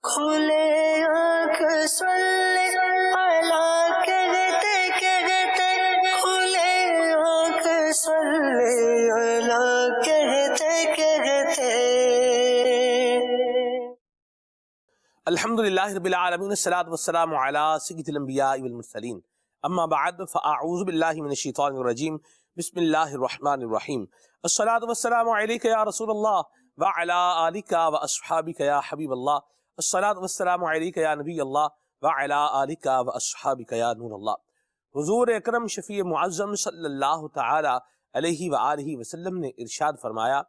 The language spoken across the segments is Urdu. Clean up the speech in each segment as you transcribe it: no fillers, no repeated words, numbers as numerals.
کھلے آنکھ سلے اللہ کہتے کہتے، کھلے آنکھ سلے اللہ کہتے کہتے۔ الحمدللہ رب العالمین، الصلاۃ والسلام علی سید الانبیاء والمرسلین، اما بعد فاعوذ باللہ من الشیطان الرجیم، بسم اللہ الرحمن الرحیم۔ الصلاۃ والسلام علیک یا رسول اللہ وعلی آلک واصحابک یا حبیب اللہ، الصلاۃ والسلام علیک یا نبی اللہ وعلی آلک واصحابک یا نور اللہ۔ حضور اکرم شفیع معظم صلی اللہ تعالی علیہ وآلہ وسلم نے ارشاد فرمایا،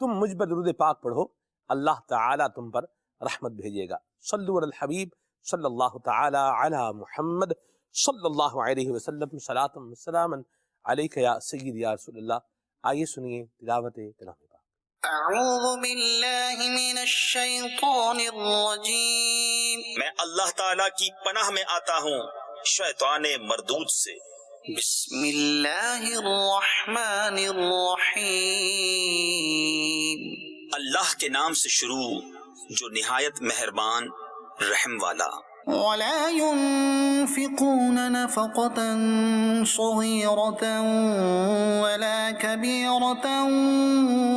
تم مجھ پر درود پاک پڑھو، اللہ تعالی تم پر رحمت بھیجے گا۔ صلو علی الحبیب صلی اللہ تعالی علی محمد صلی اللہ علیہ وسلم، صلاۃ و سلاما علیک یا سید یا رسول اللہ۔ آئیے سنیے تلاوت کلام پاک۔ اعوذ باللہ من الشیطان الرجیم، میں اللہ تعالیٰ کی پناہ میں آتا ہوں شیطان مردود سے۔ بسم اللہ الرحمن الرحیم، اللہ کے نام سے شروع جو نہایت مہربان رحم والا۔ ولا ينفقون نفقة صغيرة ولا كبيرة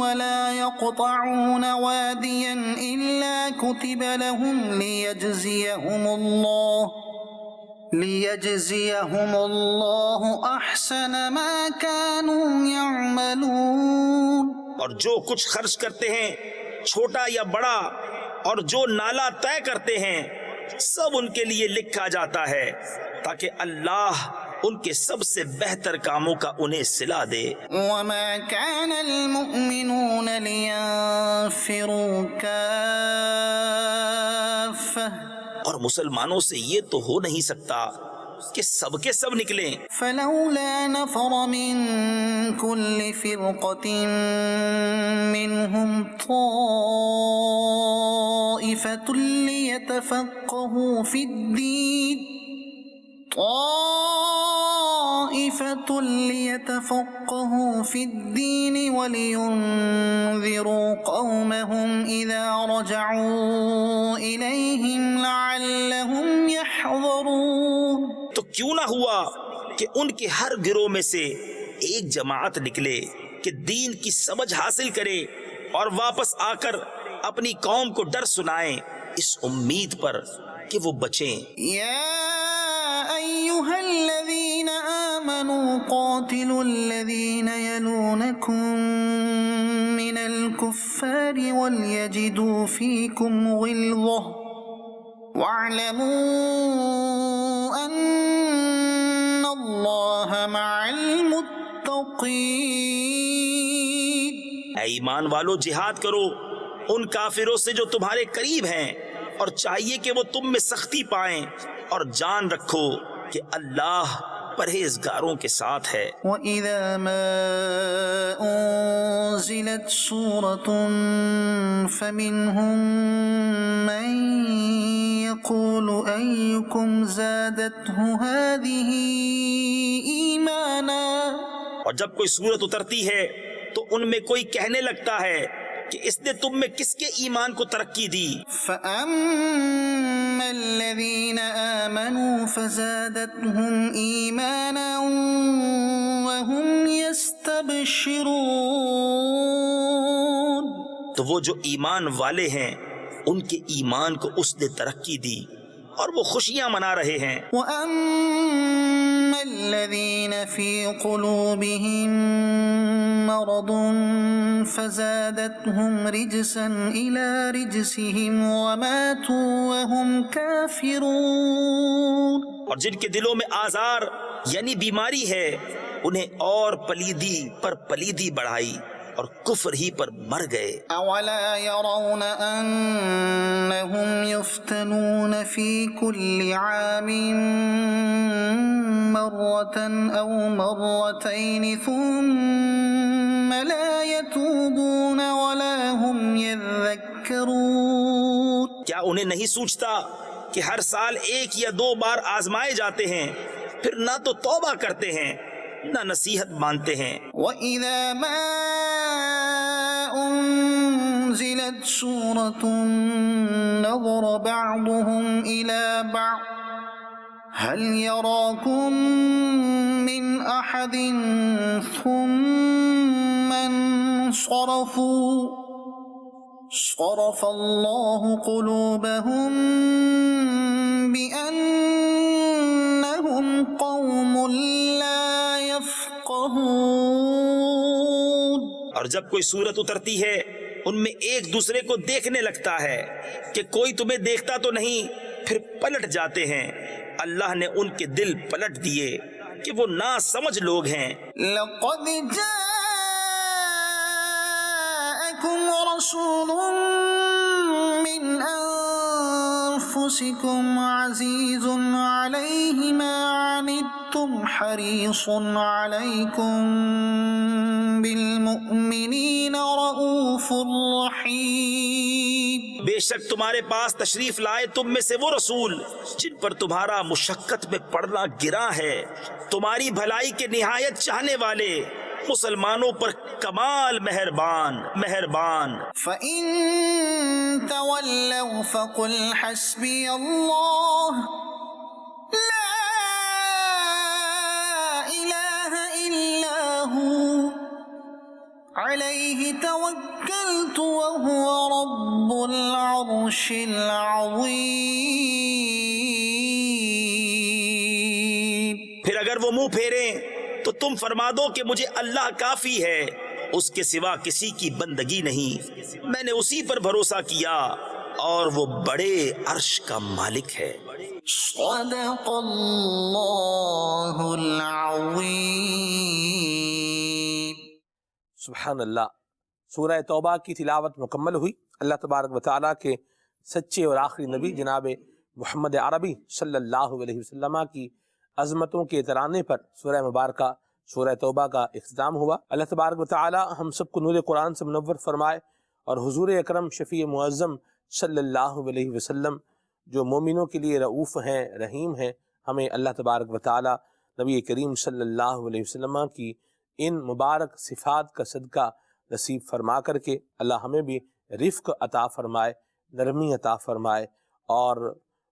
ولا يقطعون واديا إلا كتب لهم ليجزيهم الله أحسن ما كانوا يعملون۔ اور جو کچھ خرچ کرتے ہیں چھوٹا یا بڑا، اور جو نالا طے کرتے ہیں، سب ان کے لیے لکھا جاتا ہے تاکہ اللہ ان کے سب سے بہتر کاموں کا انہیں صلہ دے۔ وما كان المؤمنون لينفروا كافة، اور مسلمانوں سے یہ تو ہو نہیں سکتا کہ سب کے سب نکلیں۔ فلولا نفر من كل فرقة منهم طائفة ليتفقهوا في الدين ولينذروا قومهم إذا رجعوا إليهم لعلهم يحذرون۔ تو کیوں نہ ہوا کہ ان کے ہر گروہ میں سے ایک جماعت نکلے کہ دین کی سمجھ حاصل کرے اور واپس آ کر اپنی قوم کو ڈر سنائیں، اس امید پر کہ وہ بچیں۔ یا ایھا الذین آمنوا قاتلوا الذین یلونکم من الکفار ولیجدوا فیکم غلظة واعلموا ان اللہ مع المتقین۔ اے ایمان والو، جہاد کرو ان کافروں سے جو تمہارے قریب ہیں، اور چاہیے کہ وہ تم میں سختی پائیں، اور جان رکھو کہ اللہ پرہیزگاروں کے ساتھ ہے۔ وَإِذَا مَا أُنزِلَتْ سُورَةٌ فَمِنْهُمْ مَنْ يَقُولُ أَيُّكُمْ زَادَتْهُ هَذِهِ إِيمَانًا، اور جب کوئی سورت اترتی ہے تو ان میں کوئی کہنے لگتا ہے کہ اس نے تم میں کس کے ایمان کو ترقی دی۔ فَأَمَّا الَّذِينَ آمَنُوا فَزَادَتْهُمْ إِيمَانًا وَهُمْ يَسْتَبْشِرُونَ، تو وہ جو ایمان والے ہیں ان کے ایمان کو اس نے ترقی دی اور وہ خوشیاں منا رہے ہیں۔ وَأَمَّا الَّذِينَ فِي قُلُوبِهِم مَّرَضٌ فَزَادَتْهُمْ رِجْسًا إِلَى رِجْسِهِمْ وَمَاتُوا وَهُمْ كَافِرُونَ۔ اور جن کے دلوں میں آزار یعنی بیماری ہے، انہیں اور پلیدی پر پلیدی بڑھائی اور کفر ہی پر مر گئے۔ أَوَلَا يَرَوْنَ أَنَّهُمْ يُفْتَنُونَ فِي كُلِّ عَامٍ مَّرَّةً أَوْ مَرَّتَيْنِ ثُمَّ لَا يَتُوبُونَ وَلَا هُمْ يَذَّكَّرُونَ۔ کیا انہیں نہیں سوچتا کہ ہر سال ایک یا دو بار آزمائے جاتے ہیں، پھر نہ تو توبہ کرتے ہیں نہ نصیحت مانتے ہیں۔ وَإِذَا مَا أُنزِلَتْ أنزلت سورة نظر بعضهم إلى بعض هل يراكم من أحد ثم انصرفوا صرف الله قلوبهم بأنهم قوم لا يفقهون. اور جب کوئی صورت اترتی ہے ان میں ایک دوسرے کو دیکھنے لگتا ہے کہ کوئی تمہیں دیکھتا تو نہیں، پھر پلٹ جاتے ہیں. اللہ نے ان کے دل پلٹ دیے کہ وہ نا سمجھ لوگ ہیں. لقد جاءكم رسول من أنفسكم عزيز عليه ما عنتم حريص عليكم بالمؤمنين رؤوف رحيم. بے شک تمہارے پاس تشریف لائے تم میں سے وہ رسول جن پر تمہارا مشقت میں پڑنا گراں ہے، تمہاری بھلائی کے نہایت چاہنے والے، مسلمانوں پر کمال مہربان. فَإِن تَوَلَّوْا فَقُلْ حَسْبِيَ اللَّهُ لَا إِلَٰهَ إِلَّا هُوَ عَلَيْهِ تَوَكَّلْتُ وَهُوَ رَبُّ الْعَرْشِ الْعَظِيمِ. پھر اگر وہ منہ پھیریں تو تم فرما دو کہ مجھے اللہ کافی ہے، اس کے سوا کسی کی بندگی نہیں، میں نے اسی پر بھروسہ کیا اور وہ بڑے عرش کا مالک ہے. صدق اللہ العظیم. سبحان اللہ. سورہ توبہ کی تلاوت مکمل ہوئی. اللہ تبارک و تعالیٰ کے سچے اور آخری نبی جناب محمد عربی صلی اللہ علیہ وسلم کی عظمتوں کے ترانے پر سورہ مبارکہ سورہ توبہ کا اختتام ہوا. اللہ تبارک و تعالی ہم سب کو نور قرآن سے منور فرمائے اور حضور اکرم شفیع معظم صلی اللہ علیہ وسلم جو مومنوں کے لیے رؤوف ہیں، رحیم ہیں، ہمیں اللہ تبارک و تعالی نبی کریم صلی اللہ علیہ وسلم کی ان مبارک صفات کا صدقہ نصیب فرما کر کے اللہ ہمیں بھی رفق عطا فرمائے، نرمی عطا فرمائے اور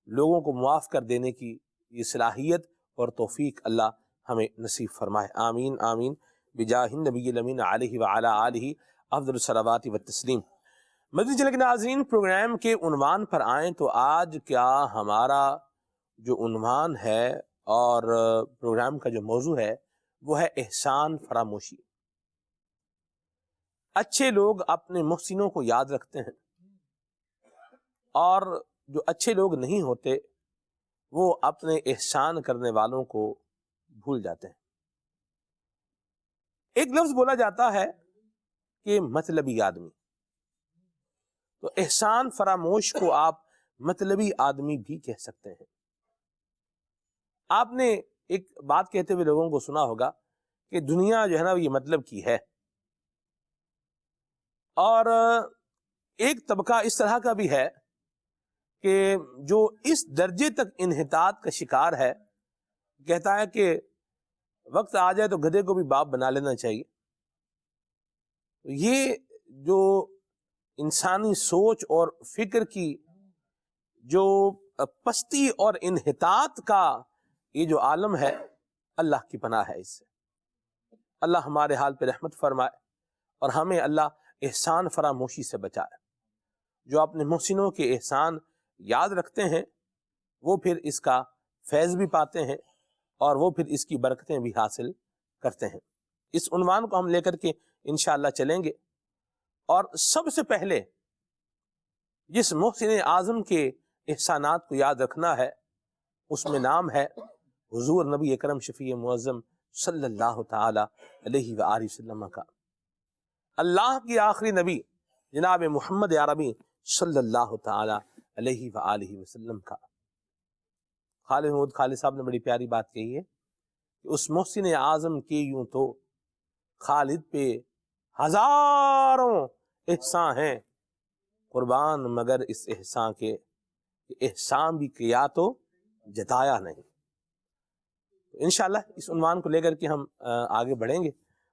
لوگوں کو معاف کر دینے کی یہ صلاحیت اور توفیق اللہ ہمیں نصیب فرمائے. آمین آمین بجاہ النبی الامین علیہ وعلی آلہ افضل الصلوات والتسلیم. مدنی چینل کے ناظرین، پروگرام کے عنوان پر آئیں تو آج کیا ہمارا جو عنوان ہے اور پروگرام کا جو موضوع ہے وہ ہے احسان فراموشی. اچھے لوگ اپنے محسنوں کو یاد رکھتے ہیں اور جو اچھے لوگ نہیں ہوتے وہ اپنے احسان کرنے والوں کو بھول جاتے ہیں. ایک لفظ بولا جاتا ہے کہ مطلبی آدمی، تو احسان فراموش کو آپ مطلبی آدمی بھی کہہ سکتے ہیں. آپ نے ایک بات کہتے ہوئے لوگوں کو سنا ہوگا کہ دنیا جو ہے نا یہ مطلب کی ہے، اور ایک طبقہ اس طرح کا بھی ہے کہ جو اس درجے تک انحطاط کا شکار ہے، کہتا ہے کہ وقت آ جائے تو گدھے کو بھی باپ بنا لینا چاہیے. یہ جو انسانی سوچ اور فکر کی جو پستی اور انحطاط کا یہ جو عالم ہے، اللہ کی پناہ ہے. اس سے اللہ ہمارے حال پہ رحمت فرمائے اور ہمیں اللہ احسان فراموشی سے بچائے. جو اپنے محسنوں کے احسان یاد رکھتے ہیں وہ پھر اس کا فیض بھی پاتے ہیں اور وہ پھر اس کی برکتیں بھی حاصل کرتے ہیں. اس عنوان کو ہم لے کر کے انشاءاللہ چلیں گے. اور سب سے پہلے جس محسن اعظم کے احسانات کو یاد رکھنا ہے اس میں نام ہے حضور نبی اکرم شفیع معظم صلی اللہ تعالی علیہ وآلہ وسلم کا. اللہ کی آخری نبی جناب محمد عربی صلی اللہ تعالی علیہ وآلہ وسلم کا. خالد محمود خالد صاحب نے بڑی پیاری بات کہی ہے کہ اس محسن اعظم کے یوں تو خالد پہ ہزاروں احسان ہیں قربان، مگر اس احسان کے احسان بھی کیا تو جتایا نہیں. انشاءاللہ اس عنوان کو لے کر کے ہم آگے بڑھیں گے.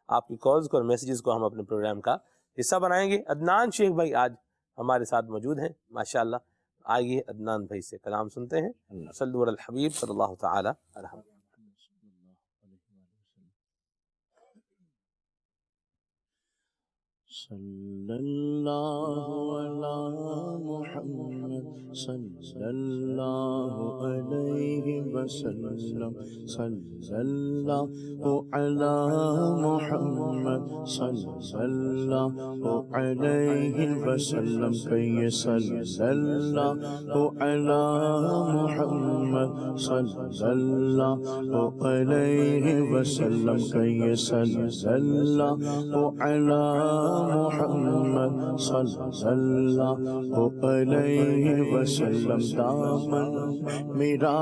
آپ کی کالز کو اور میسیجز کو ہم اپنے پروگرام کا حصہ بنائیں گے۔ عدنان شیخ بھائی آج ہمارے ساتھ موجود ہیں ماشاءاللہ۔ آئیے عدنان بھائی سے کلام سنتے ہیں۔ صلو علی الحبیب صلی اللہ تعالی علیہ وسلم۔ صلی اللہ علی محمد صلی اللہ علیہ وسلم، صلی اللہ علی محمد صلی اللہ علیہ وسلم، کہیے صلی اللہ علی محمد صلی اللہ علیہ وسلم، کہیے صلی اللہ علی محمد صلی اللہ علیہ وسلم۔ دامن میرا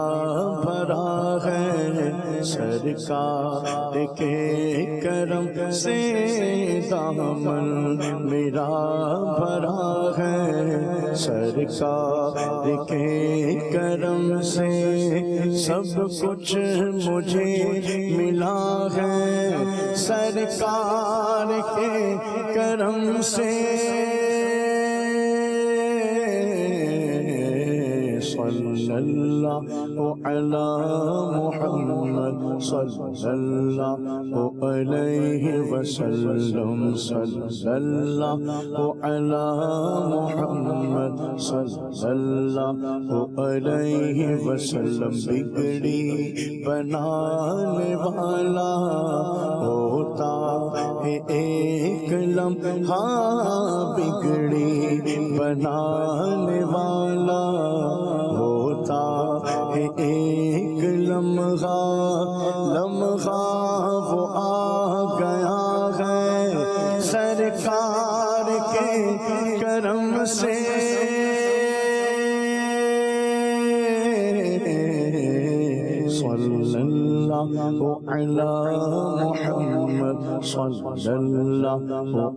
بھرا ہے سرکار کے کرم سے، دامن میرا بھرا ہے سرکار کے کرم سے، سب کچھ مجھے ملا ہے سرکار کے کرم سے، صلی اللہ علی محمد صلی اللہ علیہ وسلم، صلی اللہ علی محمد صلی اللہ علیہ وسلم۔ بگڑی بنانے والا ہوتا ہے ایک لمحہ، بگڑی بنانے والا ہوتا ہے ایک لمحہ، لمحہ وہ آ گیا ہے سرکار کے کرم سے، صلی اللہ علی محمد صلی اللہ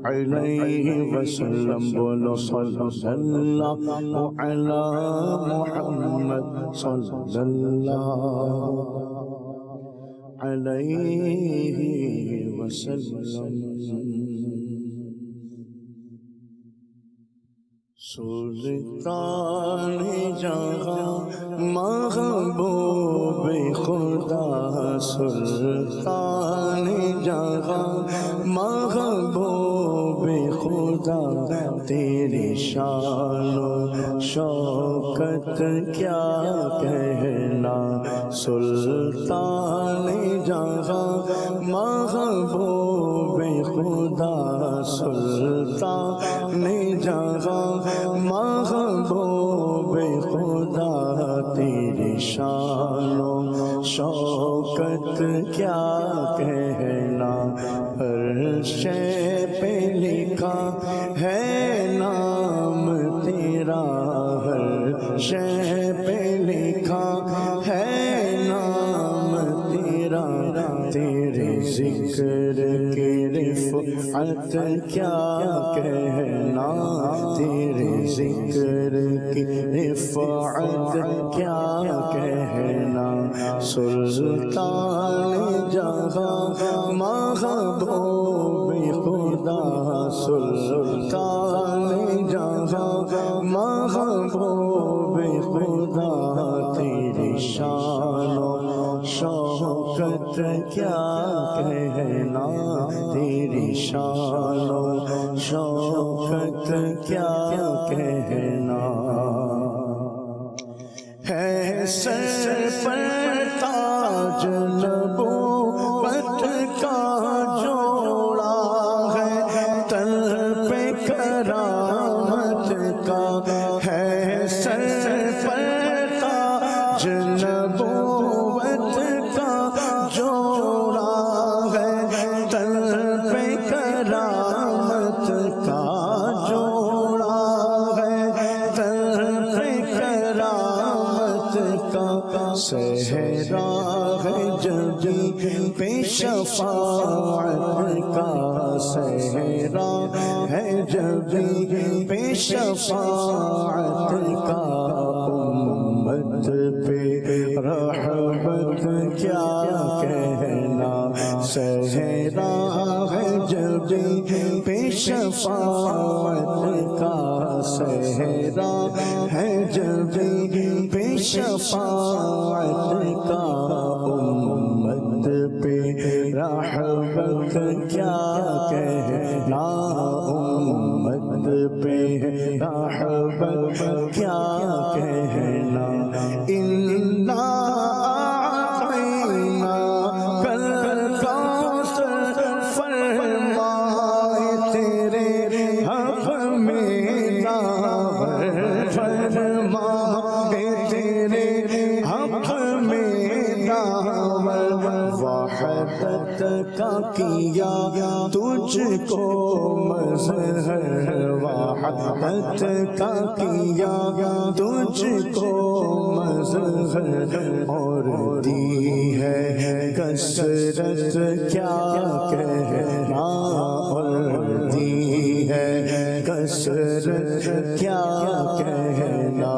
علیہ وسلم، بولو صلی اللہ علی محمد صلی اللہ علیہ وسلم۔ سلطان جہاں محبوب خدا، سلطان جہاں محبوب خدا، تیری شان و شوکت کیا کہنا، سلطان جہاں محبوب خدا، سلطان جہاں محبوب خدا، تیری شان و شوکت کیا کہنا، ہر شے پہ لکھا ہے نام تیرا، ہر شے پہ لکھا ہے نام تیرا، تیرے ذکر کی رفعت کیا کہنا، تیرے ذکر کی رفعت کیا کہنا، سلطان جہاں محبوب خدا، سلطان جہاں محبوب خدا، تیری شان و شوکت کیا کہنا، تیری شان و شوکت کیا کہنا، ہے سر پر تاج نبوت کا جوڑا ہے، تن پہ کرامت کا ہے، سر پر تاج نبوت کا جوڑا ہے، تن پہ کرامت کا جوڑا ہے، تن پہ کرامت کا صحرا ہے، جبی پہ شفاعت کا صحرا ہے، جبی پہ شفاعت کا، امت پہ رحمت کیا کہنا، صحرا ہے جبی پہ شفاعت شفاعت کا صحرا ہے جب بے شفاعت کا امت پہ رحمت کیا کہنا امت پہ رحمت کیا کہنا انا اعطینا کل کوثر فرمائے تیرے حق میں داور فرمائے تیرے حق میں داور وحدت کا کیا تجھ کو مظہر وحدت کا کیا تجھ کو مظہر اور دی ہے کثرت کیا کہنا اور دی ہے کثرت کیا کہنا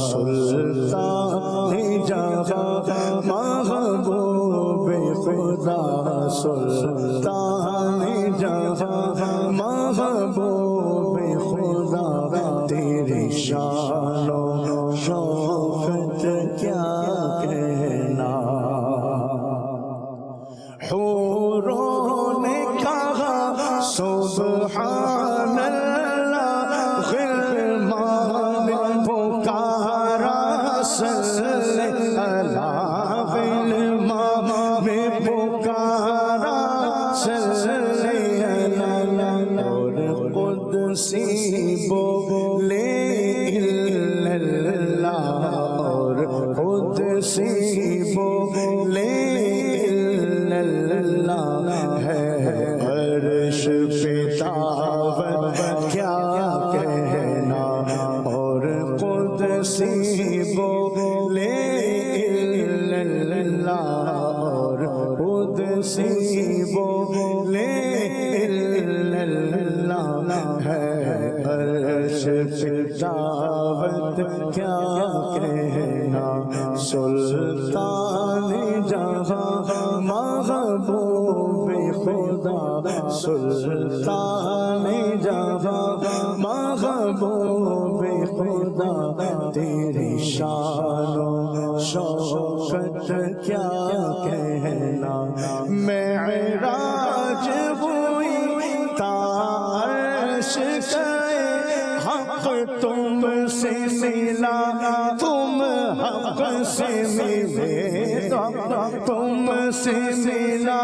سلطان جہاں محبوب خدا سلطان جہاں محبوب خدا تیری شان و شوکت کیا کہنا حوروں نے کہا سبحان اللہ غلمان پکارا صلی اللہ غلمان پکارا صلی اللہ اور قدسی بولے اللہ اور قدسی بولے ہے عرش پہ دعوت کیا کہنا اور قدسی بولے اللہ اور قدسی بولے اللہ ہے عرش پہ دعوت کیا کہنا سلطان جہاں محبوب خدا سلطان جہاں محبوب خدا تیری شان و شوکت کیا کہنا معراج ہوئی تا عرش گئے حق تم سے ملا تم حق سے ملے تم سے ملا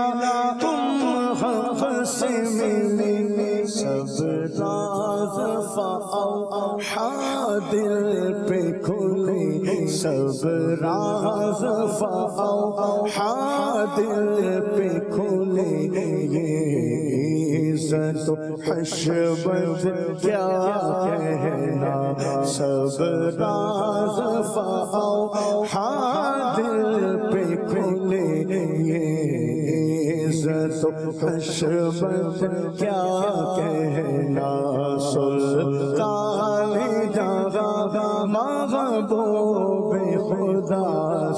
تم حق سے ملے سب راز فاوحا دل پہ کھلے سب راز فاوحا دل پہ کھلے یہ عزت و حشمت کیا کہنا سب راز فاوحا دل پہ کھلے یہ عزت و حشمت کیا کہنا سلطان جہاں محبوب خدا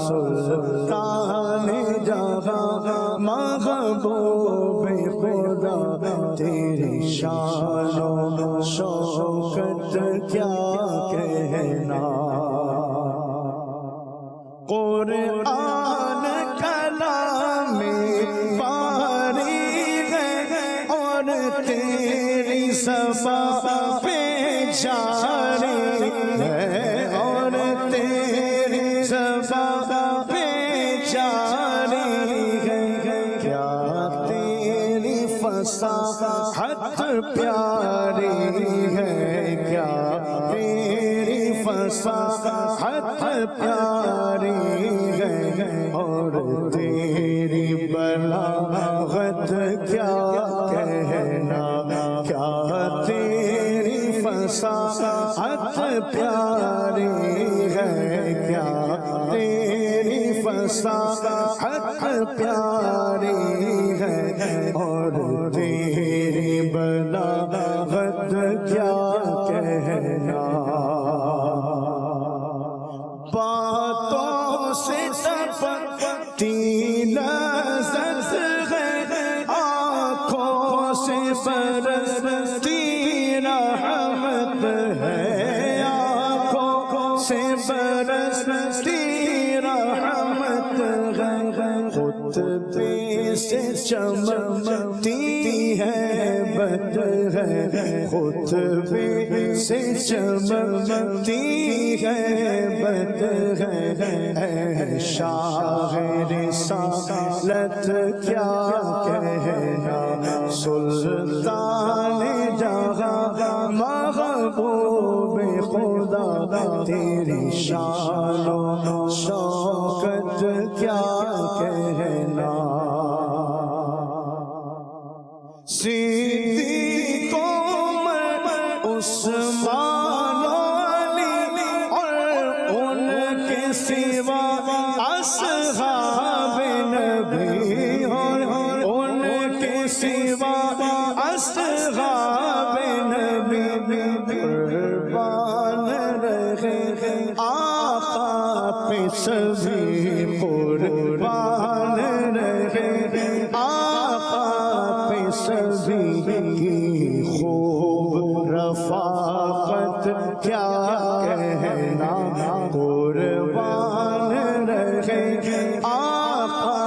سلطان جہاں محبوب خدا تیری شان و شوکت کیا کہنا قرآن کلام باری ہے اور تیری زبان پہ جاری ہے اور تیری زبان پہ جاری ہے کیا تیری فصاحت پیاری ہے کیا تیری فصاحت پیاری ہے اور تیری بلاغت کیا کہنا کیا تیری فصاحت پیاری ہے کیا تیری فصاحت پیاری ہے اور تیری بلاغت کیا کہنا باتوں سے ٹپکتی لذت ہے آنکھوں سے برستی برستی رحمت ہے، خطبے سے چمکتی ہے بد ہے، خطبے سے چمکتی ہے بد ہے، اے شاہ رسالت کیا کہنا، سلطان جہاں محبوب خدا، تیری شان و شوکت کیا کہنا، صدیق عمر عثمان و علی اور ان کے سوا اصحاب نبی، اور ان کے سوا اصحاب نبی، قربان رہے آقا پہ سبھی، قربان رہے آقا پہ سبھی کی خوب رفاقت کیا کہنا، قربان رہے آقا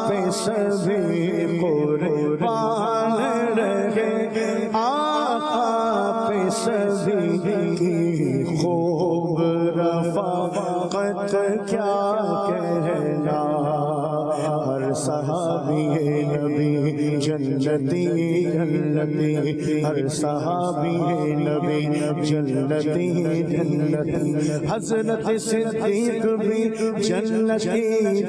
پہ سبھی، قربان رہے آقا پہ سبھی کی خوب رفاقت کیا کہنا، ہر صحابی نبی جنتی جنتی، ہر صحابی نبی جنتی جنتی، حضرت صدیق بھی جنتی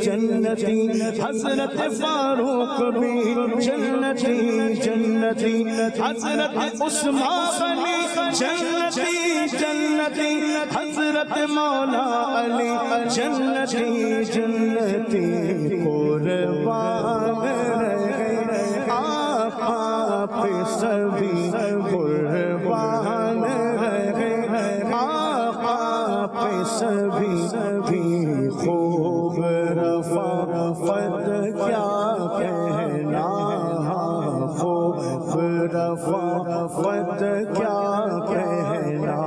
جنتی، حضرت فاروق بھی جنتی جنتی، حضرت عثمان علی جنتی جنتی، حضرت مولا علی جنتی جنتی، قربان رہے آقا پہ سبھی، قربان رہے آقا پہ سبھی کی خوب رفاقت کیا کہنا، خوب رفاقت کیا کہنا،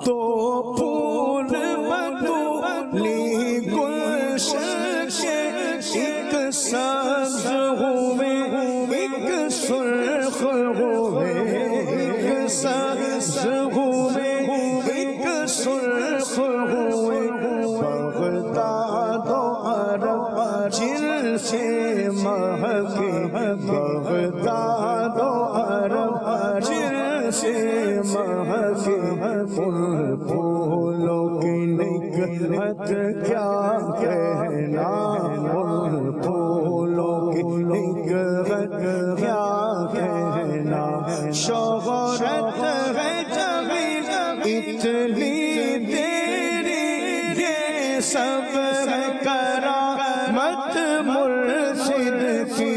تو پھول بطولی گلشن کے ایک سبز ہوئے، ایک سرخ ہوئے، ایک سبز ہوئے، ایک سرخ ہوئے، بغداد و عرب جن سے مہکے، بغداد و عرب جن سے مہکے، ان پھولوں کی نکہت کیا کہنا، ان پھولوں کی نکہت کیا کہنا، شہرت ہے جمیل اتنی تیری، یہ سب ہے کرامت مرشد کی،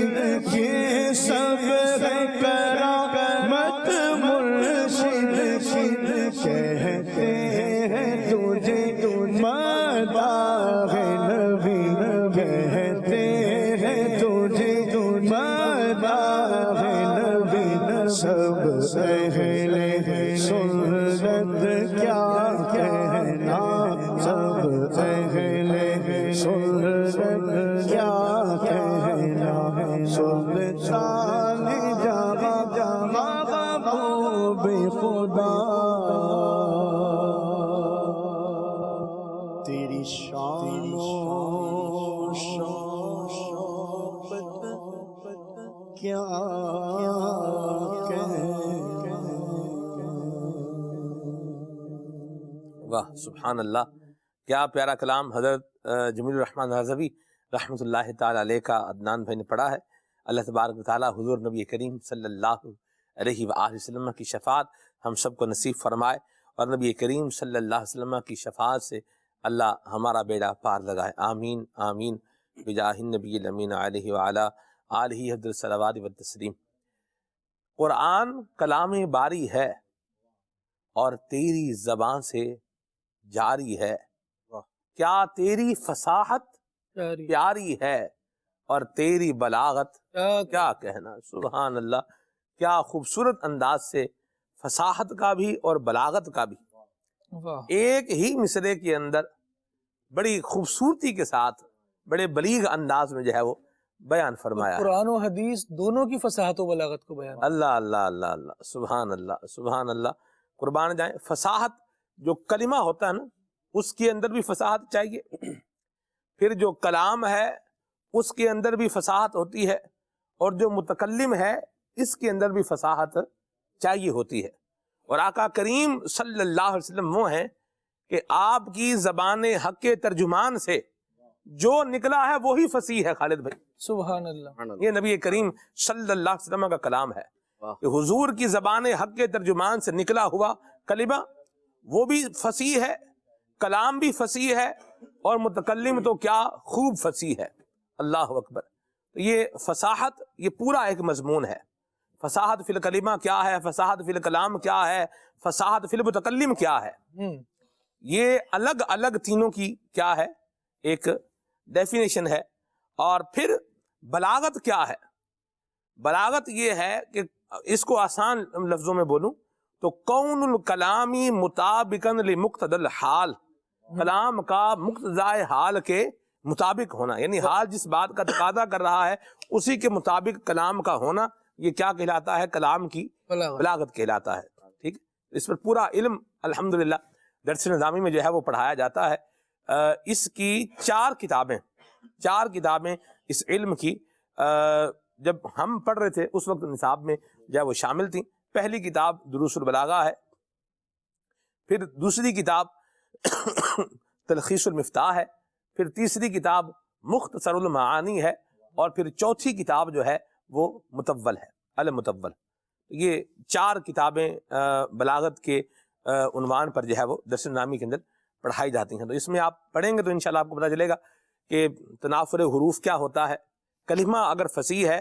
یہ سب ہے کرامت مرشد کی، کہتے ہیں تجھے مداح نبی، کہتے ہیں تجھے مداح نبی، سب اہل سنت کیا کہنا، سب اہل سنت کیا کہنا، سلطان جہاں محبوب خدا، تیری شان و شوکت کیا واہ سبحان اللہ، کیا پیارا کلام حضرت جمیل الرحمن رضوی رحمۃ اللہ تعالی علیہ کا عدنان بھائی نے پڑھا ہے۔ اللہ تبارک و تعالی حضور نبی کریم صلی اللہ علیہ وآلہ وسلم کی شفاعت ہم سب کو نصیب فرمائے، اور نبی کریم صلی اللہ علیہ وسلم کی شفاعت سے اللہ ہمارا بیڑا پار لگائے، آمین آمین بجاہ النبی الامین علیہ وعلی آلہ افضل الصلوات والتسلیم۔ قرآن کلام باری ہے اور تیری زبان سے جاری ہے، کیا تیری فصاحت پیاری ہے اور تیری بلاغت کیا کہنا۔ سبحان اللہ، کیا خوبصورت انداز سے فصاحت کا بھی اور بلاغت کا بھی واہ، ایک ہی مصرے کے اندر بڑی خوبصورتی کے ساتھ بڑے بلیغ انداز میں جو ہے وہ بیان فرمایا ہے۔ قرآن و حدیث دونوں کی فصاحت و بلاغت کو بیان۔ اللہ اللہ اللہ اللہ، سبحان اللہ سبحان اللہ، قربان جائیں۔ فصاحت جو کلمہ ہوتا ہے نا اس کے اندر بھی فصاحت چاہیے، پھر جو کلام ہے اس کے اندر بھی فصاحت ہوتی ہے، اور جو متکلم ہے اس کے اندر بھی فصاحت چاہیے ہوتی ہے۔ اور آقا کریم صلی اللہ علیہ وسلم وہ ہیں کہ آپ کی زبان حق کے ترجمان سے جو نکلا ہے وہی فصیح ہے خالد بھائی۔ سبحان اللہ، یہ نبی کریم صلی اللہ علیہ وسلم کا کلام ہے کہ حضور کی زبان حق کے ترجمان سے نکلا ہوا کلمہ وہ بھی فصیح ہے، کلام بھی فصیح ہے، اور متکلم تو کیا خوب فصیح ہے۔ اللہ اکبر۔ تو یہ فصاحت یہ پورا ایک مضمون ہے۔ فصاحت فی الکلمہ کیا ہے، فصاحت فی الکلام کیا ہے، فصاحت فی المتکلم کیا ہے، یہ الگ الگ تینوں کی کیا ہے ایک ڈیفینیشن ہے۔ اور پھر بلاغت کیا ہے؟ بلاغت یہ ہے کہ اس کو آسان لفظوں میں بولوں تو کون الکلامی مطابقاً لمقتضی الحال، کلام کا مقتضائے حال کے مطابق ہونا، یعنی حال جس بات کا تقاضا کر رہا ہے اسی کے مطابق کلام کا ہونا، یہ کیا کہلاتا ہے؟ کلام کی بلاغت کہلاتا ہے۔ ٹھیک، اس پر پورا علم الحمدللہ درس نظامی میں جو ہے وہ پڑھایا جاتا ہے۔ اس کی چار کتابیں اس علم کی جب ہم پڑھ رہے تھے اس وقت نصاب میں جو ہے وہ شامل تھیں۔ پہلی کتاب دروس البلاغہ ہے، پھر دوسری کتاب تلخیص المفتاح ہے، پھر تیسری کتاب مختصر المعانی ہے، اور پھر چوتھی کتاب جو ہے وہ متول ہے، المتول۔ یہ چار کتابیں بلاغت کے عنوان پر جو ہے وہ درس نامی کے اندر پڑھائی جاتی ہیں۔ تو اس میں آپ پڑھیں گے تو انشاءاللہ آپ کو پتہ چلے گا کہ تنافر حروف کیا ہوتا ہے۔ کلمہ اگر فصیح ہے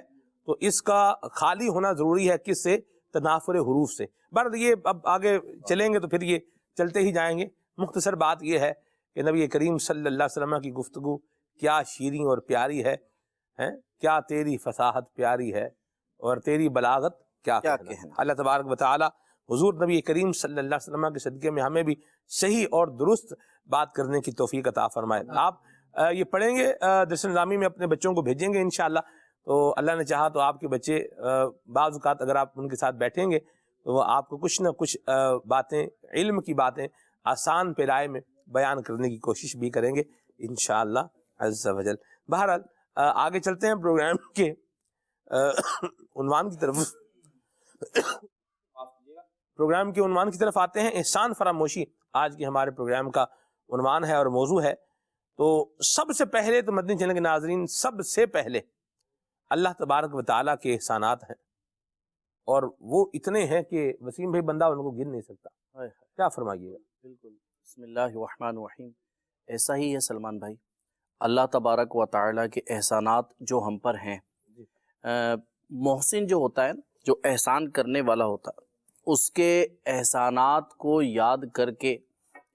تو اس کا خالی ہونا ضروری ہے کس سے؟ تنافر حروف سے۔ بہرحال یہ اب آگے چلیں گے تو پھر یہ چلتے ہی جائیں گے۔ مختصر بات یہ ہے کہ نبی کریم صلی اللہ علیہ وسلم کی گفتگو کیا شیریں اور پیاری ہے، کیا تیری فصاحت پیاری ہے، اور تیری بلاغت کیا کہنا۔ اللہ تبارک و تعالی حضور نبی کریم صلی اللہ علیہ وسلم کے صدقے میں ہمیں بھی صحیح اور درست بات کرنے کی توفیق عطا فرمائے۔ آپ یہ پڑھیں گے درس نظامی میں اپنے بچوں کو بھیجیں گے انشاءاللہ، تو اللہ نے چاہا تو آپ کے بچے بعض اوقات اگر آپ ان کے ساتھ بیٹھیں گے تو وہ آپ کو کچھ نہ کچھ باتیں، علم کی باتیں آسان پیرائے میں بیان کرنے کی کوشش بھی کریں گے انشاءاللہ عز و جل۔ بہرحال آگے چلتے ہیں پروگرام کے عنوان کی طرف۔ پروگرام کے عنوان کی طرف آتے ہیں۔ احسان فراموشی آج کے ہمارے پروگرام کا عنوان ہے اور موضوع ہے۔ تو سب سے پہلے تو مدنی چینل کے ناظرین، سب سے پہلے اللہ تبارک و تعالیٰ کے احسانات ہیں، اور وہ اتنے ہیں کہ وسیم بھائی بندہ ان کو گن نہیں سکتا۔ کیا فرمائیے گا؟ بالکل، بسم اللہ الرحمن الرحیم۔ ایسا ہی ہے سلمان بھائی، اللہ تبارک و تعالیٰ کے احسانات جو ہم پر ہیں، محسن جو ہوتا ہے، جو احسان کرنے والا ہوتا ہے، اس کے احسانات کو یاد کر کے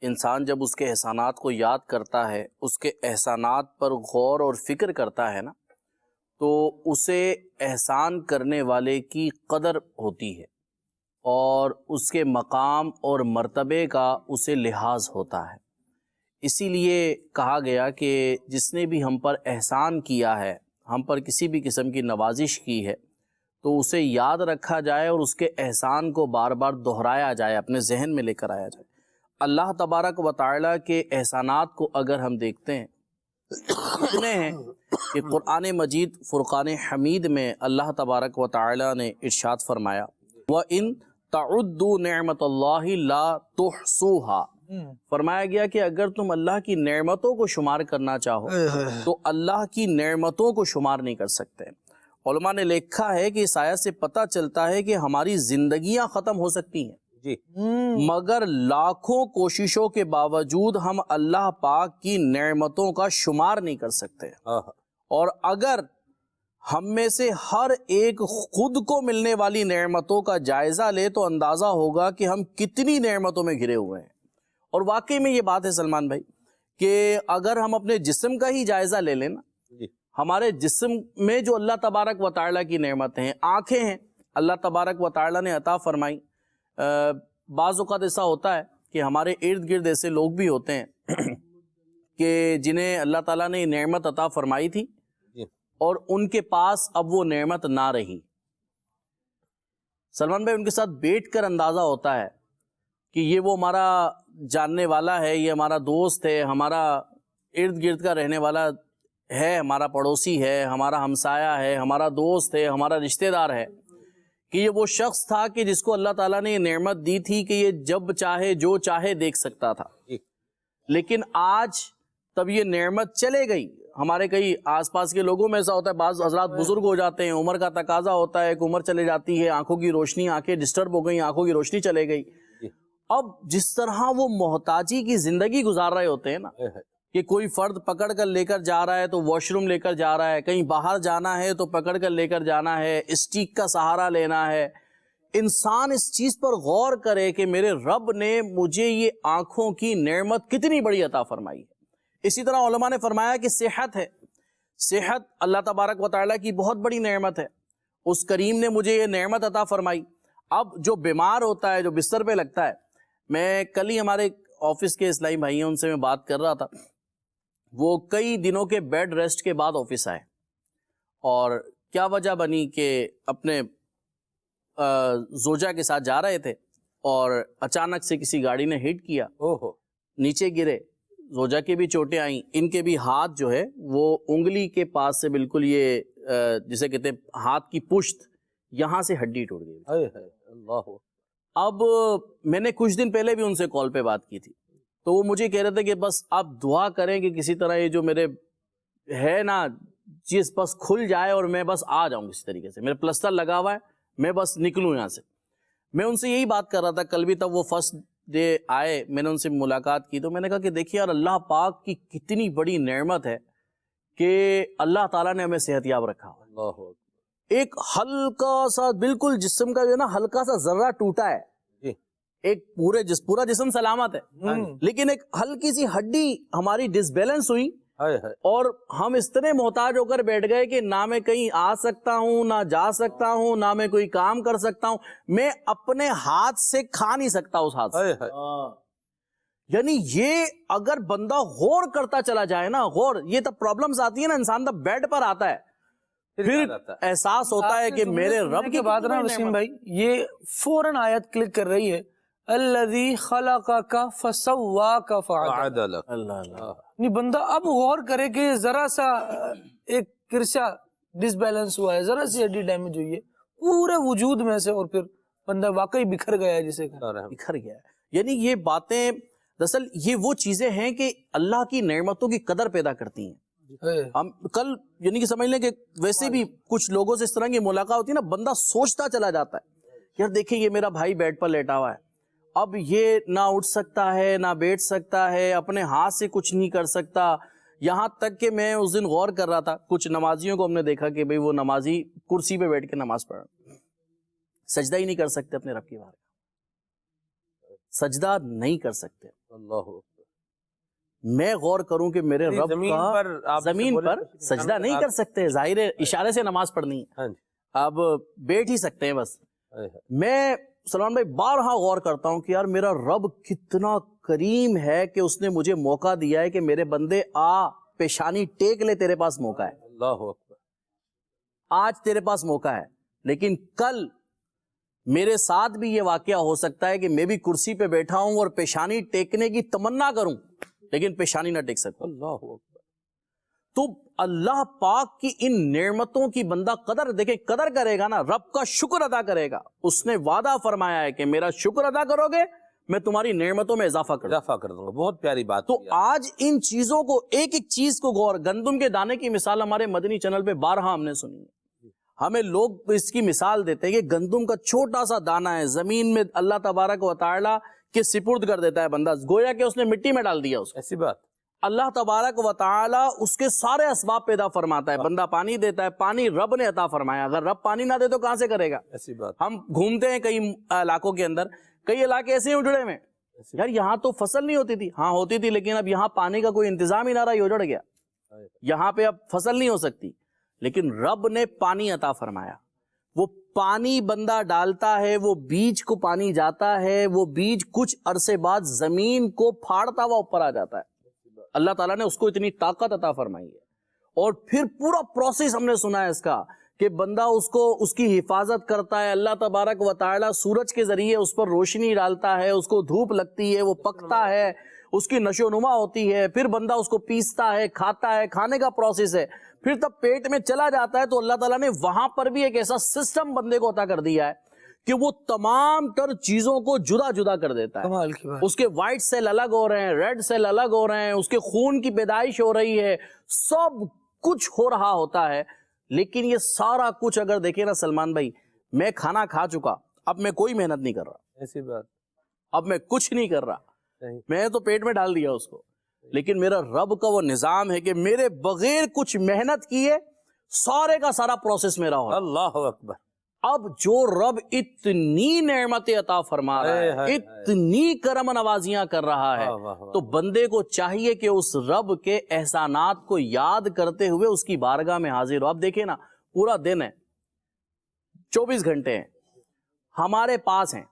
انسان جب اس کے احسانات کو یاد کرتا ہے، اس کے احسانات پر غور اور فکر کرتا ہے نا، تو اسے احسان کرنے والے کی قدر ہوتی ہے، اور اس کے مقام اور مرتبے کا اسے لحاظ ہوتا ہے۔ اسی لیے کہا گیا کہ جس نے بھی ہم پر احسان کیا ہے، ہم پر کسی بھی قسم کی نوازش کی ہے، تو اسے یاد رکھا جائے اور اس کے احسان کو بار بار دہرایا جائے، اپنے ذہن میں لے کر آیا جائے۔ اللہ تبارک و تعالیٰ کے احسانات کو اگر ہم دیکھتے ہیں اتنے ہیں کہ قرآن مجید فرقان حمید میں اللہ تبارک و تعالیٰ نے ارشاد فرمایا وَإِن تَعُدُّوا نِعْمَةَ اللَّهِ لَا تُحْصُوهَا، فرمایا گیا کہ اگر تم اللہ کی نعمتوں کو شمار کرنا چاہو تو اللہ کی نعمتوں کو شمار نہیں کر سکتے۔ علماء نے لکھا ہے کہ اس آیت سے پتہ چلتا ہے کہ ہماری زندگیاں ختم ہو سکتی ہیں جی، مگر لاکھوں کوششوں کے باوجود ہم اللہ پاک کی نعمتوں کا شمار نہیں کر سکتے۔ اور اگر ہم میں سے ہر ایک خود کو ملنے والی نعمتوں کا جائزہ لے تو اندازہ ہوگا کہ ہم کتنی نعمتوں میں گھرے ہوئے ہیں۔ اور واقعی میں یہ بات ہے سلمان بھائی کہ اگر ہم اپنے جسم کا ہی جائزہ لے لیں نا، ہمارے جسم میں جو اللہ تبارک و تعالیٰ کی نعمتیں ہیں، آنکھیں ہیں اللہ تبارک و تعالیٰ نے عطا فرمائی۔ بعض اوقات ایسا ہوتا ہے کہ ہمارے ارد گرد ایسے لوگ بھی ہوتے ہیں کہ جنہیں اللہ تعالیٰ نے نعمت عطا فرمائی تھی اور ان کے پاس اب وہ نعمت نہ رہی. سلمان بھائی، ان کے ساتھ بیٹھ کر اندازہ ہوتا ہے کہ یہ وہ ہمارا جاننے والا ہے، یہ ہمارا دوست ہے، ہمارا ارد گرد کا رہنے والا ہے، ہمارا پڑوسی ہے، ہمارا ہمسایہ ہے، ہمارا دوست ہے، ہمارا رشتہ دار ہے، کہ یہ وہ شخص تھا کہ جس کو اللہ تعالیٰ نے یہ نعمت دی تھی کہ یہ جب چاہے جو چاہے دیکھ سکتا تھا. لیکن آج تب یہ نعمت چلے گئی. ہمارے کئی آس پاس کے لوگوں میں ایسا ہوتا ہے، بعض حضرات بزرگ ہو جاتے ہیں، عمر کا تقاضا ہوتا ہے، ایک عمر چلے جاتی ہے، آنکھوں کی روشنی، آنکھیں ڈسٹرب ہو گئی، آنکھوں کی روشنی چلے گئی. اب جس طرح وہ محتاجی کی زندگی گزار رہے ہوتے ہیں نا، کہ کوئی فرد پکڑ کر لے کر جا رہا ہے تو واش روم لے کر جا رہا ہے، کہیں باہر جانا ہے تو پکڑ کر لے کر جانا ہے، اسٹیک کا سہارا لینا ہے. انسان اس چیز پر غور کرے کہ میرے رب نے مجھے یہ آنکھوں کی نعمت کتنی بڑی عطا فرمائی ہے. اسی طرح علماء نے فرمایا کہ صحت ہے، صحت اللہ تبارک و تعالیٰ کی بہت بڑی نعمت ہے. اس کریم نے مجھے یہ نعمت عطا فرمائی. اب جو بیمار ہوتا ہے، جو بستر پہ لگتا ہے، میں کل ہی ہمارے آفس کے اسلامی بھائی ہیں، ان سے میں بات کر رہا تھا، وہ کئی دنوں کے بیڈ ریسٹ کے بعد آفس آئے، اور کیا وجہ بنی کہ اپنے زوجہ کے ساتھ جا رہے تھے اور اچانک سے کسی گاڑی نے ہٹ کیا، نیچے گرے، زوجہ کے بھی چوٹیں آئیں، ان کے بھی ہاتھ جو ہے وہ انگلی کے پاس سے بالکل یہ جسے کہتے ہیں ہاتھ کی پشت، یہاں سے ہڈی ٹوٹ گئی. اب میں نے کچھ دن پہلے بھی ان سے کال پہ بات کی تھی، تو وہ مجھے کہہ رہے تھے کہ بس آپ دعا کریں کہ کسی طرح یہ جو میرے ہے نا چیز بس کھل جائے اور میں بس آ جاؤں کسی طریقے سے. میرا پلسٹر لگا ہوا ہے، میں بس نکلوں یہاں سے. میں ان سے یہی بات کر رہا تھا کل بھی، تب وہ فرسٹ ڈے آئے، میں نے ان سے ملاقات کی، تو میں نے کہا کہ دیکھیے یار، اللہ پاک کی کتنی بڑی نعمت ہے کہ اللہ تعالیٰ نے ہمیں صحت یاب رکھا. ایک ہلکا سا بالکل جسم کا جو ہے نا ہلکا سا ذرہ ٹوٹا ہے، ایک پورا جسم سلامت ہے، لیکن ایک ہلکی سی ہڈی ہماری ڈس بیلنس ہوئی، اور ہم اس طرح محتاج ہو کر بیٹھ گئے کہ نہ میں کہیں آ سکتا ہوں، نہ جا سکتا ہوں، نہ میں کوئی کام کر سکتا ہوں، میں اپنے ہاتھ سے کھا نہیں سکتا اس ہاتھ سے. یعنی یہ اگر بندہ غور کرتا چلا جائے نا، غور، یہ تب پرابلمز آتی ہیں نا، انسان تب بیڈ پر آتا ہے، پھر احساس ہوتا ہے کہ میرے رب کے بعد نا وسیم بھائی، یہ فوراً آیت کلک کر رہی ہے، الذی خلقک فسواک فعدل. نہیں، بندہ اب غور کرے کہ ذرا سا ایک کرشا ڈس بیلنس ہوا ہے، ذرا سی ہڈی ڈیمیج ہوئی ہے پورے وجود میں سے، اور پھر بندہ واقعی بکھر گیا ہے، جسے بکھر گیا ہے. یعنی یہ باتیں دراصل یہ وہ چیزیں ہیں کہ اللہ کی نعمتوں کی قدر پیدا کرتی ہیں. ہم کل یعنی کہ سمجھ لیں کہ ویسے بھی کچھ لوگوں سے اس طرح کی ملاقات ہوتی ہے نا، بندہ سوچتا چلا جاتا ہے، یار دیکھیں یہ میرا بھائی بیڈ پر لیٹا ہوا ہے، اب یہ نہ اٹھ سکتا ہے، نہ بیٹھ سکتا ہے، اپنے ہاتھ سے کچھ نہیں کر سکتا. یہاں تک کہ میں اس دن غور کر رہا تھا، کچھ نمازیوں کو ہم نے دیکھا کہ بھئی وہ نمازی کرسی پہ بیٹھ کے نماز پڑھ رہا، سجدہ ہی نہیں کر سکتے اپنے رب کی بارگاہ، سجدہ نہیں کر سکتے. میں غور کروں کہ میرے رب کا زمین پر سجدہ نہیں کر سکتے، ظاہر اشارے سے نماز پڑھنی ہے، اب بیٹھ ہی سکتے ہیں بس. میں سلمان بھائی بارہا غور کرتا ہوں کہ یار میرا رب کتنا کریم ہے کہ اس نے مجھے موقع دیا ہے کہ میرے بندے آ پیشانی ٹیک لے، تیرے پاس موقع ہے، اللہ اکبر، آج تیرے پاس موقع ہے. لیکن کل میرے ساتھ بھی یہ واقعہ ہو سکتا ہے کہ میں بھی کرسی پہ بیٹھا ہوں اور پیشانی ٹیکنے کی تمنا کروں لیکن پیشانی نہ ٹیک سکتا. اللہ اکبر. تو اللہ پاک کی ان نعمتوں کی بندہ قدر، دیکھیں قدر کرے گا نا، رب کا شکر ادا کرے گا. اس نے وعدہ فرمایا ہے کہ میرا شکر ادا کرو گے میں تمہاری نعمتوں میں اضافہ کر دوں گا. بہت پیاری بات. تو آج ان چیزوں کو، ایک ایک چیز کو غور، گندم کے دانے کی مثال ہمارے مدنی چینل پہ بارہا ہم نے سنی ہے. ہمیں لوگ اس کی مثال دیتے ہیں کہ گندم کا چھوٹا سا دانہ ہے، زمین میں اللہ تبارک و تعالی کے سپرد کر دیتا ہے بندہ، گویا کہ اس نے مٹی میں ڈال دیا اس کو. ایسی بات. اللہ تبارک و تعالی اس کے سارے اسباب پیدا فرماتا ہے. بندہ پانی دیتا ہے، پانی رب نے عطا فرمایا، اگر رب پانی نہ دے تو کہاں سے کرے گا. ایسی بات. ہم گھومتے ہیں کئی علاقوں کے اندر، کئی علاقے ایسے ہی اجڑے میں، یار یہاں تو فصل نہیں ہوتی تھی، ہاں ہوتی تھی، لیکن اب یہاں پانی کا کوئی انتظام ہی نہ رہا، یہ اجڑ گیا، یہاں پہ اب فصل نہیں ہو سکتی. لیکن رب نے پانی عطا فرمایا، وہ پانی بندہ ڈالتا ہے، وہ بیج کو پانی جاتا ہے، وہ بیج کچھ عرصے بعد زمین کو پھاڑتا ہوا اوپر آ جاتا ہے۔ اللہ تعالیٰ نے اس کو اتنی طاقت عطا فرمائی ہے۔ اور پھر پورا پروسیس ہم نے سنا ہے اس کا کہ بندہ اس کی حفاظت کرتا ہے، اللہ تبارک و تعالیٰ سورج کے ذریعے اس پر روشنی ڈالتا ہے، اس کو دھوپ لگتی ہے، وہ پکتا ہے، اس کی نشو و نما ہوتی ہے، پھر بندہ اس کو پیستا ہے، کھاتا ہے، کھانے کا پروسیس ہے، پھر تب پیٹ میں چلا جاتا ہے۔ تو اللہ تعالیٰ نے وہاں پر بھی ایک ایسا سسٹم بندے کو عطا کر دیا ہے کہ وہ تمام تر چیزوں کو جدا جدا کر دیتا ہے۔ کمال کی بات۔ اس کے وائٹ سیل الگ ہو رہے ہیں، ریڈ سیل الگ ہو رہے ہیں، اس کے خون کی پیدائش ہو رہی ہے، سب کچھ ہو رہا ہوتا ہے۔ لیکن یہ سارا کچھ اگر دیکھیں نا سلمان بھائی، میں کھانا کھا چکا، اب میں کوئی محنت نہیں کر رہا، ایسی بات اب میں کچھ نہیں کر رہا، نہیں۔ میں تو پیٹ میں ڈال دیا اس کو، لیکن میرا رب کا وہ نظام ہے کہ میرے بغیر کچھ محنت کیے سارے کا سارا پروسیس میرا ہو رہا ہے۔ اللہ اکبر۔ اب جو رب اتنی نعمتیں عطا فرما رہا ہے، اتنی کرم نوازیاں کر رہا ہے، تو بندے کو چاہیے کہ اس رب کے احسانات کو یاد کرتے ہوئے اس کی بارگاہ میں حاضر ہو۔ اب دیکھیں نا، پورا دن ہے، 24 گھنٹے ہیں ہمارے پاس ہیں،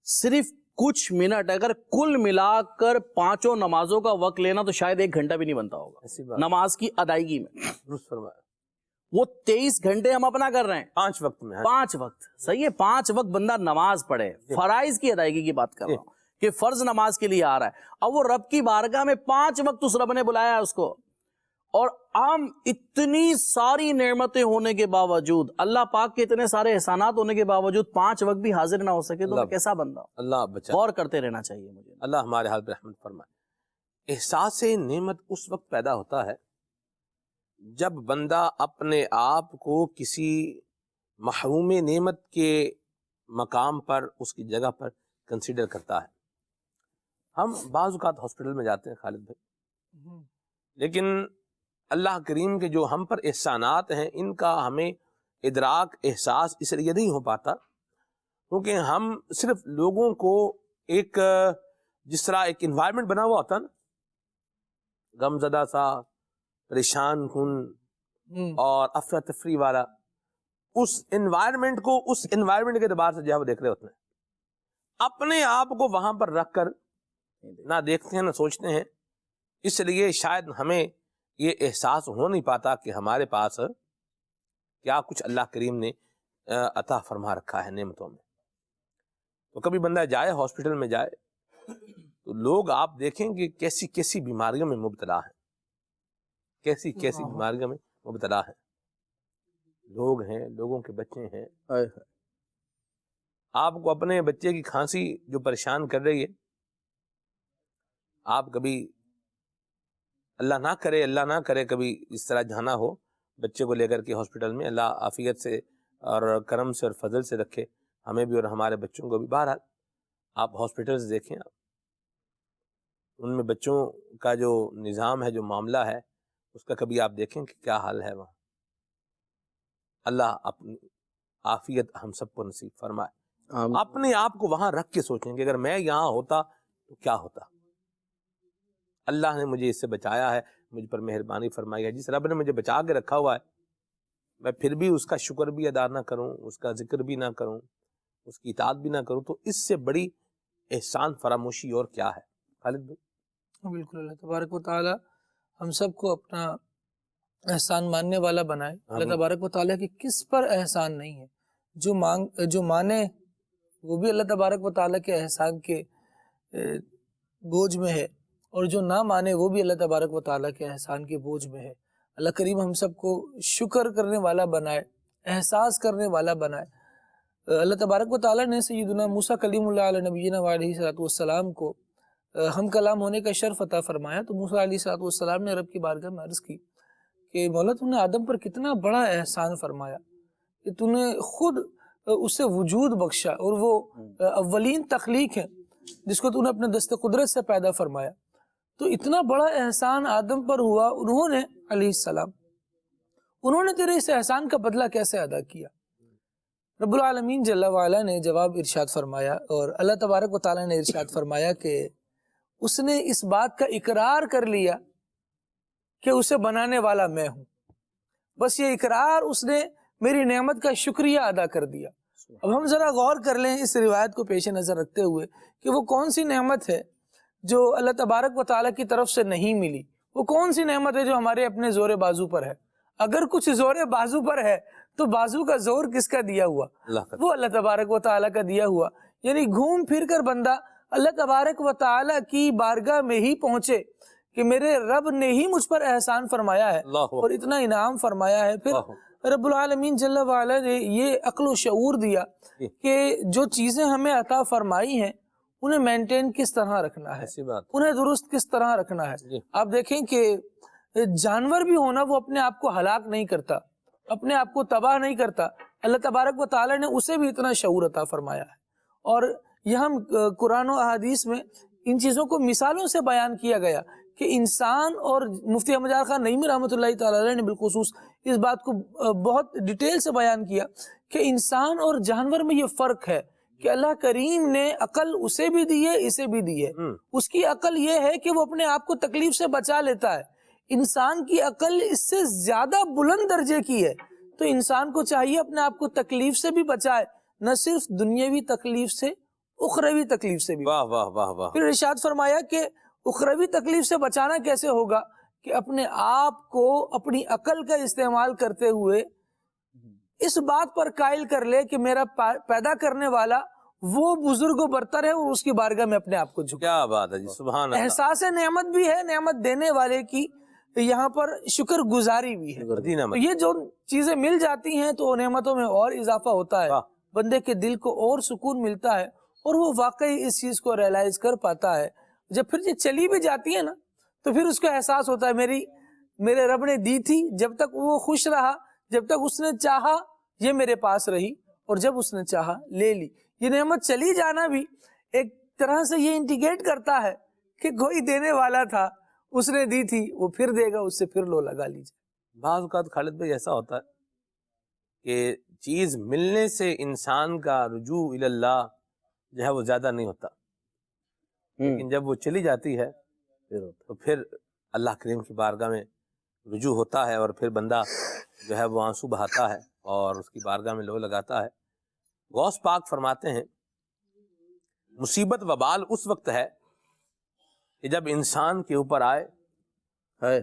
صرف کچھ منٹ اگر کل ملا کر 5 نمازوں کا وقت لینا تو شاید 1 گھنٹہ بھی نہیں بنتا ہوگا نماز کی ادائیگی میں۔ درست فرمایا۔ وہ 23 گھنٹے ہم اپنا کر رہے ہیں 5 وقت میں، 5 وقت، صحیح ہے، 5 وقت بندہ نماز پڑھے، فرائض کی ادائیگی کی بات کر رہا ہوں کہ فرض نماز کے لیے آ رہا ہے، اب وہ رب کی بارگاہ میں 5 وقت اس رب نے بلایا ہے اس کو، اور ہم اتنی ساری نعمتیں ہونے کے باوجود، اللہ پاک کے اتنے سارے احسانات ہونے کے باوجود 5 وقت بھی حاضر نہ ہو سکے تو میں کیسا بندہ ہوں؟ اللہ بچا، غور کرتے رہنا چاہیے مجھے۔ اللہ ہمارے حال پر رحمت فرمائے۔ احساس نعمت اس وقت پیدا ہوتا ہے جب بندہ اپنے آپ کو کسی محروم نعمت کے مقام پر، اس کی جگہ پر کنسیڈر کرتا ہے۔ ہم بعض اوقات ہاسپٹل میں جاتے ہیں خالد بھائی، لیکن اللہ کریم کے جو ہم پر احسانات ہیں ان کا ہمیں ادراک، احساس اس لیے نہیں ہو پاتا کیونکہ ہم صرف لوگوں کو ایک جس طرح ایک انوائرمنٹ بنا ہوا ہوتا نا، غم زدہ سا، پریشان کن اور افراتفری والا، اس انوائرمنٹ کو اس انوائرمنٹ کے اعتبار سے جو ہے وہ دیکھ رہے ہوتے ہیں، اپنے آپ کو وہاں پر رکھ کر نہ دیکھتے ہیں نہ سوچتے ہیں۔ اس لیے شاید ہمیں یہ احساس ہو نہیں پاتا کہ ہمارے پاس کیا کچھ اللہ کریم نے عطا فرما رکھا ہے نعمتوں میں۔ تو کبھی بندہ جائے ہاسپٹل میں جائے تو لوگ آپ دیکھیں کہ کیسی کیسی بیماریوں میں مبتلا ہیں، کیسی کیسی بیماریوں میں مبتلا ہیں، لوگ ہیں، لوگوں کے بچے ہیں۔ آپ کو اپنے بچے کی کھانسی جو پریشان کر رہی ہے، آپ کبھی اللہ نہ کرے کبھی اس طرح جانا ہو بچے کو لے کر کے ہاسپٹل میں، اللہ عافیت سے اور کرم سے اور فضل سے رکھے ہمیں بھی اور ہمارے بچوں کو بھی۔ بہرحال آپ ہاسپٹلز دیکھیں، ان میں بچوں کا جو نظام ہے، جو معاملہ ہے، اس کا کبھی آپ دیکھیں کہ کیا حال ہے وہاں۔ اللہ اپنی عافیت ہم سب کو نصیب فرمائے۔ اپنے آپ کو وہاں رکھ کے سوچیں کہ اگر میں یہاں ہوتا تو کیا ہوتا۔ اللہ نے مجھے اس سے بچایا ہے، مجھ پر مہربانی فرمائی ہے۔ جس رب نے مجھے بچا کے رکھا ہوا ہے، میں پھر بھی اس کا شکر بھی ادا نہ کروں، اس کا ذکر بھی نہ کروں، اس کی اطاعت بھی نہ کروں، تو اس سے بڑی احسان فراموشی اور کیا ہے خالد بھائی؟ بالکل، اللہ تبارک و تعالی ہم سب کو اپنا احسان ماننے والا بنائے۔ اللہ تبارک و تعالیٰ کی کس پر احسان نہیں ہے؟ جو مانے وہ بھی اللہ تبارک و تعالیٰ کے احسان کے بوجھ میں ہے، اور جو نہ مانے وہ بھی اللہ تبارک و تعالیٰ کے احسان کے بوجھ میں ہے۔ اللہ کریم ہم سب کو شکر کرنے والا بنائے، احساس کرنے والا بنائے۔ اللہ تبارک و تعالیٰ نے سیدنا موسیٰ کلیم اللہ علیہ نبینا علیہ السلام کو ہم کلام ہونے کا شرف عطا فرمایا، تو موسیٰ علیہ السلام نے رب کی بارگاہ میں عرض کی کہ مولا تو نے آدم پر کتنا بڑا احسان فرمایا کہ تو نے خود اسے وجود بخشا، اور وہ اولین تخلیق ہے جس کو تو نے اپنے دست قدرت سے پیدا فرمایا۔ تو اتنا بڑا احسان آدم پر ہوا، انہوں نے علیہ السلام انہوں نے تیرے اس احسان کا بدلہ کیسے ادا کیا؟ رب العالمین جل وعلا نے جواب ارشاد فرمایا، اور اللہ تبارک و تعالیٰ نے ارشاد فرمایا کہ اس نے اس بات کا اقرار کر لیا کہ اسے بنانے والا میں ہوں۔ بس یہ اقرار اس نے میری نعمت کا شکریہ ادا کر دیا۔ اب ہم ذرا غور کر لیں اس روایت کو پیش نظر رکھتے ہوئے کہ وہ کون سی نعمت ہے جو اللہ تبارک و تعالیٰ کی طرف سے نہیں ملی، وہ کون سی نعمت ہے جو ہمارے اپنے زور بازو پر ہے۔ اگر کچھ زور بازو پر ہے تو بازو کا زور کس کا دیا ہوا؟ وہ اللہ تبارک و تعالیٰ کا دیا ہوا۔ یعنی گھوم پھر کر بندہ اللہ تبارک و تعالیٰ کی بارگاہ میں ہی پہنچے کہ میرے رب نے ہی مجھ پر احسان فرمایا ہے اور اتنا انعام فرمایا ہے۔ پھر رب العالمین جل وعلا نے یہ عقل و شعور دیا کہ جو چیزیں ہمیں عطا فرمائی ہیں انہیں مینٹین کس طرح رکھنا ہے، انہیں درست کس طرح رکھنا ہے۔ آپ دیکھیں کہ جانور بھی ہونا وہ اپنے آپ کو ہلاک نہیں کرتا، اپنے آپ کو تباہ نہیں کرتا، اللہ تبارک و تعالیٰ نے اسے بھی اتنا شعور عطا فرمایا ہے۔ اور یہاں قرآن و احادیث میں ان چیزوں کو مثالوں سے بیان کیا گیا کہ انسان، اور مفتی احمد یار خان نعیمی رحمۃ اللہ تعالی علیہ نے بالخصوص اس بات کو بہت ڈیٹیل سے بیان کیا کہ انسان اور جانور میں یہ فرق ہے کہ اللہ کریم نے عقل اسے بھی دی ہے، اسے بھی دی ہے۔ اس کی عقل یہ ہے کہ وہ اپنے آپ کو تکلیف سے بچا لیتا ہے، انسان کی عقل اس سے زیادہ بلند درجے کی ہے، تو انسان کو چاہیے اپنے آپ کو تکلیف سے بھی بچائے، نہ صرف دنیاوی تکلیف سے، اخروی تکلیف سے بھی۔ واہ واہ واہ واہ۔ پھر ارشاد فرمایا کہ اخروی تکلیف سے بچانا کیسے ہوگا؟ کہ اپنے آپ کو اپنی عقل کا استعمال کرتے ہوئے اس بات پر قائل کر لے کہ میرا پیدا کرنے والا وہ بزرگ و برتر ہے اور اس کی بارگاہ میں اپنے آپ کو جھکا۔ کیا بات ہے جی، سبحان اللہ۔ احساس نعمت بھی ہے، نعمت دینے والے کی یہاں پر شکر گزاری بھی ہے۔ تو یہ جو چیزیں مل جاتی ہیں تو نعمتوں میں اور اضافہ ہوتا ہے، بندے کے دل کو اور سکون ملتا ہے اور وہ واقعی اس چیز کو ریئلائز کر پاتا ہے۔ جب پھر یہ چلی بھی جاتی ہے نا تو پھر اس کو احساس ہوتا ہے میرے رب نے دی تھی، جب تک وہ خوش رہا، جب تک اس نے چاہا یہ میرے پاس رہی، اور جب اس نے چاہا لے لی۔ یہ نعمت چلی جانا بھی ایک طرح سے یہ انڈیکیٹ کرتا ہے کہ کوئی دینے والا تھا، اس نے دی تھی، وہ پھر دے گا، اس سے پھر لو لگا لیجیے۔ بعض اوقات خالد بھائی ایسا ہوتا ہے کہ چیز ملنے سے انسان کا رجوع اللہ جو ہے وہ زیادہ نہیں ہوتا، لیکن جب وہ چلی جاتی ہے تو پھر اللہ کریم کی بارگاہ میں رجوع ہوتا ہے، اور پھر بندہ جو ہے وہ آنسو بہاتا ہے اور اس کی بارگاہ میں لو لگاتا ہے۔ غوث پاک فرماتے ہیں مصیبت وبال اس وقت ہے کہ جب انسان کے اوپر آئے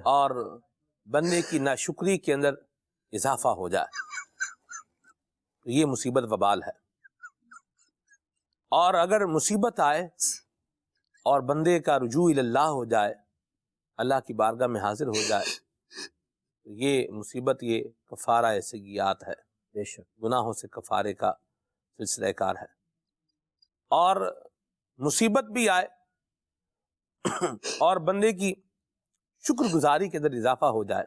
اور بندے کی ناشکری کے اندر اضافہ ہو جائے، تو یہ مصیبت وبال ہے۔ اور اگر مصیبت آئے اور بندے کا رجوع اللہ ہو جائے، اللہ کی بارگاہ میں حاضر ہو جائے، تو یہ مصیبت یہ کفارہ سیئات ہے، بے شک گناہوں سے کفارے کا سلسلہ کار ہے۔ اور مصیبت بھی آئے اور بندے کی شکر گزاری کے اندر اضافہ ہو جائے،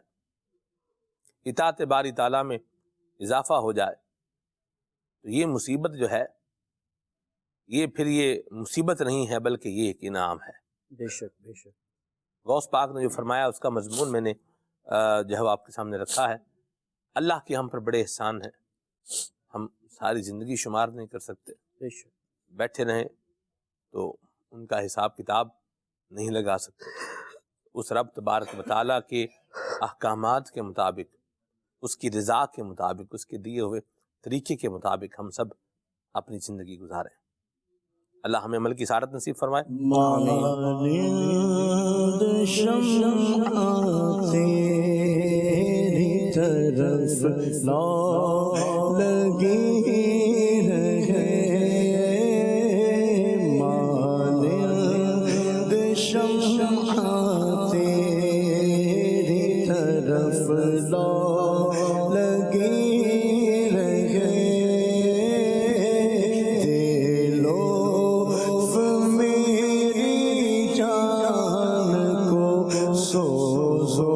اطاعت باری تعالیٰ میں اضافہ ہو جائے، تو یہ مصیبت جو ہے یہ پھر یہ مصیبت نہیں ہے بلکہ یہ ایک انعام ہے۔ بے شک بے شک۔ غوث پاک نے جو فرمایا اس کا مضمون میں نے جو ہے آپ کے سامنے رکھا ہے۔ اللہ کے ہم پر بڑے احسان ہیں، ہم ساری زندگی شمار نہیں کر سکتے، بے شک بیٹھے رہیں تو ان کا حساب کتاب نہیں لگا سکتے۔ اس رب تبارک و تعالیٰ کے احکامات کے مطابق، اس کی رضا کے مطابق، اس کے دیے ہوئے طریقے کے مطابق ہم سب اپنی زندگی گزاریں۔ اللہ ہمیں عمل کی سعادت نصیب فرمائے۔ مانند شمع تیری طرف لگی رہے، مانند شمع تیری طرف لگی رہے، سوزو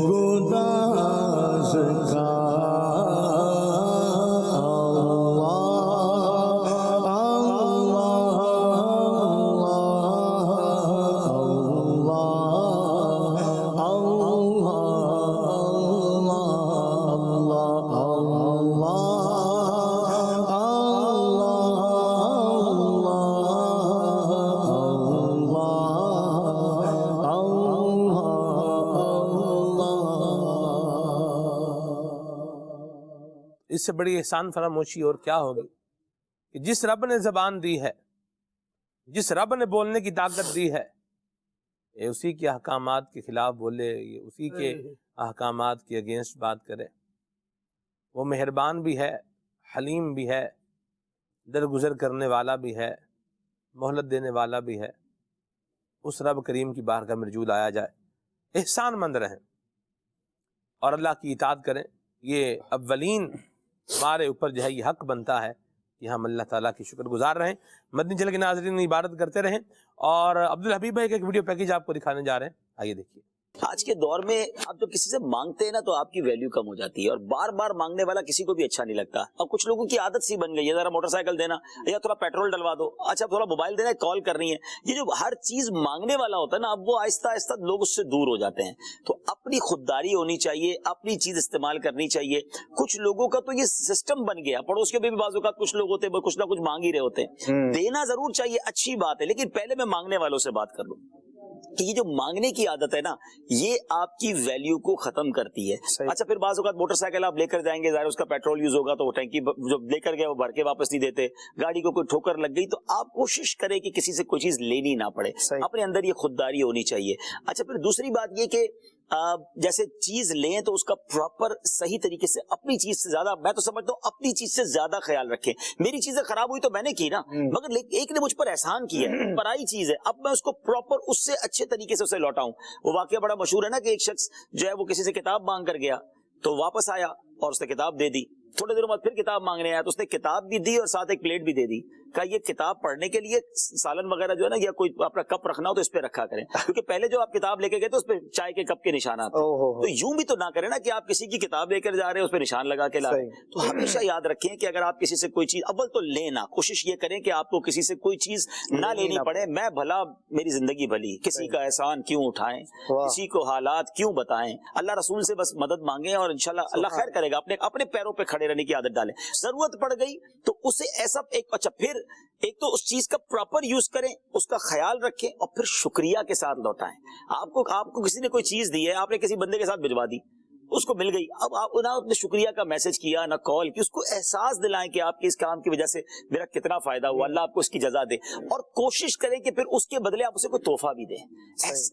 گداز کا اللہ اس سے بڑی احسان فراموشی اور کیا ہوگی کہ جس رب نے زبان دی ہے، جس رب نے بولنے کی طاقت دی ہے، یہ اسی کے احکامات کے خلاف بولے، یہ اسی کے احکامات کے اگینسٹ بات کرے۔ وہ مہربان بھی ہے، حلیم بھی ہے، درگزر کرنے والا بھی ہے، مہلت دینے والا بھی ہے۔ اس رب کریم کی بارگاہ میں رجوع آیا جائے، احسان مند رہیں اور اللہ کی اطاعت کریں۔ یہ اولین ہمارے اوپر جو ہے یہ حق بنتا ہے کہ ہم اللہ تعالیٰ کی شکر گزار رہیں، مدنی چینل کے ناظرین عبادت کرتے رہیں۔ اور عبدالحبیب بھائی کا ایک ویڈیو پیکیج آپ کو دکھانے جا رہے ہیں، آئیے دیکھیے۔ آج کے دور میں آپ جب کسی سے مانگتے ہیں نا تو آپ کی ویلیو کم ہو جاتی ہے، اور بار بار مانگنے والا کسی کو بھی اچھا نہیں لگتا۔ اب کچھ لوگوں کی عادت سی بن گئی ہے، ذرا موٹر سائیکل دینا یا تھوڑا پیٹرول ڈلوا دو، اچھا تھوڑا موبائل دینا، کال کرنی ہے۔ یہ جو ہر چیز مانگنے والا ہوتا ہے نا، اب وہ آہستہ آہستہ لوگ اس سے دور ہو جاتے ہیں۔ تو اپنی خودداری ہونی چاہیے، اپنی چیز استعمال کرنی چاہیے۔ کچھ لوگوں کا تو یہ سسٹم بن گیا، پڑوس کے بھی بعض اوقات کچھ لوگ ہوتے ہیں کچھ نہ کچھ مانگ ہی رہے ہوتے ہیں۔ دینا ضرور چاہیے، اچھی بات ہے، لیکن پہلے میں مانگنے والوں سے بات کر لوں کہ یہ جو مانگنے کی عادت ہے نا، یہ آپ کی ویلیو کو ختم کرتی ہے۔ اچھا پھر بعض اوقات موٹر سائیکل آپ لے کر جائیں گے، ظاہر اس کا پیٹرول یوز ہوگا تو وہ ٹینکی جو لے کر گئے وہ بھر کے واپس نہیں دیتے، گاڑی کو کوئی ٹھوکر لگ گئی تو آپ کوشش کریں کہ کسی سے کوئی چیز لینی نہ پڑے، اپنے اندر یہ خودداری ہونی چاہیے۔ اچھا پھر دوسری بات یہ کہ جیسے چیز لیں تو اس کا پراپر صحیح طریقے سے، اپنی چیز سے زیادہ، میں تو سمجھتا ہوں اپنی چیز سے زیادہ خیال رکھیں۔ میری چیزیں خراب ہوئی تو میں نے کی نا، مگر ایک نے مجھ پر احسان کیا ہے، پرائی چیز ہے، اب میں اس کو پراپر اس سے اچھے طریقے سے اسے لوٹاؤں۔ وہ واقعہ بڑا مشہور ہے نا کہ ایک شخص جو ہے وہ کسی سے کتاب مانگ کر گیا تو واپس آیا اور اس نے کتاب دے دی، تھوڑے دنوں بعد پھر کتاب مانگنے آیا تو اس نے کتاب بھی دی اور ساتھ ایک پلیٹ بھی دے دی، کہا یہ کتاب پڑھنے کے لیے سالن وغیرہ جو ہے نا یا کوئی اپنا کپ رکھنا ہو تو اس پہ رکھا کریں، کیونکہ پہلے جو آپ کتاب لے کے گئے تو اس پہ چائے کے کپ کے نشانات، تو یوں بھی تو نہ کریں نا کہ آپ کسی کی کتاب لے کر جا رہے ہیں اس پہ نشان لگا کے لا رہے ہیں۔ تو ہمیشہ یاد رکھیں کہ اگر آپ کسی سے کوئی چیز، اول تو لینا، کوشش یہ کریں کہ آپ کو کسی سے کوئی چیز نہ لینی پڑے، میں بھلا میری زندگی بھلی، کسی کا احسان کیوں اٹھائیں، کسی کو حالات کیوں بتائیں، اللہ رسول سے بس مدد مانگیں اور انشاءاللہ اللہ خیر کرے گا۔ اپنے پیروں پہ کھڑے رہنے کی عادت ڈالیں، ضرورت پڑ گئی تو اسے ایسا ایک، اچھا پھر ایک تو اس چیز کا پراپر یوز کریں، اس کا خیال رکھیں اور پھر شکریہ کے ساتھ لوٹائیں۔ آپ کو کسی نے کوئی چیز دی ہے، آپ نے کسی بندے کے ساتھ بھجوا دی، اس کو مل گئی، اب آپ نہ شکریہ کا میسج کیا نہ کال کی، اس کو احساس دلائیں کہ آپ کے اس کام کی وجہ سے میرا کتنا فائدہ ہوا، اللہ آپ کو اس کی جزا دے، اور کوشش کریں کہ پھر اس کے بدلے آپ اسے کوئی تحفہ بھی دیں۔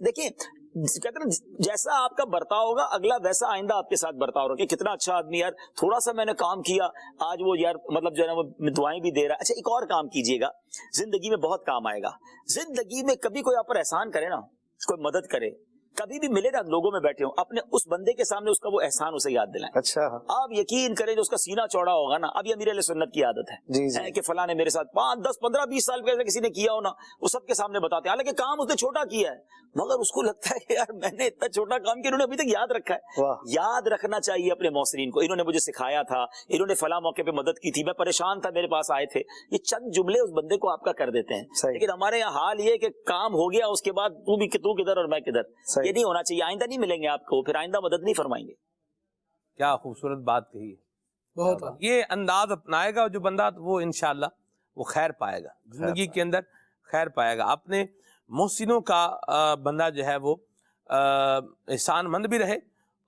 دیکھیں کہتے ہیں جیسا آپ کا برتاؤ ہوگا اگلا ویسا آئندہ آپ کے ساتھ برتاؤ ہوگا، کہ کتنا اچھا آدمی یار، تھوڑا سا میں نے کام کیا آج وہ یار مطلب جو ہے نا وہ دعائیں بھی دے رہا ہے۔ اچھا ایک اور کام کیجئے گا، زندگی میں بہت کام آئے گا۔ زندگی میں کبھی کوئی آپ پر احسان کرے نا، کوئی مدد کرے، کبھی بھی ملے نا لوگوں میں بیٹھے ہوں، اپنے اس بندے کے سامنے اس کا وہ احسان اسے یاد دلائیں۔ اچھا آپ یقین کریں جو اس کا سینہ چوڑا ہوگا نا، اب یہ امیر اہل سنت کی عادت ہے کہ فلاں نے میرے ساتھ 5 10 15 20 سال پہلے کسی نے کیا ہو نا، وہ سب کے سامنے بتاتے ہیں، حالانکہ کام اس نے چھوٹا کیا ہے، مگر اس کو لگتا ہے کہ یار میں نے اتنا چھوٹا کام کیا، انہوں نے ابھی تک یاد رکھا ہے۔ یاد رکھنا چاہیے اپنے محسنین کو، انہوں نے مجھے سکھایا تھا، انہوں نے فلاں موقع پہ مدد کی تھی، میں پریشان تھا میرے پاس آئے تھے، یہ چند جملے اس بندے کو آپ کا کر دیتے ہیں۔ لیکن ہمارے یہاں حال یہ کہ کام ہو گیا اس کے بعد تو کدھر اور میں کدھر، یہ نہیں ہونا چاہیے۔ آئندہ نہیں ملیں گے آپ کو، پھر آئندہ مدد نہیں فرمائیں گے۔ کیا خوبصورت بات کہی ہے، بہت یہ انداز اپنائے گا جو بندہ، وہ انشاءاللہ وہ خیر پائے گا، زندگی کے اندر خیر پائے گا۔ اپنے محسنوں کا بندہ جو ہے وہ احسان مند بھی رہے،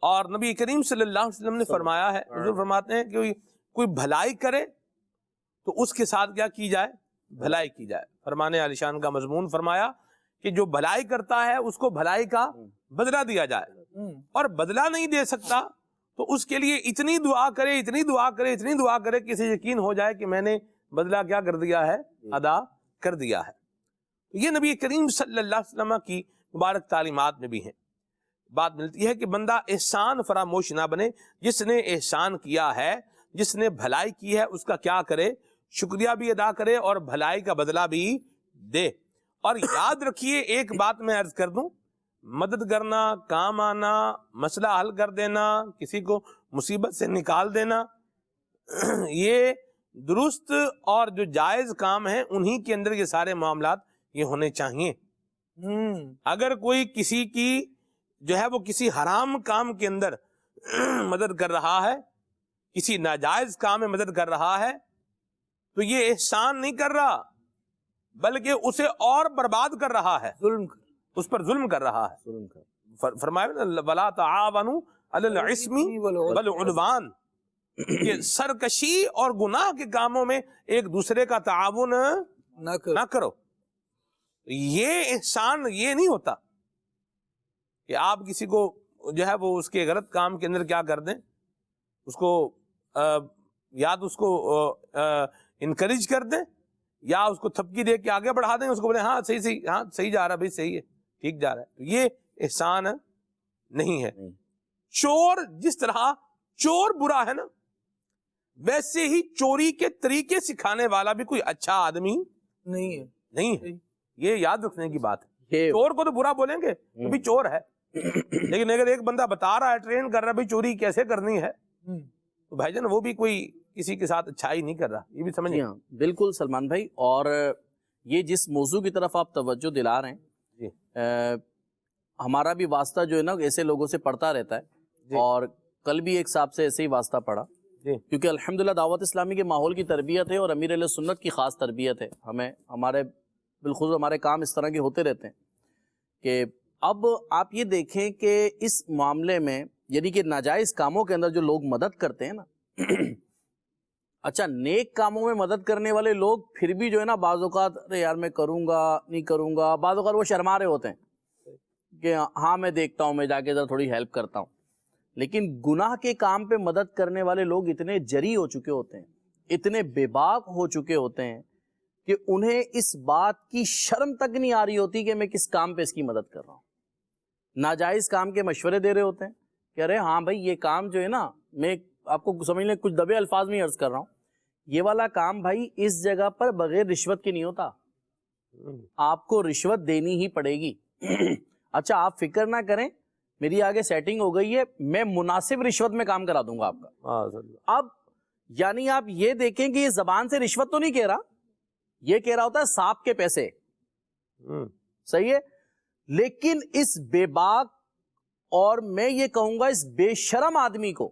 اور نبی کریم صلی اللہ علیہ وسلم نے فرمایا ہے، حضور فرماتے ہیں کہ کوئی بھلائی کرے تو اس کے ساتھ کیا کی جائے، بھلائی کی جائے۔ فرمانے عالی شان کا مضمون فرمایا کہ جو بھلائی کرتا ہے اس کو بھلائی کا بدلہ دیا جائے، اور بدلہ نہیں دے سکتا تو اس کے لیے اتنی دعا کرے، اتنی دعا کرے، اتنی دعا کرے کہ اسے یقین ہو جائے کہ میں نے بدلہ کیا کر دیا ہے، ادا کر دیا ہے۔ یہ نبی کریم صلی اللہ علیہ وسلم کی مبارک تعلیمات میں بھی ہیں۔ بات ملتی ہے کہ بندہ احسان فراموش نہ بنے، جس نے احسان کیا ہے، جس نے بھلائی کی ہے، اس کا کیا کرے، شکریہ بھی ادا کرے اور بھلائی کا بدلہ بھی دے۔ اور یاد رکھیے ایک بات میں عرض کر دوں، مدد کرنا، کام آنا، مسئلہ حل کر دینا، کسی کو مصیبت سے نکال دینا، یہ درست اور جو جائز کام ہیں انہی کے اندر یہ سارے معاملات یہ ہونے چاہیے۔ اگر کوئی کسی کی جو ہے وہ کسی حرام کام کے اندر مدد کر رہا ہے، کسی ناجائز کام میں مدد کر رہا ہے، تو یہ احسان نہیں کر رہا بلکہ اسے اور برباد کر رہا ہے، اس پر ظلم کر رہا ہے۔ فرمایا وَلَا تَعَاوَنُوا عَلَى الْإِثْمِ وَالْعُدْوَانِ، کہ سرکشی اور گناہ کے کاموں میں ایک دوسرے کا تعاون نہ کرو. یہ احسان یہ نہیں ہوتا کہ آپ کسی کو جو ہے وہ اس کے غلط کام کے اندر کیا کر دیں, اس کو یا تو اس کو انکریج کر دیں یا اس کو تھپکی دے کے آگے بڑھا دیں, اس کو بولیں ہاں صحیح ہاں صحیح جا رہا ہے بھائی, صحیح ہے ٹھیک جا رہا ہے. تو یہ احسان نہیں ہے. چور جس طرح چور برا ہے نا, ویسے ہی چوری کے طریقے سکھانے والا بھی کوئی اچھا آدمی نہیں ہے. یہ یاد رکھنے کی بات ہے. چور کو تو برا بولیں گے تو بھی چور ہے, لیکن اگر ایک بندہ بتا رہا ہے, ٹرین کر رہا ہے بھائی چوری کیسے کرنی ہے, تو بھائی جان وہ بھی کوئی کسی کے ساتھ اچھائی نہیں کر رہا. یہ بھی سمجھیں. ہاں بالکل سلمان بھائی. اور یہ جس موضوع کی طرف آپ توجہ دلا رہے ہیں, ہمارا بھی واسطہ جو ہے نا ایسے لوگوں سے پڑتا رہتا ہے, اور کل بھی ایک صاحب سے ایسے ہی واسطہ پڑا, کیونکہ الحمدللہ دعوت اسلامی کے ماحول کی تربیت ہے اور امیر اہل سنت کی خاص تربیت ہے. ہمارے بالخصوص ہمارے کام اس طرح کے ہوتے رہتے ہیں کہ اب آپ یہ دیکھیں کہ اس معاملے میں یعنی کہ ناجائز کاموں کے اندر جو لوگ مدد کرتے ہیں نا, اچھا نیک کاموں میں مدد کرنے والے لوگ پھر بھی جو ہے نا بعض اوقات ارے یار میں کروں گا نہیں کروں گا, بعض اوقات وہ شرما رہے ہوتے ہیں کہ ہاں میں دیکھتا ہوں, میں جا کے ذرا تھوڑی ہیلپ کرتا ہوں. لیکن گناہ کے کام پہ مدد کرنے والے لوگ اتنے جری ہو چکے ہوتے ہیں, اتنے بے باک ہو چکے ہوتے ہیں کہ انہیں اس بات کی شرم تک نہیں آ رہی ہوتی کہ میں کس کام پہ اس کی مدد کر رہا ہوں. ناجائز کام کے مشورے دے رہے ہوتے ہیں کہ ارے ہاں بھائی یہ کام جو ہے نا, میں آپ کو سمجھ لیں کچھ دبے الفاظ میں عرض کر رہا ہوں, یہ والا کام بھائی اس جگہ پر بغیر رشوت کے نہیں ہوتا, آپ کو رشوت دینی ہی پڑے گی. اچھا آپ فکر نہ کریں, میری آگے سیٹنگ ہو گئی ہے, میں مناسب رشوت میں کام کرا دوں گا آپ کا. اب یعنی آپ یہ دیکھیں کہ یہ زبان سے رشوت تو نہیں کہہ رہا, یہ کہہ رہا ہوتا ہے سانپ کے پیسے, صحیح ہے, لیکن اس بے باک اور میں یہ کہوں گا اس بے شرم آدمی کو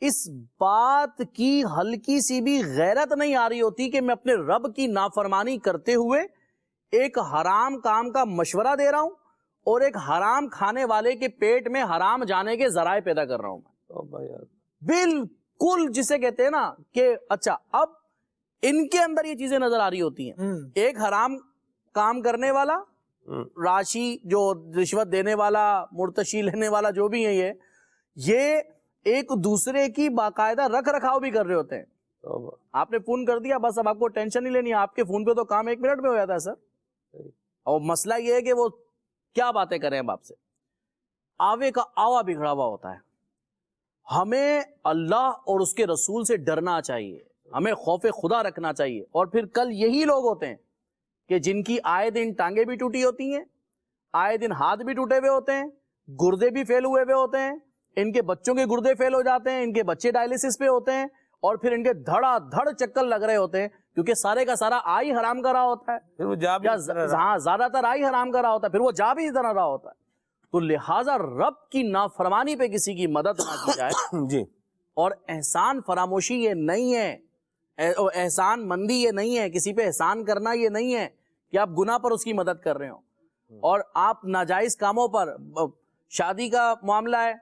اس بات کی ہلکی سی بھی غیرت نہیں آ رہی ہوتی کہ میں اپنے رب کی نافرمانی کرتے ہوئے ایک حرام کام کا مشورہ دے رہا ہوں اور ایک حرام کھانے والے کے پیٹ میں حرام جانے کے ذرائع پیدا کر رہا ہوں. بالکل جسے کہتے ہیں نا کہ اچھا اب ان کے اندر یہ چیزیں نظر آ رہی ہوتی ہیں. ایک حرام کام کرنے والا, راشی جو رشوت دینے والا, مرتشی لینے والا, جو بھی ہے یہ ایک دوسرے کی باقاعدہ رکھ رکھاؤ بھی کر رہے ہوتے ہیں. آپ نے فون کر دیا, بس اب آپ کو ٹینشن نہیں لینی, آپ کے فون پہ تو کام 1 منٹ میں ہو جاتا ہے سر. اور مسئلہ یہ ہے کہ وہ کیا باتیں کریں اب آپ سے, آوے کا آوا بگڑا ہوا ہوتا ہے. ہمیں اللہ اور اس کے رسول سے ڈرنا چاہیے, ہمیں خوف خدا رکھنا چاہیے. اور پھر کل یہی لوگ ہوتے ہیں کہ جن کی آئے دن ٹانگیں بھی ٹوٹی ہوتی ہیں, آئے دن ہاتھ بھی ٹوٹے ہوئے ہوتے ہیں, گردے بھی فیل ہوئے ہوئے ہوتے ہیں, ان کے بچوں کے گردے فیل ہو جاتے ہیں, ان کے بچے ڈائلیسس پہ ہوتے ہیں, اور پھر ان کے دھڑا دھڑ چکر لگ رہے ہوتے ہیں کیونکہ سارے کا سارا آئی حرام کا رہا ہوتا ہے, ہاں زیادہ تر آئی حرام کا رہا ہوتا ہے, پھر وہ جا بھی ادھر رہا ہوتا ہے. تو لہٰذا رب کی نافرمانی پہ کسی کی مدد نہ کی جائے. جی. اور احسان فراموشی یہ نہیں ہے, احسان مندی یہ نہیں ہے, کسی پہ احسان کرنا یہ نہیں ہے کہ آپ گناہ پر اس کی مدد کر رہے ہو. اور آپ ناجائز کاموں پر, شادی کا معاملہ ہے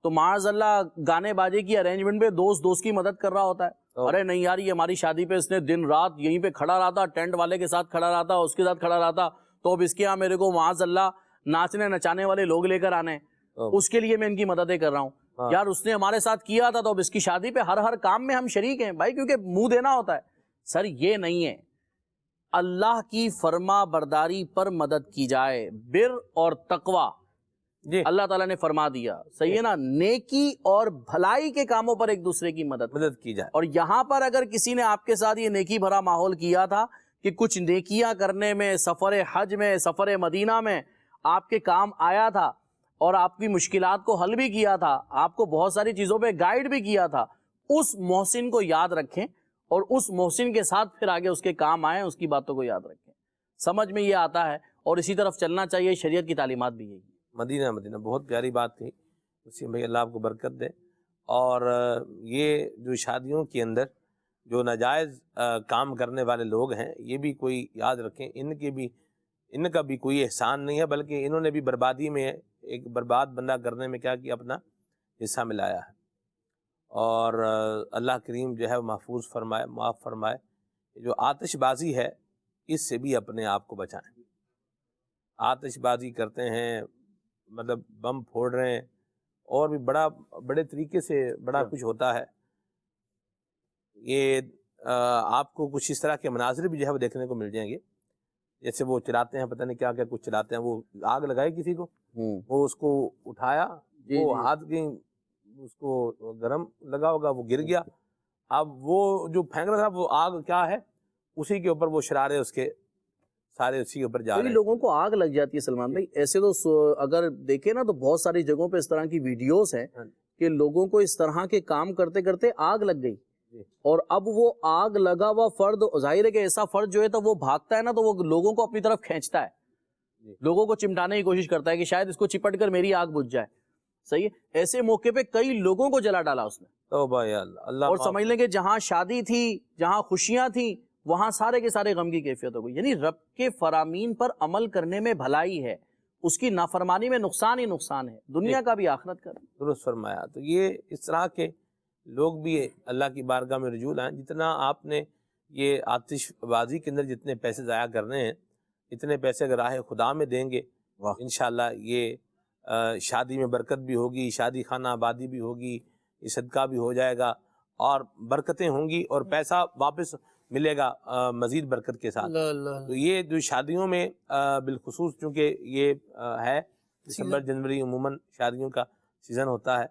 تو معاذ اللہ گانے باجے کی ارینجمنٹ پہ دوست کی مدد کر رہا ہوتا ہے. ارے نہیں یار یہ ہماری شادی پہ اس نے دن رات یہیں پہ کھڑا رہا تھا, ٹینٹ والے کے ساتھ کھڑا رہا تھا, اس کے ساتھ کھڑا رہا تھا, تو اب اس کے یہاں میرے کو معاذ اللہ ناچنے نچانے والے لوگ لے کر آنے, اس کے لیے میں ان کی مددیں کر رہا ہوں. یار اس نے ہمارے ساتھ کیا تھا تو اب اس کی شادی پہ ہر کام میں ہم شریک ہیں بھائی, کیونکہ منہ دینا ہوتا ہے. سر یہ نہیں ہے, اللہ کی فرما برداری پر مدد کی جائے, بر اور تقوی جی اللہ تعالیٰ نے فرما دیا, صحیح ہے نا, نیکی اور بھلائی کے کاموں پر ایک دوسرے کی مدد کی جائے. اور یہاں پر اگر کسی نے آپ کے ساتھ یہ نیکی بھرا ماحول کیا تھا کہ کچھ نیکیاں کرنے میں, سفر حج میں, سفر مدینہ میں آپ کے کام آیا تھا اور آپ کی مشکلات کو حل بھی کیا تھا, آپ کو بہت ساری چیزوں پہ گائیڈ بھی کیا تھا, اس محسن کو یاد رکھیں اور اس محسن کے ساتھ پھر آگے اس کے کام آئیں, اس کی باتوں کو یاد رکھیں. سمجھ میں یہ آتا ہے اور اسی طرف چلنا چاہیے, شریعت کی تعلیمات بھی یہی. مدینہ بہت پیاری بات تھی وسیم بھائی, اللہ آپ کو برکت دے. اور یہ جو شادیوں کے اندر جو ناجائز کام کرنے والے لوگ ہیں, یہ بھی کوئی یاد رکھیں, ان کا بھی کوئی احسان نہیں ہے, بلکہ انہوں نے بھی بربادی میں, ایک برباد بندہ کرنے میں کیا کیا, اپنا حصہ ملایا ہے. اور اللہ کریم جو ہے وہ محفوظ فرمائے، معاف فرمائے۔ جو آتش بازی ہے اس سے بھی اپنے آپ کو بچائیں۔ آتش بازی کرتے ہیں، مطلب بم پھوڑ رہے ہیں، اور بھی بڑے طریقے سے بڑا کچھ ہوتا ہے۔ یہ آپ کو کچھ اس طرح کے مناظر بھی جو ہے وہ دیکھنے کو مل جائیں گے، جیسے وہ چلاتے ہیں، پتہ نہیں کیا کیا کچھ چلاتے ہیں، وہ آگ لگائی کسی کو، وہ اس کو اٹھایا، وہ ہاتھ کی اس کو گرم لگا ہوگا، وہ گر گیا، اب وہ جو پھینک رہا تھا وہ آگ کیا ہے، اسی کے اوپر وہ شرارے اس کے سارے اسی کے اوپر جا رہے کئی ہیں۔ لوگوں کو آگ لگ جاتی ہے سلمان بھائی، ایسے تو اگر دیکھیں نا تو بہت ساری جگہوں پہ اس طرح کی ویڈیوز ہیں کہ لوگوں کو اس طرح کے کام کرتے کرتے آگ لگ گئی، اور اب وہ آگ لگا ہوا فرد، ظاہر ہے کہ ایسا فرد جو ہے تو وہ بھاگتا ہے نا تو وہ لوگوں کو اپنی طرف کھینچتا ہے، لوگوں کو چمٹانے کی کوشش کرتا ہے کہ شاید اس کو چپٹ کر میری آگ بجھ جائے، صحیح ہے۔ ایسے موقع پہ کئی لوگوں کو جلا ڈالا اس نے، توبہ یا اللہ، اللہ اور معاف سمجھ لیں کہ جہاں شادی تھی، جہاں خوشیاں تھیں، وہاں سارے کے سارے غم کی کیفیت ہو گئی۔ یعنی رب کے فرامین پر عمل کرنے میں بھلائی ہے، اس کی نافرمانی میں نقصان ہی نقصان ہے، دنیا کا بھی آخرت کا بھی۔ درست فرمایا۔ تو یہ اس طرح کے لوگ بھی اللہ کی بارگاہ میں رجوع لائیں۔ جتنا آپ نے یہ آتش بازی کے اندر جتنے پیسے ضائع کرنے ہیں، اتنے پیسے اگر راہ خدا میں دیں گے، انشاءاللہ یہ شادی میں برکت بھی ہوگی، شادی خانہ آبادی بھی ہوگی، یہ صدقہ بھی ہو جائے گا، اور برکتیں ہوں گی، اور پیسہ واپس ملے گا مزید برکت کے ساتھ۔ تو یہ جو شادیوں میں بالخصوص چونکہ یہ ہے دسمبر جنوری عموماً شادیوں کا سیزن ہوتا ہے،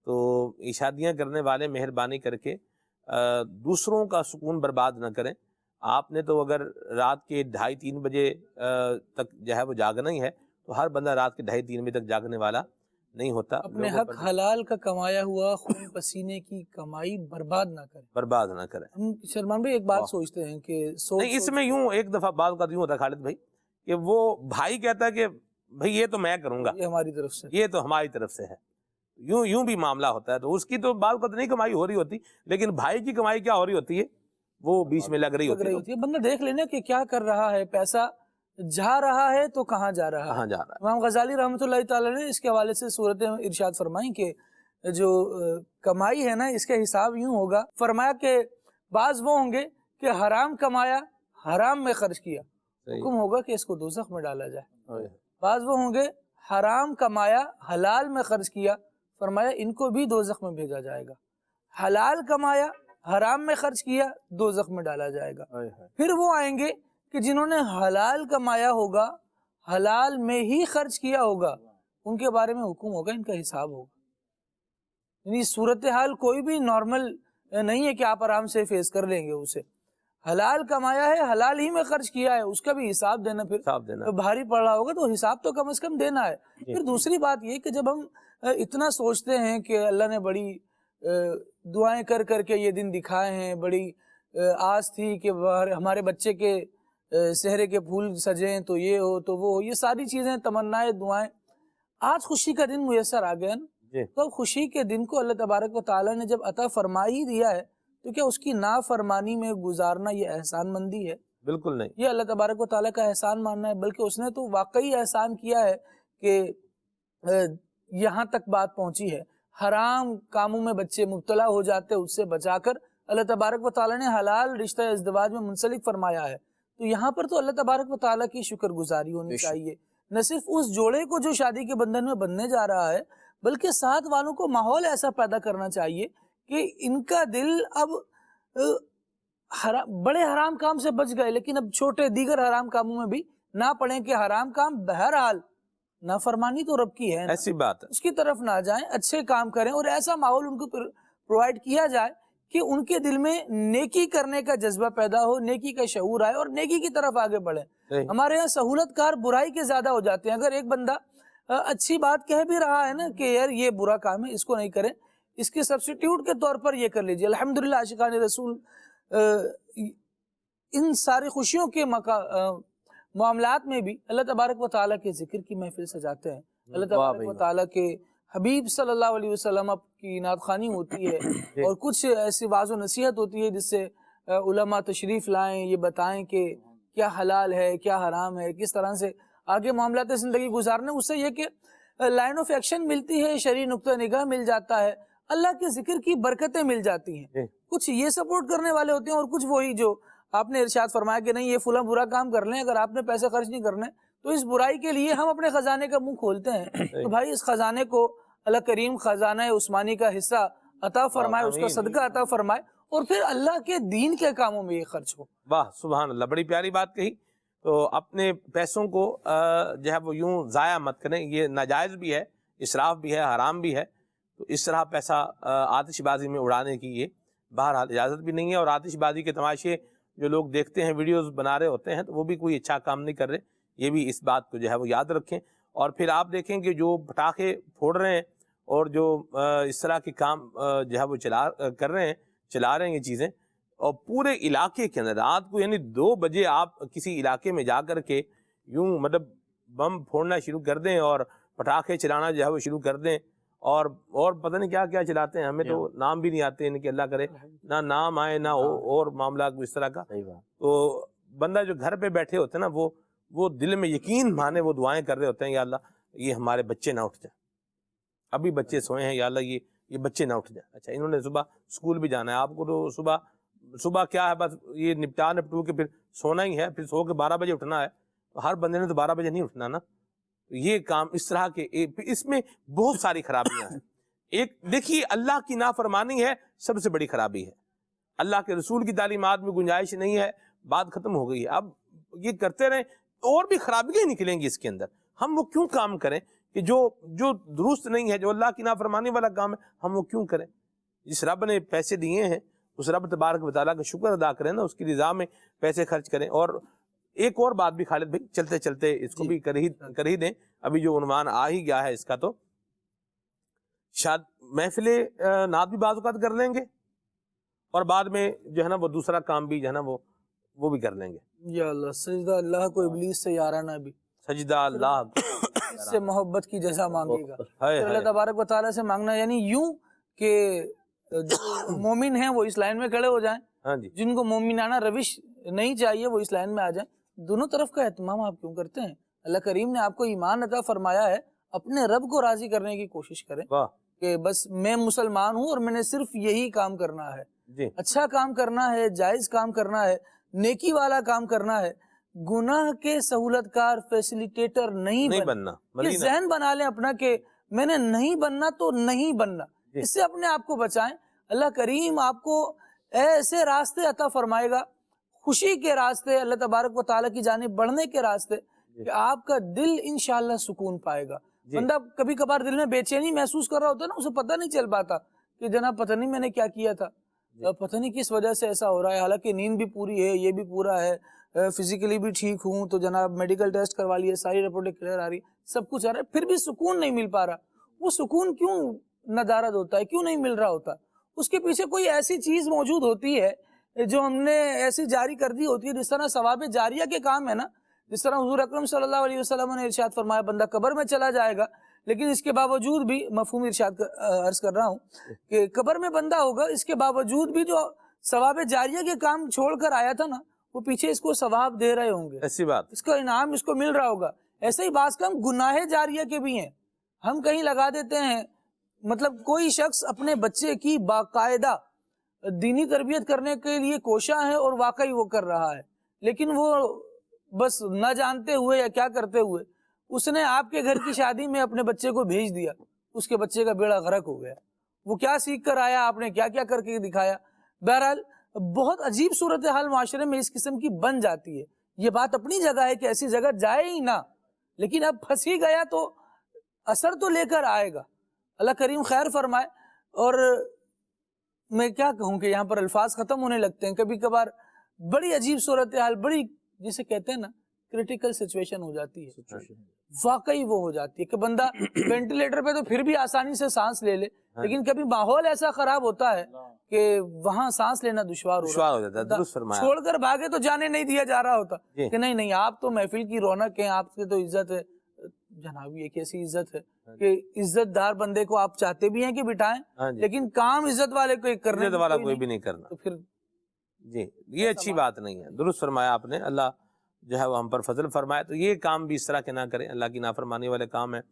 تو یہ شادیاں کرنے والے مہربانی کر کے دوسروں کا سکون برباد نہ کریں۔ آپ نے تو اگر رات کے 2:30-3 بجے تک جو ہے وہ جاگنا ہی ہے، تو ہر بندہ رات کے 2:30-3 بجے تک جاگنے والا نہیں ہوتا۔ اپنے حق حلال کا کمایا ہوا خون پسینے کی کمائی برباد نہ کریں، برباد نہ کریں۔ ہم سلمان بھائی ایک بات سوچتے ہیں کہ نہیں، اس میں یوں ایک دفعہ بعض اوقات یوں ہوتا ہے خالد بھائی کہ وہ بھائی کہتا ہے کہ بھائی یہ تو میں کروں گا، یہ ہماری طرف سے، یہ تو ہماری طرف سے ہے، یوں بھی معاملہ ہوتا ہے۔ تو اس کی تو بعض اوقات نہیں کمائی ہو رہی ہوتی، لیکن بھائی کی کمائی کیا ہو رہی ہوتی ہے، وہ بیچ میں لگ رہی ہوتی ہے۔ بندہ دیکھ لینا کہ کیا کر رہا ہے، پیسہ جا رہا ہے تو کہاں جا رہا ہے۔ کہاں جا رہا ہے۔ امام غزالی رحمۃ اللہ تعالی نے اس کے حوالے سے صورت ارشاد فرمائی کہ جو کمائی ہے نا اس کا حساب یوں ہوگا، فرمایا کہ بعض وہ ہوں گے کہ حرام کمایا، حرام میں خرچ کیا، حکم ہوگا کہ اس کو دوزخ میں ڈالا جائے۔ بعض وہ ہوں گے حرام کمایا، حلال میں خرچ کیا، فرمایا ان کو بھی دوزخ میں بھیجا جائے گا۔ حلال کمایا، حرام میں خرچ کیا، دوزخ میں ڈالا جائے گا۔ پھر وہ آئیں گے کہ جنہوں نے حلال کمایا ہوگا، حلال میں ہی خرچ کیا ہوگا، ان کے بارے میں حکم ہوگا ان کا حساب ہوگا۔ یعنی صورتحال کوئی بھی نارمل نہیں ہے کہ آپ آرام سے فیس کر لیں گے اسے۔ حلال کمایا ہے، حلال ہی میں خرچ کیا ہے، اس کا بھی حساب دینا پھر بھاری پڑ رہا ہوگا، تو حساب تو کم از کم دینا ہے۔ پھر دوسری بات یہ کہ جب ہم اتنا سوچتے ہیں کہ اللہ نے بڑی دعائیں کر کر کے یہ دن دکھائے ہیں، بڑی آس تھی کہ ہمارے بچے کے سہرے کے پھول سجیں تو یہ ہو تو وہ ہو، یہ ساری چیزیں تمنائیں دعائیں، آج خوشی کا دن میسر آ گیا نا، تو خوشی کے دن کو اللہ تبارک و تعالیٰ نے جب عطا فرما ہی دیا ہے تو کیا اس کی نافرمانی میں گزارنا یہ احسان مندی ہے؟ بالکل نہیں، یہ اللہ تبارک و تعالیٰ کا احسان ماننا ہے، بلکہ اس نے تو واقعی احسان کیا ہے کہ یہاں تک بات پہنچی ہے، حرام کاموں میں بچے مبتلا ہو جاتے، اس سے بچا کر اللہ تبارک و تعالیٰ نے حلال رشتہ ازدواج میں منسلک فرمایا ہے۔ تو یہاں پر تو اللہ تبارک و تعالیٰ کی شکر گزاری ہونی چاہیے، نہ صرف اس جوڑے کو جو شادی کے بندھن میں بندھنے جا رہا ہے، بلکہ ساتھ والوں کو ماحول ایسا پیدا کرنا چاہیے کہ ان کا دل اب بڑے حرام کام سے بچ گئے، لیکن اب چھوٹے دیگر حرام کاموں میں بھی نہ پڑیں کہ حرام کام بہرحال نافرمانی تو رب کی ہے، ایسی بات ہے، اس کی طرف نہ جائیں، اچھے کام کریں، اور ایسا ماحول ان کو پرووائڈ کیا جائے کہ ان کے دل میں نیکی کرنے کا جذبہ پیدا ہو، نیکی کا شعور آئے اور نیکی کی طرف آگے بڑھیں۔ ہمارے یہاں سہولت کار برائی کے زیادہ ہو جاتے ہیں، اگر ایک بندہ اچھی بات کہہ بھی رہا ہے نا کہ یار یہ برا کام ہے، اس کو نہیں کریں، اس کے سبسٹیٹیوٹ کے طور پر یہ کر لیجئے۔ الحمدللہ عاشقان رسول ان ساری خوشیوں کے معاملات میں بھی اللہ تبارک و تعالیٰ کے ذکر کی محفل سجاتے ہیں، اللہ تبارک و تعالیٰ کے حبیب صلی اللہ علیہ وسلم کی نعت خوانی ہوتی ہے، اور کچھ ایسی واعظ و نصیحت ہوتی ہے جس سے علماء تشریف لائیں، یہ بتائیں کہ کیا حلال ہے کیا حرام ہے، کس طرح سے آگے معاملات زندگی گزارنے، اس سے یہ کہ لائن آف ایکشن ملتی ہے، شرعی نقطہ نگاہ مل جاتا ہے، اللہ کے ذکر کی برکتیں مل جاتی ہیں. کچھ یہ سپورٹ کرنے والے ہوتے ہیں اور کچھ وہی جو آپ نے ارشاد فرمایا کہ نہیں یہ فلاں برا کام کر لیں, اگر آپ نے پیسے خرچ نہیں کرنے تو اس برائی کے لیے ہم اپنے خزانے کا منہ کھولتے ہیں. تو بھائی اس خزانے کو اللہ کریم خزانہ عثمانی کا حصہ عطا فرمائے, اس کا صدقہ عطا فرمائے, اور پھر اللہ کے دین کے کاموں میں یہ خرچ ہو. واہ سبحان اللہ, بڑی پیاری بات کہی. تو اپنے پیسوں کو جو ہے وہ یوں ضائع مت کریں, یہ ناجائز بھی ہے, اسراف بھی ہے, حرام بھی ہے. تو اس طرح پیسہ آتش بازی میں اڑانے کی یہ بہرحال اجازت بھی نہیں ہے. اور آتش بازی کے تماشے جو لوگ دیکھتے ہیں, ویڈیوز بنا رہے ہوتے ہیں, تو وہ بھی کوئی اچھا کام نہیں کر رہے. یہ بھی اس بات کو جو ہے وہ یاد رکھیں. اور پھر آپ دیکھیں کہ جو پٹاخے پھوڑ رہے ہیں اور جو اس طرح کے کام جو ہے وہ چلا رہے ہیں یہ چیزیں, اور پورے علاقے کے اندر رات کو یعنی 2 بجے آپ کسی علاقے میں جا کر کے یوں مطلب بم پھوڑنا شروع کر دیں اور پٹاخے چلانا جو ہے وہ شروع کر دیں, اور پتہ نہیں کیا کیا چلاتے ہیں, ہمیں تو نام بھی نہیں آتے ان کے, اللہ کرے نہ نام آئے نہ اور معاملہ اس طرح کا. تو بندہ جو گھر پہ بیٹھے ہوتے ہیں نا, وہ دل میں یقین مانے وہ دعائیں کر رہے ہوتے ہیں, یا اللہ یہ ہمارے بچے نہ اٹھ جائیں, ابھی بچے سوئے ہیں, یا اللہ یہ بچے نہ اٹھ جائیں. اچھا انہوں نے صبح اسکول بھی جانا ہے, آپ کو تو صبح کیا ہے, بس یہ نپٹو کے پھر سونا ہی ہے, پھر سو کے 12 بجے اٹھنا ہے. ہر بندے نے تو 12 بجے نہیں اٹھنا نا. یہ کام اس طرح کے اس میں بہت ساری خرابیاں ہیں. ایک دیکھیے اللہ کی نافرمانی ہے سب سے بڑی خرابی ہے, اللہ کے رسول کی تعلیمات میں گنجائش نہیں ہے, بات ختم ہو گئی ہے. اب یہ کرتے رہیں اور بھی خرابیاں نکلیں گی اس کے اندر. ہم وہ کیوں کام کریں کہ جو درست نہیں ہے, جو اللہ کی نافرمانی والا کام ہے, ہم وہ کیوں کریں؟ جس رب نے پیسے دیے ہیں اس رب تبارک و تعالیٰ کا شکر ادا کریں نا, اس کی رضا میں پیسے خرچ کریں. اور ایک اور بات بھی خالد بھائی چلتے چلتے اس کو بھی کر ہی دیں, ابھی جو عنوان آ ہی گیا ہے اس کا, تو شاید محفل نعت بھی بعض اوقات کر لیں گے اور بعد میں جو ہے نا وہ دوسرا کام بھی جو ہے نا وہ بھی کر لیں گے. یا اللہ سجدہ اللہ کو ابلیس سے یارانہ بھی, سجدہ اللہ اس سے محبت کی جزا مانگے گا. پھر اللہ تبارک و تعالیٰ سے مانگنا یعنی یوں کہ جو مومن ہیں وہ اس لائن میں کھڑے ہو جائیں, جن کو مومنانہ روش نہیں چاہیے وہ اس لائن میں آ جائیں. دونوں طرف کا اہتمام آپ کیوں کرتے ہیں؟ اللہ کریم نے آپ کو ایمان عطا فرمایا ہے, اپنے رب کو راضی کرنے کی کوشش کریں کہ بس میں مسلمان ہوں اور میں نے صرف یہی کام کرنا ہے, اچھا کام کرنا ہے, جائز کام کرنا ہے, نیکی والا کام کرنا ہے, گناہ کے سہولت کار فیسیلیٹیٹر نہیں بننا. یہ ذہن بنا لیں اپنا کہ میں نے نہیں بننا تو نہیں بننا, اس سے اپنے آپ کو بچائیں. اللہ کریم آپ کو ایسے راستے عطا فرمائے گا, خوشی کے راستے, اللہ تبارک و تعالیٰ کی جانب بڑھنے کے راستے, کہ آپ کا دل انشاءاللہ سکون پائے گا. بندہ کبھی کبھار دل میں بے چینی محسوس کر رہا ہوتا ہے نا, اسے پتہ نہیں چل پاتا کہ جناب پتہ نہیں میں نے کیا کیا تھا, پتہ نہیں کس وجہ سے ایسا ہو رہا ہے, حالانکہ نیند بھی پوری ہے, یہ بھی پورا ہے, فزیکلی بھی ٹھیک ہوں, تو جناب میڈیکل ٹیسٹ کروا لیے, ساری رپورٹیں کلیئر آ رہی, سب کچھ آ رہا ہے, پھر بھی سکون نہیں مل پا رہا. وہ سکون کیوں ندارد ہوتا ہے, کیوں نہیں مل رہا ہوتا؟ اس کے پیچھے کوئی ایسی چیز موجود ہوتی ہے جو ہم نے ایسی جاری کر دی ہوتی ہے. جس طرح ثواب جاریہ کے کام ہے نا, جس طرح حضور اکرم صلی اللہ علیہ وسلم نے ارشاد فرمایا بندہ قبر میں چلا جائے گا, لیکن اس کے باوجود بھی, مفہوم ارشاد عرض کر رہا ہوں کہ قبر میں بندہ ہوگا, اس کے باوجود بھی جو ثواب جاریہ کے کام چھوڑ کر آیا تھا نا, وہ پیچھے اس کو ثواب دے رہے ہوں گے, ایسی بات, اس کا انعام اس کو مل رہا ہوگا. ایسے ہی بعض کام گناہ جاریہ کے بھی ہیں, ہم کہیں لگا دیتے ہیں. مطلب کوئی شخص اپنے بچے کی باقاعدہ دینی تربیت کرنے کے لیے کوشاں ہے اور واقعی وہ کر رہا ہے, لیکن وہ بس نہ جانتے ہوئے یا کیا کرتے ہوئے اس نے آپ کے گھر کی شادی میں اپنے بچے کو بھیج دیا, اس کے بچے کا بیڑا غرق ہو گیا. وہ کیا سیکھ کر آیا, آپ نے کیا کیا کر کے دکھایا. بہرحال بہت عجیب صورتحال معاشرے میں اس قسم کی بن جاتی ہے. یہ بات اپنی جگہ ہے کہ ایسی جگہ جائے ہی نہ, لیکن اب پھنس ہی گیا تو اثر تو لے کر آئے گا. اللہ کریم خیر فرمائے. اور میں کیا کہوں کہ یہاں پر الفاظ ختم ہونے لگتے ہیں. کبھی کبھار بڑی عجیب صورتحال, بڑی جسے کہتے ہیں نا کریٹیکل سچویشن ہو جاتی ہے, واقعی وہ ہو جاتی ہے کہ بندہ وینٹیلیٹر پہ تو پھر بھی آسانی سے سانس لے لے, لیکن کبھی ماحول ایسا خراب ہوتا ہے کہ وہاں سانس لینا دشوار ہو جاتا ہے. چھوڑ کر بھاگے تو جانے نہیں دیا جا رہا ہوتا کہ نہیں آپ تو محفل کی رونق ہیں, آپ سے تو عزت ہے. جناب یہ کیسی عزت ہے کہ عزت دار بندے کو آپ چاہتے بھی ہیں کہ بٹھائیں, لیکن کام عزت والے کو کرنے والا کوئی بھی نہیں کرنا, تو پھر جی یہ اچھی بات نہیں ہے. درست فرمایا آپ نے, اللہ جو ہے وہ ہم پر فضل فرمائے. تو یہ کام بھی اس طرح کے نہ کریں, اللہ کی نافرمانی والے کام ہیں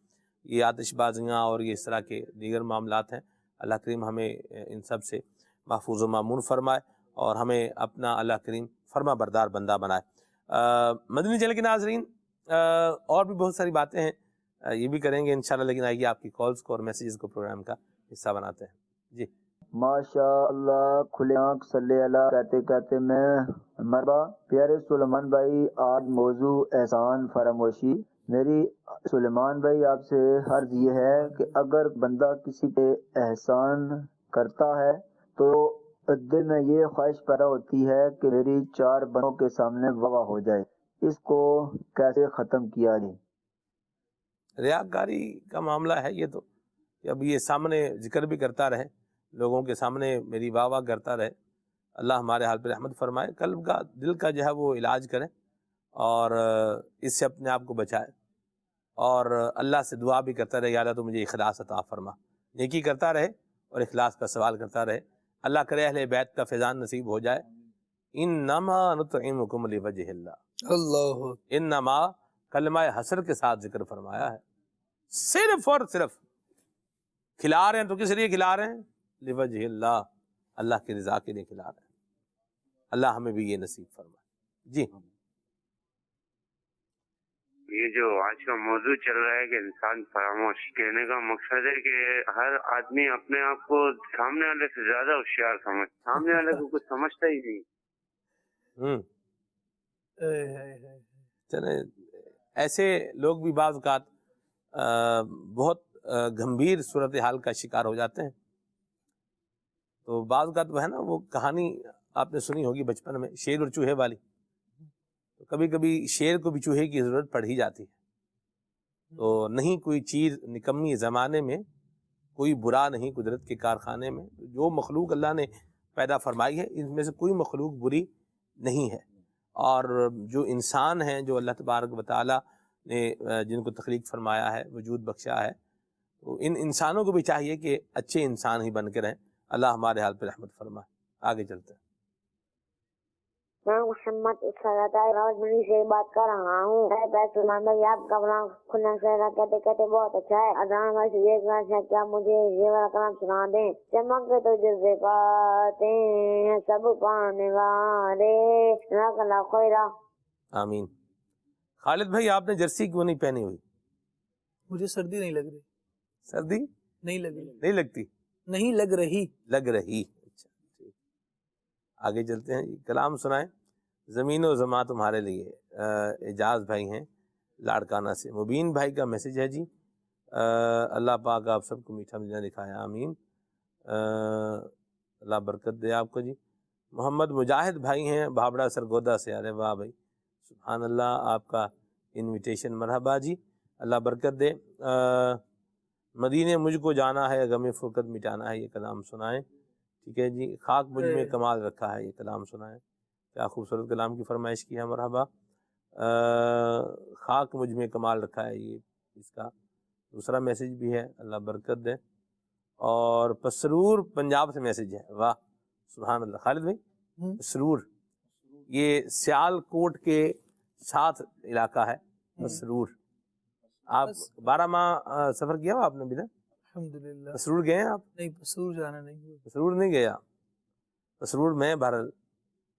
یہ, آتش بازیاں اور یہ اس طرح کے دیگر معاملات ہیں. اللہ کریم ہمیں ان سب سے محفوظ و معمون فرمائے اور ہمیں اپنا اللہ کریم فرما بردار بندہ بنائے۔ مدنی چینل کے ناظرین اور بھی بہت ساری باتیں ہیں، یہ بھی کریں گے انشاءاللہ، لیکن آئیے آپ کی کالز کو اور میسیجز کو پروگرام کا حصہ بناتے ہیں۔ جی ماشاء اللہ، کھلے آنکھ صلی اللہ کہتے کہتے میں مرحبا پیارے سلیمان بھائی، آج موضوع احسان فراموشی۔ میری سلیمان بھائی آپ سے عرض یہ ہے کہ اگر بندہ کسی پہ احسان کرتا ہے تو دل میں یہ خواہش پیدا ہوتی ہے کہ میری 4 بندوں کے سامنے واہ ہو جائے، اس کو کیسے ختم کیا جائے؟ ریاکاری کا معاملہ ہے یہ تو، کہ اب یہ سامنے ذکر بھی کرتا رہے، لوگوں کے سامنے میری واہ واہ کرتا رہے۔ اللہ ہمارے حال پہ رحمت فرمائے، قلب کا دل کا جو ہے وہ علاج کریں اور اس سے اپنے آپ کو بچائے، اور اللہ سے دعا بھی کرتا رہے، یا اللہ تو مجھے اخلاص عطا فرما، نیکی کرتا رہے اور اخلاص کا سوال کرتا رہے۔ اللہ کرے اہل بیت کا فیضان نصیب ہو جائے۔ انما نطعمکم لوجہ اللہ، اللہ انما کلمہ حسر کے ساتھ ذکر فرمایا ہے، صرف اور صرف کھلا رہے ہیں تو کس لیے کھلا رہے ہیں؟ لوجہ اللہ، اللہ کی رضا کے لیے کھلا رہے ہیں۔ اللہ ہمیں بھی یہ نصیب فرمائے۔ جی یہ جو آج کا موضوع چل رہا ہے کہ انسان فراموش، کہنے کا مقصد ہے کہ ہر آدمی اپنے آپ کو سامنے والے سے زیادہ ہوشیار سامنے والے کو کچھ سمجھتا ہی نہیں۔ چلیں، ایسے لوگ بھی بعض اوقات بہت گمبھیر صورتحال کا شکار ہو جاتے ہیں۔ تو بعض اوقات وہ ہے نا، وہ کہانی آپ نے سنی ہوگی بچپن میں، شیر اور چوہے والی۔ تو کبھی کبھی شیر کو بھی چوہے کی ضرورت پڑ ہی جاتی ہے۔ تو نہیں کوئی چیز نکمی زمانے میں، کوئی برا نہیں قدرت کے کارخانے میں۔ جو مخلوق اللہ نے پیدا فرمائی ہے ان میں سے کوئی مخلوق بری نہیں ہے، اور جو انسان ہیں جو اللہ تبارک و تعالیٰ نے جن کو تخلیق فرمایا ہے، وجود بخشا ہے، تو ان انسانوں کو بھی چاہیے کہ اچھے انسان ہی بن کے رہیں۔ اللہ ہمارے حال پہ رحمت فرمائے۔ آگے چلتے ہیں۔ میں محمد راوت منی سے بات کر رہا ہوں۔ سلمان بھائی آپ کا کلام کھلنا چہرہ کہتے کہتے بہت اچھا ہے۔ ادان بھائی سے یہ کہنا ہے کیا مجھے یہ والا کلام سنا دیں؟ چمک تو جذبے پاتے ہیں سب پانے والے، جزاک اللہ خیرا۔ آمین۔ خالد بھائی آپ نے جرسی کیوں نہیں پہنی ہوئی؟ مجھے سردی نہیں لگ رہی۔ سردی نہیں لگ رہی؟ نہیں لگتی؟ نہیں لگ رہی۔ لگ رہی، اچھا ٹھیک۔ آگے چلتے ہیں، کلام سنائیں۔ زمین و زماں تمہارے لیے، اعجاز بھائی ہیں لاڑکانہ سے۔ مبین بھائی کا میسج ہے جی، اللہ پاک آپ سب کو میٹھا مدینہ دکھائے، آمین۔ اللہ برکت دے آپ کو جی۔ محمد مجاہد بھائی ہیں بھابڑا سرگودا سے، ارے واہ بھائی سبحان اللہ، آپ کا انویٹیشن مرحبا جی، اللہ برکت دے۔ مدینے مجھ کو جانا ہے، غم فرقت مٹانا ہے، یہ کلام سنائیں۔ ٹھیک ہے جی۔ خاک مجھ میں کمال رکھا ہے، یہ کلام سنائیں۔ کیا خوبصورت کلام کی فرمائش کی ہے، مرحبا۔ خاک مجھ میں کمال رکھا ہے، یہ اس کا دوسرا میسج بھی ہے، اللہ برکت دے۔ اور پسرور پنجاب سے میسج ہے، واہ سبحان اللہ۔ خالد بھائی پسرور یہ سیال کوٹ کے ساتھ علاقہ ہے پسرور۔ آپ 12 ماہ سفر کیا ہو آپ نے بھی نا؟ الحمدللہ۔ پسرور گئے ہیں آپ؟ نہیں، پسرور جانا نہیں ہوا۔ پسرور نہیں گیا؟ پسرور میں بہرحال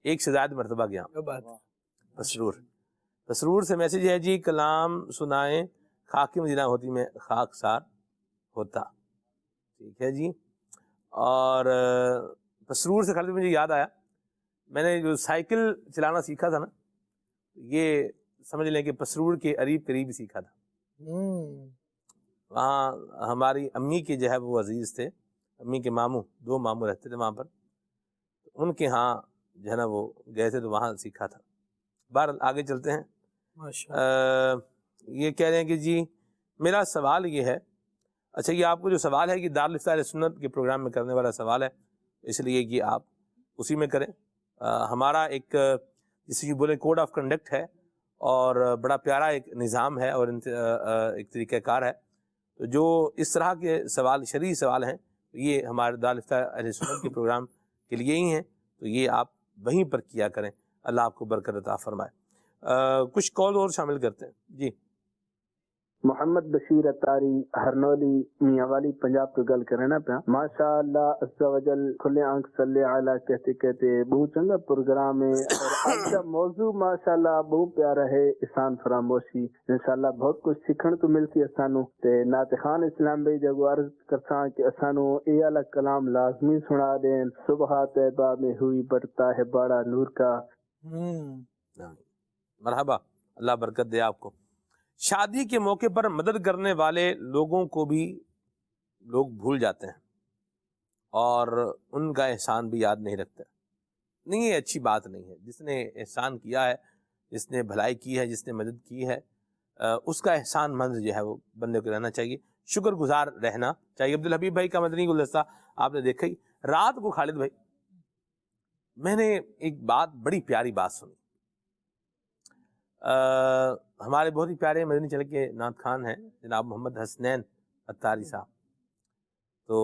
1 سے زائد مرتبہ گیا ہوں۔ کیا بات ہے۔ پسرور، پسرور سے میسج ہے جی، کلام سنائیں، خاکی مدینہ ہوتی میں خاک سار ہوتا۔ ٹھیک ہے جی۔ اور پسرور سے خالد مجھے یاد آیا، میں نے جو سائیکل چلانا سیکھا تھا نا، یہ سمجھ لیں کہ پسرور کے قریب ہی سیکھا تھا۔ وہاں ہماری امی کے جو ہے وہ عزیز تھے، امی کے ماموں، 2 ماموں رہتے تھے وہاں پر، ان کے ہاں جو ہے نا وہ گئے تھے تو وہاں سیکھا تھا۔ بہرحال آگے چلتے ہیں۔ یہ کہہ رہے ہیں کہ جی میرا سوال یہ ہے، اچھا یہ آپ کو جو سوال ہے کہ دارالفتہ اہل سنت کے پروگرام میں کرنے والا سوال ہے، اس لیے کہ آپ اسی میں کریں۔ ہمارا ایک جسے یہ بولے کوڈ آف کنڈکٹ ہے، اور بڑا پیارا ایک نظام ہے اور ایک طریقہ کار ہے۔ تو جو اس طرح کے سوال، شرعی سوال ہیں، یہ ہمارے دارالفتہ اہل سنت کے پروگرام کے لیے ہی ہیں، تو یہ آپ وہیں پر کیا کریں۔ اللہ آپ کو برکت عطا فرمائے۔ کچھ کال اور شامل کرتے ہیں جی۔ محمد بشیر اتاری ہرنولی میاں والی پنجاب تو گل کرنا پیا ماشاء اللہ عز و جل کھلے آنکھ صلی علی کہتے کہتے بہت چنگا پروگرام ہے اور آج کا موضوع ماشاء اللہ بہت پیارا ہے احسان فراموشی انشاءاللہ بہت کچھ سیکھن تو ملتی اسانو تے نعت خان اسلام بھائی جگو عرض کرتا کہ اسانو اے والا کلام لازمی سنا دیں صبح طیبہ میں ہوئی برتا ہے بڑا نور کا مرحبا اللہ برکت دے آپ کو. شادی کے موقع پر مدد کرنے والے لوگوں کو بھی لوگ بھول جاتے ہیں اور ان کا احسان بھی یاد نہیں رکھتے. نہیں، یہ اچھی بات نہیں ہے. جس نے احسان کیا ہے، جس نے بھلائی کی ہے، جس نے مدد کی ہے، اس کا احسان مند جو ہے وہ بندے کو رہنا چاہیے، شکر گزار رہنا چاہیے. عبدالحبیب بھائی کا مدنی گلدستہ آپ نے دیکھا ہی. رات کو خالد بھائی میں نے ایک بڑی پیاری بات سنی. ہمارے بہت ہی پیارے مدنی چل کے نعت خان ہیں جناب محمد حسنین اتاری صاحب. تو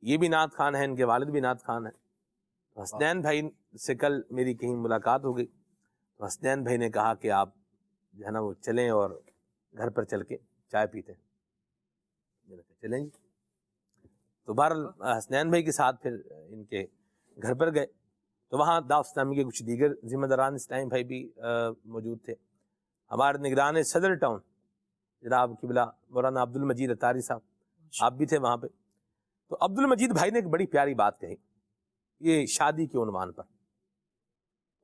یہ بھی نعت خان ہیں، ان کے والد بھی نعت خان ہیں. حسنین بھائی سے کل میری کہیں ملاقات ہو گئی تو حسنین بھائی نے کہا کہ آپ جو ہے نا وہ چلیں اور گھر پر چل کے چائے پیتے ہیں. میں نے کہا چلیں جی. تو بہرحال حسنین بھائی کے ساتھ پھر ان کے گھر پر گئے تو وہاں دعوت اسلامی کے کچھ دیگر ذمہ داران اس ٹائم بھائی بھی موجود تھے. ہمارے نگران صدر ٹاؤن جناب قبلہ مولانا عبد المجید اتاری صاحب آپ بھی تھے وہاں پہ. تو عبد المجید بھائی نے ایک بڑی پیاری بات کہی یہ شادی کے عنوان پر.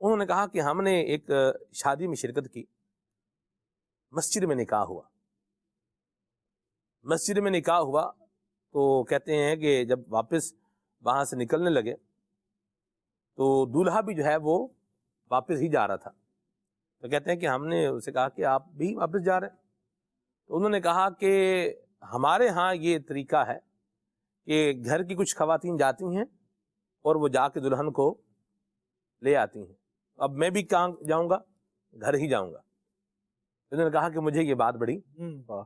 انہوں نے کہا کہ ہم نے ایک شادی میں شرکت کی، مسجد میں نکاح ہوا. مسجد میں نکاح ہوا تو کہتے ہیں کہ جب واپس وہاں سے نکلنے لگے تو دولہا بھی جو ہے وہ واپس ہی جا رہا تھا. تو کہتے ہیں کہ ہم نے اسے کہا کہ آپ بھی واپس جا رہے ہیں؟ تو انہوں نے کہا کہ ہمارے ہاں یہ طریقہ ہے کہ گھر کی کچھ خواتین جاتی ہیں اور وہ جا کے دلہن کو لے آتی ہیں. اب میں بھی کہاں جاؤں گا؟ گھر ہی جاؤں گا. انہوں نے کہا کہ مجھے یہ بات بڑی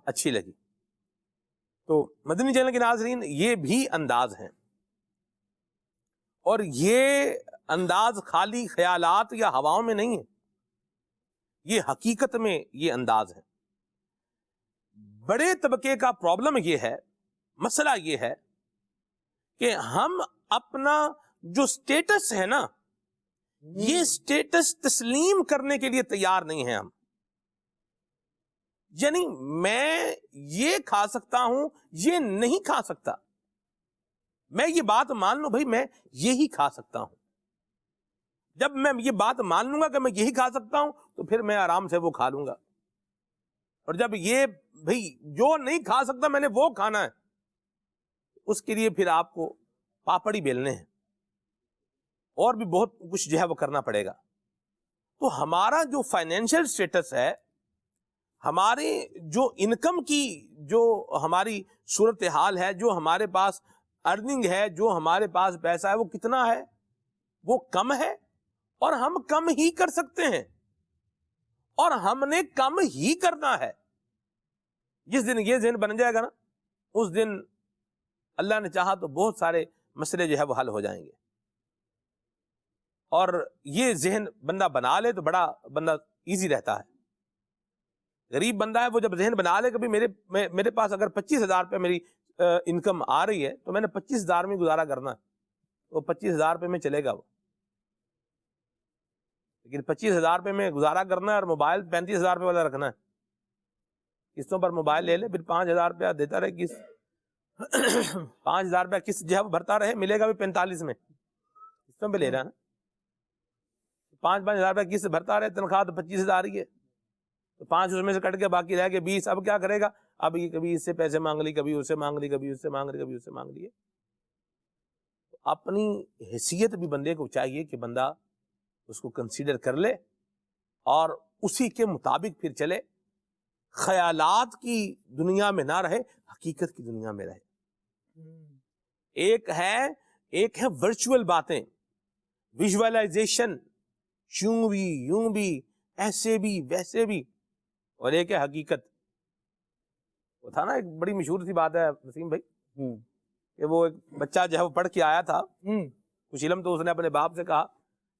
اچھی لگی. تو مدنی چینل کے ناظرین یہ بھی انداز ہیں اور یہ انداز خالی خیالات یا ہواؤں میں نہیں ہے، یہ حقیقت میں یہ انداز ہے. بڑے طبقے کا پرابلم یہ ہے، مسئلہ یہ ہے کہ ہم اپنا جو سٹیٹس ہے نا یہ سٹیٹس تسلیم کرنے کے لیے تیار نہیں ہیں ہم. یعنی میں یہ کھا سکتا ہوں، یہ نہیں کھا سکتا. میں یہ بات مان لوں بھائی میں یہی کھا سکتا ہوں. جب میں یہ بات مان لوں گا کہ میں یہی کھا سکتا ہوں تو پھر میں آرام سے وہ کھا لوں گا. اور جب یہ بھائی جو نہیں کھا سکتا میں نے وہ کھانا ہے، اس کے لیے پھر آپ کو پاپڑی بیلنے ہیں اور بھی بہت کچھ جو ہے وہ کرنا پڑے گا. تو ہمارا جو فائنینشیل سٹیٹس ہے، ہمارے جو انکم کی جو ہماری صورتحال ہے، جو ہمارے پاس ارننگ ہے، جو ہمارے پاس پیسہ ہے، وہ کتنا ہے؟ وہ کم ہے اور ہم کم ہی کر سکتے ہیں اور ہم نے کم ہی کرنا ہے. جس دن یہ ذہن بن جائے گا نا اس دن اللہ نے چاہا تو بہت سارے مسئلے جو ہے وہ حل ہو جائیں گے. اور یہ ذہن بندہ بنا لے تو بڑا بندہ ایزی رہتا ہے. غریب بندہ ہے وہ جب ذہن بنا لے کبھی میرے پاس اگر 25,000 روپے میری انکم آ رہی ہے تو میں نے 25,000 میں گزارا کرنا ہے، وہ 25,000 روپے میں چلے گا وہ. لیکن 25,000 روپے میں گزارا کرنا ہے اور موبائل 35,000 روپے والا رکھنا ہے. قسطوں پر موبائل لے لے، پھر 5,000 روپیہ دیتا رہے قسط 5,000 روپیہ قسط جو ہے وہ بھرتا رہے، ملے گا بھی 45 میں. قسطوں پہ لے رہا ہے نا، 5,000 روپیہ قسط بھرتا رہے، تنخواہ تو 25,000 ہی ہے، تو 5 اس میں سے کٹ کے باقی رہ کے 20. اب کیا کرے گا؟ اب یہ کبھی اس سے پیسے مانگ لی، کبھی اس سے مانگ لی، کبھی اس سے مانگ لی، کبھی اس سے مانگ لیے. اپنی حیثیت بھی بندے کو چاہیے کہ بندہ اس کو کنسیڈر کر لے اور اسی کے مطابق پھر چلے. خیالات کی دنیا میں نہ رہے، حقیقت کی دنیا میں رہے. ایک ہے ورچوئل باتیں، ویژوائلائزیشن، یوں بھی ایسے بھی ویسے بھی، اور ایک ہے حقیقت. وہ تھا نا ایک بڑی مشہور سی بات ہے وسیم بھائی کہ وہ ایک بچہ جو ہے وہ پڑھ کے آیا تھا کچھ علم، تو اس نے اپنے باپ سے کہا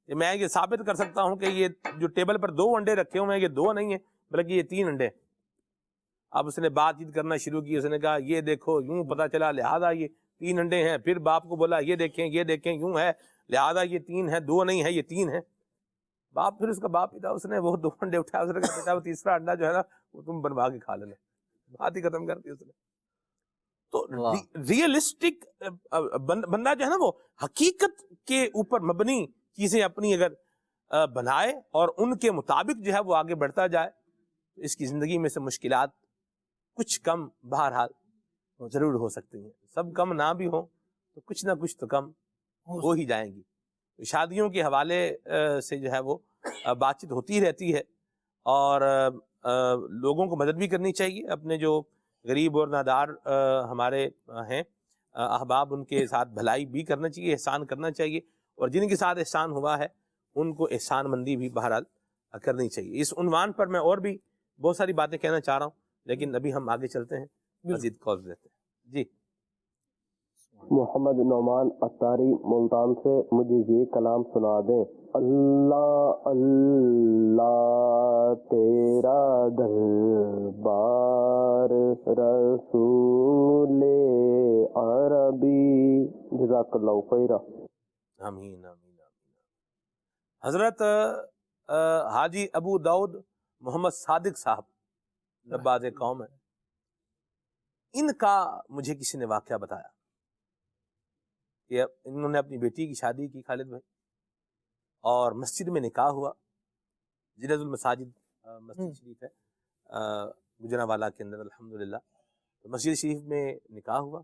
کہ میں یہ ثابت کر سکتا ہوں کہ یہ جو ٹیبل پر 2 انڈے رکھے ہوئے ہیں یہ 2 نہیں ہیں بلکہ یہ 3 انڈے. اب اس نے بات چیت کرنا شروع کی، اس نے کہا یہ دیکھو یوں پتہ چلا لہٰذا یہ 3 انڈے ہیں، پھر باپ کو بولا یہ دیکھیں یوں ہے لہٰذا یہ 3 ہے، 2 نہیں ہے یہ 3 ہے. باپ پھر اس کا باپ ہی تھا، اس نے وہ 2 انڈے اٹھایا، اس نے کہا بیٹا وہ تیسرا انڈا جو ہے نا وہ تم بنوا کے کھا لینا. بات ہی ختم کر دی اس نے. تو ریئلسٹک بندہ جو ہے نا وہ حقیقت کے اوپر مبنی چیزیں اپنی اگر بنائے اور ان کے مطابق جو ہے وہ آگے بڑھتا جائے، اس کی زندگی میں سے مشکلات کچھ کم بہرحال ضرور ہو سکتی ہیں. سب کم نہ بھی ہوں تو کچھ نہ کچھ تو کم ہو ہی جائیں گی. شادیوں کے حوالے سے جو ہے وہ بات چیت ہوتی رہتی ہے، اور لوگوں کو مدد بھی کرنی چاہیے. اپنے جو غریب اور نادار ہمارے ہیں احباب، ان کے ساتھ بھلائی بھی کرنا چاہیے، احسان کرنا چاہیے، اور جن کے ساتھ احسان ہوا ہے ان کو احسان مندی بھی بہرحال کرنی چاہیے. اس عنوان پر میں اور بھی بہت ساری باتیں کہنا چاہ رہا ہوں، لیکن ابھی ہم آگے چلتے ہیں، مزید کال دیتے ہیں. جی محمد نعمان اتاری ملتان سے، مجھے یہ کلام سنا دیں. اللہ اللہ تیرا دربار رسول عربی. جزاک اللہ خیرہ. آمین آمین آمین. حضرت حاجی ابو داؤد محمد صادق صاحب نباز قوم ہے، ان کا مجھے کسی نے واقعہ بتایا کہ انہوں نے اپنی بیٹی کی شادی کی خالد بھائی، اور مسجد میں نکاح ہوا. جنید المساجد مسجد شریف ہے گجرانوالہ کے اندر الحمدللہ. تو مسجد شریف میں نکاح ہوا،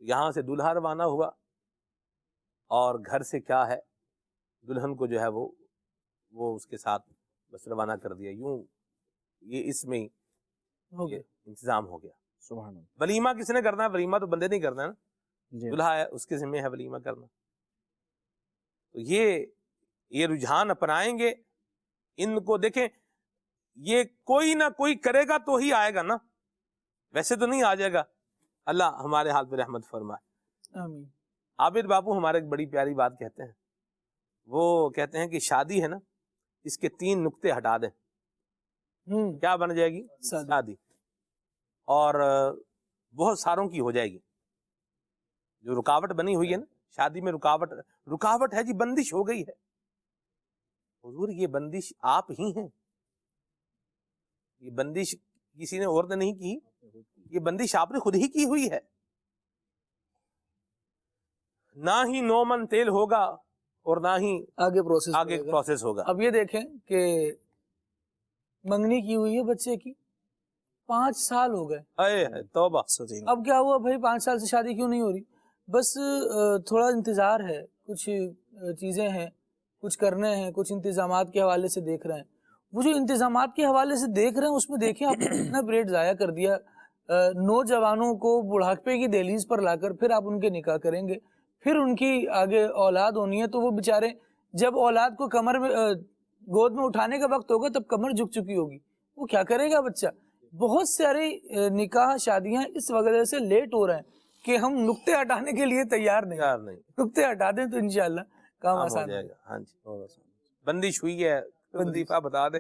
یہاں سے دولہا روانہ ہوا، اور گھر سے کیا ہے دلہن کو جو ہے وہ اس کے ساتھ بس روانہ کر دیا. یوں یہ اس میں یہ انتظام ہو گیا. سبحان اللہ. ولیمہ کس نے کرنا ہے؟ ولیمہ تو بندے نہیں کرنا ہے نا، جی. دلہا ہے اس کے ذمہ ہے ولیمہ کرنا. تو یہ رجحان اپنائیں گے، ان کو دیکھیں، یہ کوئی نہ کوئی کرے گا تو ہی آئے گا نا، ویسے تو نہیں آ جائے گا. اللہ ہمارے حال پہ رحمت فرمائے. آمین. عابد بابو ہمارے ایک بڑی پیاری بات کہتے ہیں، وہ کہتے ہیں کہ شادی ہے نا، اس کے 3 نقطے ہٹا دیں، کیا بن جائے گی؟ شادی. اور بہت ساروں کی ہو جائے گی. جو رکاوٹ بنی ہوئی ہے نا شادی میں، رکاوٹ ہے جی، بندش ہو گئی ہے. حضور یہ بندش آپ ہی ہیں، یہ بندش کسی نے اور نے نہیں کی، یہ بندش آپ نے خود ہی کی ہوئی ہے. نہ ہی 9 من تیل ہوگا اور نہ ہی آگے پروسیس ہوگا. اب یہ دیکھیں کہ منگنی کی ہوئی ہے بچے کی، 5 سال ہو گئے. اے توبہ. اب کیا ہوا بھائی، 5 سال سے شادی کیوں نہیں ہو رہی؟ بس تھوڑا انتظار ہے، کچھ چیزیں ہیں، کچھ کرنے ہیں، کچھ انتظامات کے حوالے سے دیکھ رہے ہیں. وہ جو انتظامات کے حوالے سے دیکھ رہے ہیں اس میں دیکھیں آپ نے کتنا بریڈ ضائع کر دیا. نوجوانوں کو بڑھاپے کی دہلیز پر لا کر پھر آپ ان کے نکاح کریں گے، پھر ان کی آگے اولاد ہونی ہے، تو وہ بیچارے جب اولاد کو کمر میں گود میں اٹھانے کا وقت ہوگا تب کمر جھک چکی ہوگی، وہ کیا کرے گا بچہ. بہت سارے نکاح شادیاں اس وجہ سے لیٹ ہو رہے ہیں کہ ہم نقطے ہٹانے کے لیے تیار نہیں. نقطے ہٹا دیں تو انشاءاللہ کام آسان ہو جائے گا. ہاں جی، بندش ہوئی ہے. وظیفہ بتا دیں،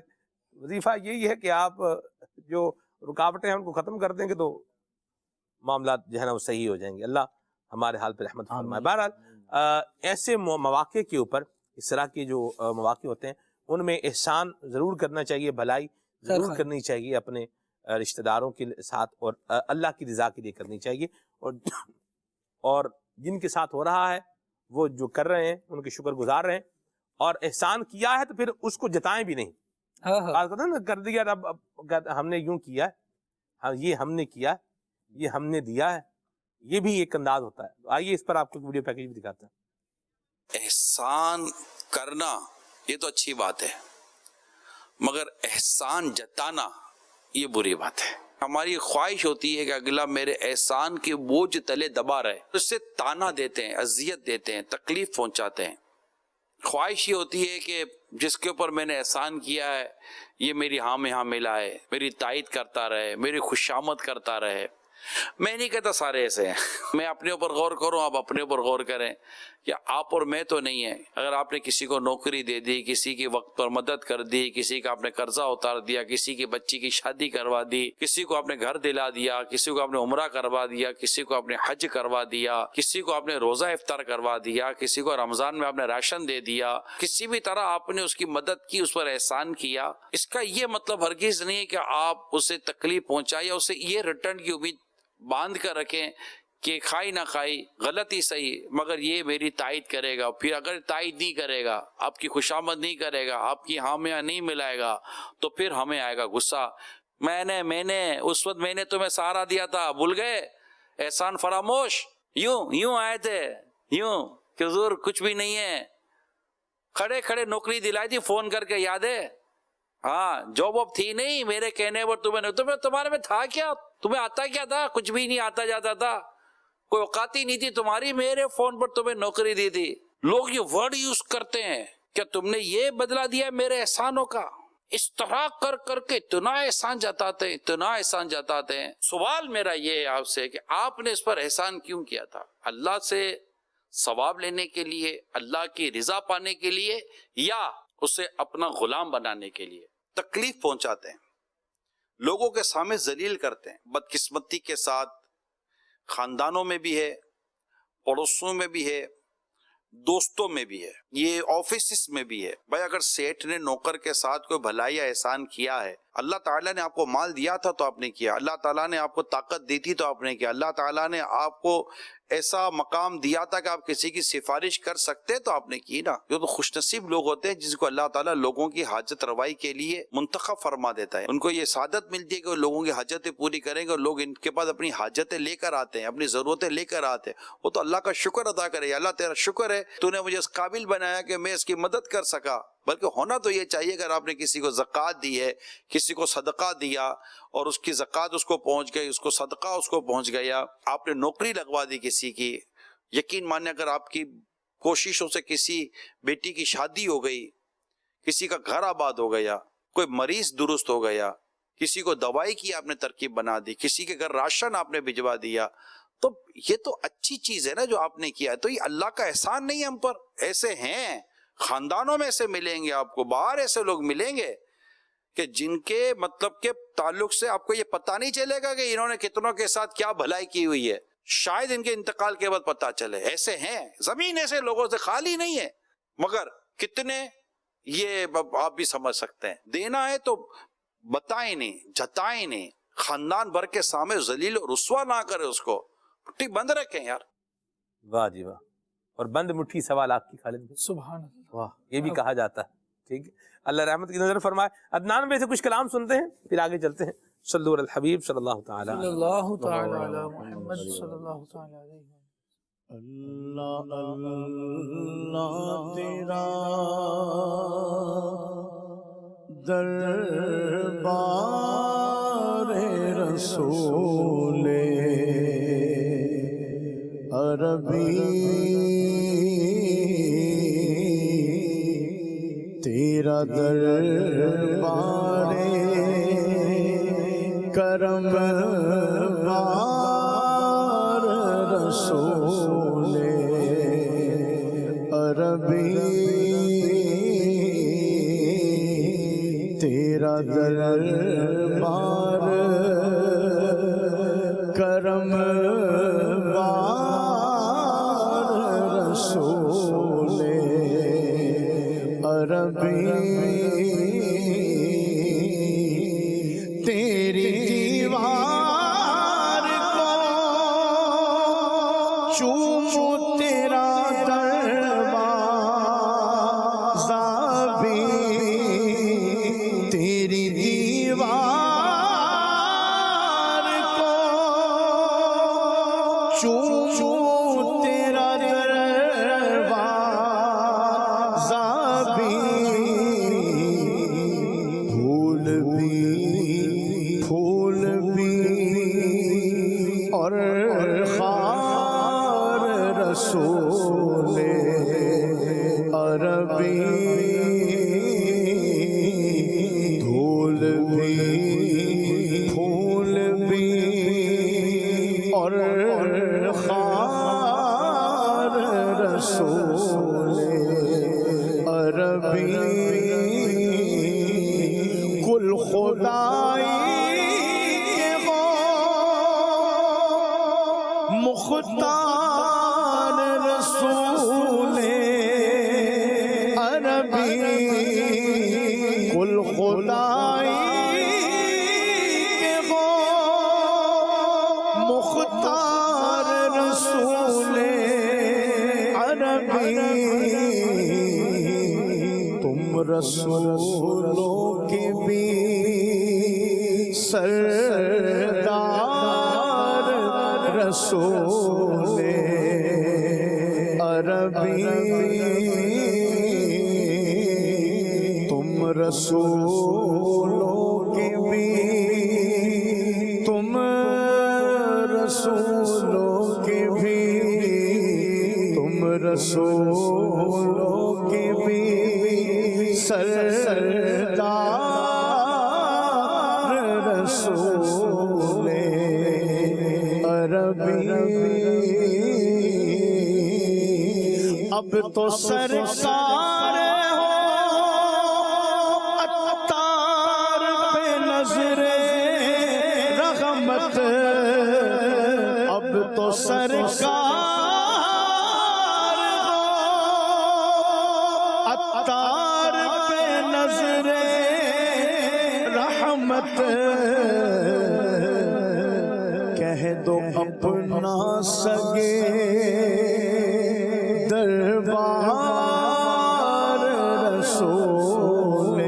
وظیفہ یہی ہے کہ آپ جو رکاوٹیں ہیں ان کو ختم کر دیں گے تو معاملات جو ہے نا وہ صحیح ہو جائیں گے. اللہ ہمارے حال پہ رحمت فرمائے. بہرحال ایسے مواقع کے اوپر، اس طرح کے جو مواقع ہوتے ہیں ان میں احسان ضرور کرنا چاہیے، بھلائی ضرور کرنی چاہیے اپنے رشتہ داروں کے ساتھ، اور اللہ کی رضا کے لیے کرنی چاہیے. اور جن کے ساتھ ہو رہا ہے وہ جو کر رہے ہیں ان کے شکر گزار رہے ہیں، اور احسان کیا ہے تو پھر اس کو جتائیں بھی نہیں. کر دیا اب ہم نے یوں کیا ہے، یہ ہم نے کیا، یہ ہم نے دیا ہے، یہ بھی ایک انداز ہوتا ہے. آئیے اس پر آپ کو ویڈیو پیکیج بھی دکھاتے ہیں. احسان کرنا یہ تو اچھی بات ہے، مگر احسان جتانا یہ بری بات ہے. ہماری خواہش ہوتی ہے کہ اگلا میرے احسان کے بوجھ تلے دبا رہے، اس سے تانا دیتے ہیں، اذیت دیتے ہیں، تکلیف پہنچاتے ہیں. خواہش یہ ہوتی ہے کہ جس کے اوپر میں نے احسان کیا ہے یہ میری ہاں میں ہاں ملائے، میری تائید کرتا رہے، میری خوشامد کرتا رہے، میں نہیں کہتا سارے ایسے ہیں، میں اپنے اوپر غور کروں، آپ اپنے اوپر غور کریں کہ آپ اور میں تو نہیں ہے۔ اگر آپ نے کسی کو نوکری دے دی، کسی کی وقت پر مدد کر دی، کسی کا آپ نے قرضہ اتار دیا، کسی کی بچی کی شادی کروا دی، کسی کو آپ نے گھر دلا دیا، کسی کو آپ نے عمرہ کروا دیا، کسی کو آپ نے حج کروا دیا، کسی کو آپ نے روزہ افطار کروا دیا، کسی کو رمضان میں آپ نے راشن دے دیا، کسی بھی طرح آپ نے اس کی مدد کی، اس پر احسان کیا، اس کا یہ مطلب ہرگز نہیں ہے کہ آپ اسے تکلیف پہنچائے یا اسے یہ ریٹرن کی امید باندھ کر رکھیں کہ کھائی نہ کھائی غلط ہی صحیح مگر یہ میری تائید کرے گا۔ پھر اگر تائید نہیں کرے گا، آپ کی خوشامد نہیں کرے گا، آپ کی حامیہ نہیں ملائے گا، تو پھر ہمیں آئے گا غصہ۔ میں نے اس وقت میں نے تمہیں سہارا دیا تھا، بھول گئے؟ احسان فراموش؟ یوں آئے تھے، یوں کہ حضور کچھ بھی نہیں ہے، کھڑے کھڑے نوکری دلائی تھی فون کر کے، یاد ہے؟ ہاں، جاب واب تھی نہیں، میرے کہنے پر تمہارے میں تھا کیا؟ تمہیں آتا کیا تھا؟ کچھ بھی نہیں آتا جاتا تھا، کوئی اوقات ہی نہیں تھی تمہاری، میرے فون پر تمہیں نوکری دی تھی۔ لوگ یہ ورڈ یوز کرتے ہیں کہ تم نے یہ بدلہ دیا میرے احسانوں کا، اس طرح کر کر کے اتنا احسان جتاتے ہیں۔ سوال میرا یہ ہے آپ سے کہ آپ نے اس پر احسان کیوں کیا تھا؟ اللہ سے ثواب لینے کے لیے، اللہ کی رضا پانے کے لیے، یا اسے اپنا غلام بنانے کے لیے؟ تکلیف پہنچاتے ہیں، لوگوں کے سامنے ذلیل کرتے ہیں، بدقسمتی کے ساتھ خاندانوں میں بھی ہے، پڑوسوں میں بھی ہے، دوستوں میں بھی ہے، یہ آفیسز میں بھی ہے۔ بھائی اگر سیٹھ نے نوکر کے ساتھ کوئی بھلائی یا احسان کیا ہے، اللہ تعالیٰ نے آپ کو مال دیا تھا تو آپ نے کیا، اللہ تعالیٰ نے آپ کو طاقت دی تھی تو آپ نے کیا، اللہ تعالیٰ نے آپ کو ایسا مقام دیا تھا کہ آپ کسی کی سفارش کر سکتے تو آپ نے کی نا۔ یہ تو خوش نصیب لوگ ہوتے ہیں جس کو اللہ تعالیٰ لوگوں کی حاجت روائی کے لیے منتخب فرما دیتا ہے، ان کو یہ سعادت ملتی ہے کہ وہ لوگوں کی حاجتیں پوری کریں گے، اور لوگ ان کے پاس اپنی حاجتیں لے کر آتے ہیں، اپنی ضرورتیں لے کر آتے ہیں۔ وہ تو اللہ کا شکر ادا کرے، اللہ تیرا شکر ہے تو نے مجھے اس قابل بنایا کہ میں اس کی مدد کر سکا۔ بلکہ ہونا تو یہ چاہیے اگر آپ نے کسی کو زکوٰۃ دی ہے، کسی کو صدقہ دیا اور اس کی زکوٰۃ اس کو پہنچ گئی، اس کو صدقہ اس کو پہنچ گیا، آپ نے نوکری لگوا دی کسی کی، یقین مانے اگر آپ کی کوششوں سے کسی بیٹی کی شادی ہو گئی، کسی کا گھر آباد ہو گیا، کوئی مریض درست ہو گیا، کسی کو دوائی کی آپ نے ترکیب بنا دی، کسی کے گھر راشن آپ نے بھجوا دیا، تو یہ تو اچھی چیز ہے نا جو آپ نے کیا ہے۔ تو یہ اللہ کا احسان نہیں ہم پر؟ ایسے ہیں خاندانوں میں ایسے ملیں گے آپ کو، باہر ایسے لوگ ملیں گے کہ جن کے مطلب کے تعلق سے آپ کو یہ پتہ نہیں چلے گا کہ انہوں نے کتنوں کے ساتھ کیا بھلائی کی ہوئی ہے، شاید ان کے انتقال کے بعد پتہ چلے۔ ایسے ہیں، زمین ایسے لوگوں سے خالی نہیں ہے، مگر کتنے یہ آپ بھی سمجھ سکتے ہیں۔ دینا ہے تو بتائیں نہیں، جتائیں نہیں، خاندان بھر کے سامنے ذلیل و رسوا نہ کرے اس کو، مٹھی بند رکھیں یار۔ واہ جی واہ، اور بند مٹھی سوال آپ کی خالد بھائی، سبحان اللہ، واہ، یہ بھی کہا جاتا ہے۔ ٹھیک ہے، اللہ رحمت کی نظر فرمائے۔ عدنان بھائی سے کچھ کلام سنتے ہیں پھر آگے چلتے ہیں۔ صلو علی الحبیب صلی اللہ تعالی صلی اللہ تعالی علی محمد صلی اللہ تعالی علیہ وسلم۔ اللہ اللہ تیرا دربار رسول عربی، تیرا دربار کرم بار رسول عربی، تیرا دربار کرم بار رسول عربی، تیری دیوار کو چومو تیرا دروازہ بھی، تیری دیوار کو چومو تیرا دروازہ بھی، پھول بھی اور خار رسول عربی، دھول بھی پھول بھی اور خار رسول عربی کل خدائی کے ہو مختار رسول عربی کل خدائی رسولوں کے بھی سردار رسول عربی تم رسولوں کے بھی رسولوں کے بھی رسولوں کے بھی سردار رسول عربی اب تو سرکار ہو عطار پہ نظر رحمت اب تو سرکار کہہ دو اپنا سگے دربار رسول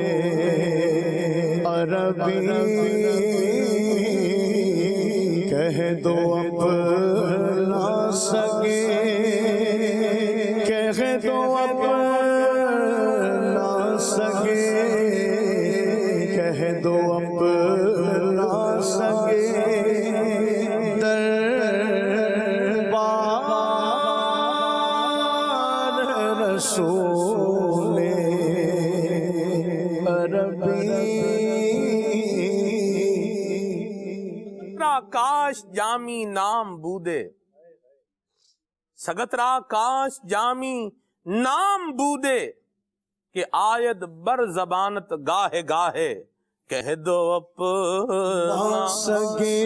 عربی کہہ دو اپنا سگے کہہ دو اپنا سگے کہہ دو اپنا سگے دربار رسول عربی کاش جامی نام بودے سگترا کاش جامی نام بودے کہ آید بر زبانت گاہے گاہے کہہ دو اپنا سگے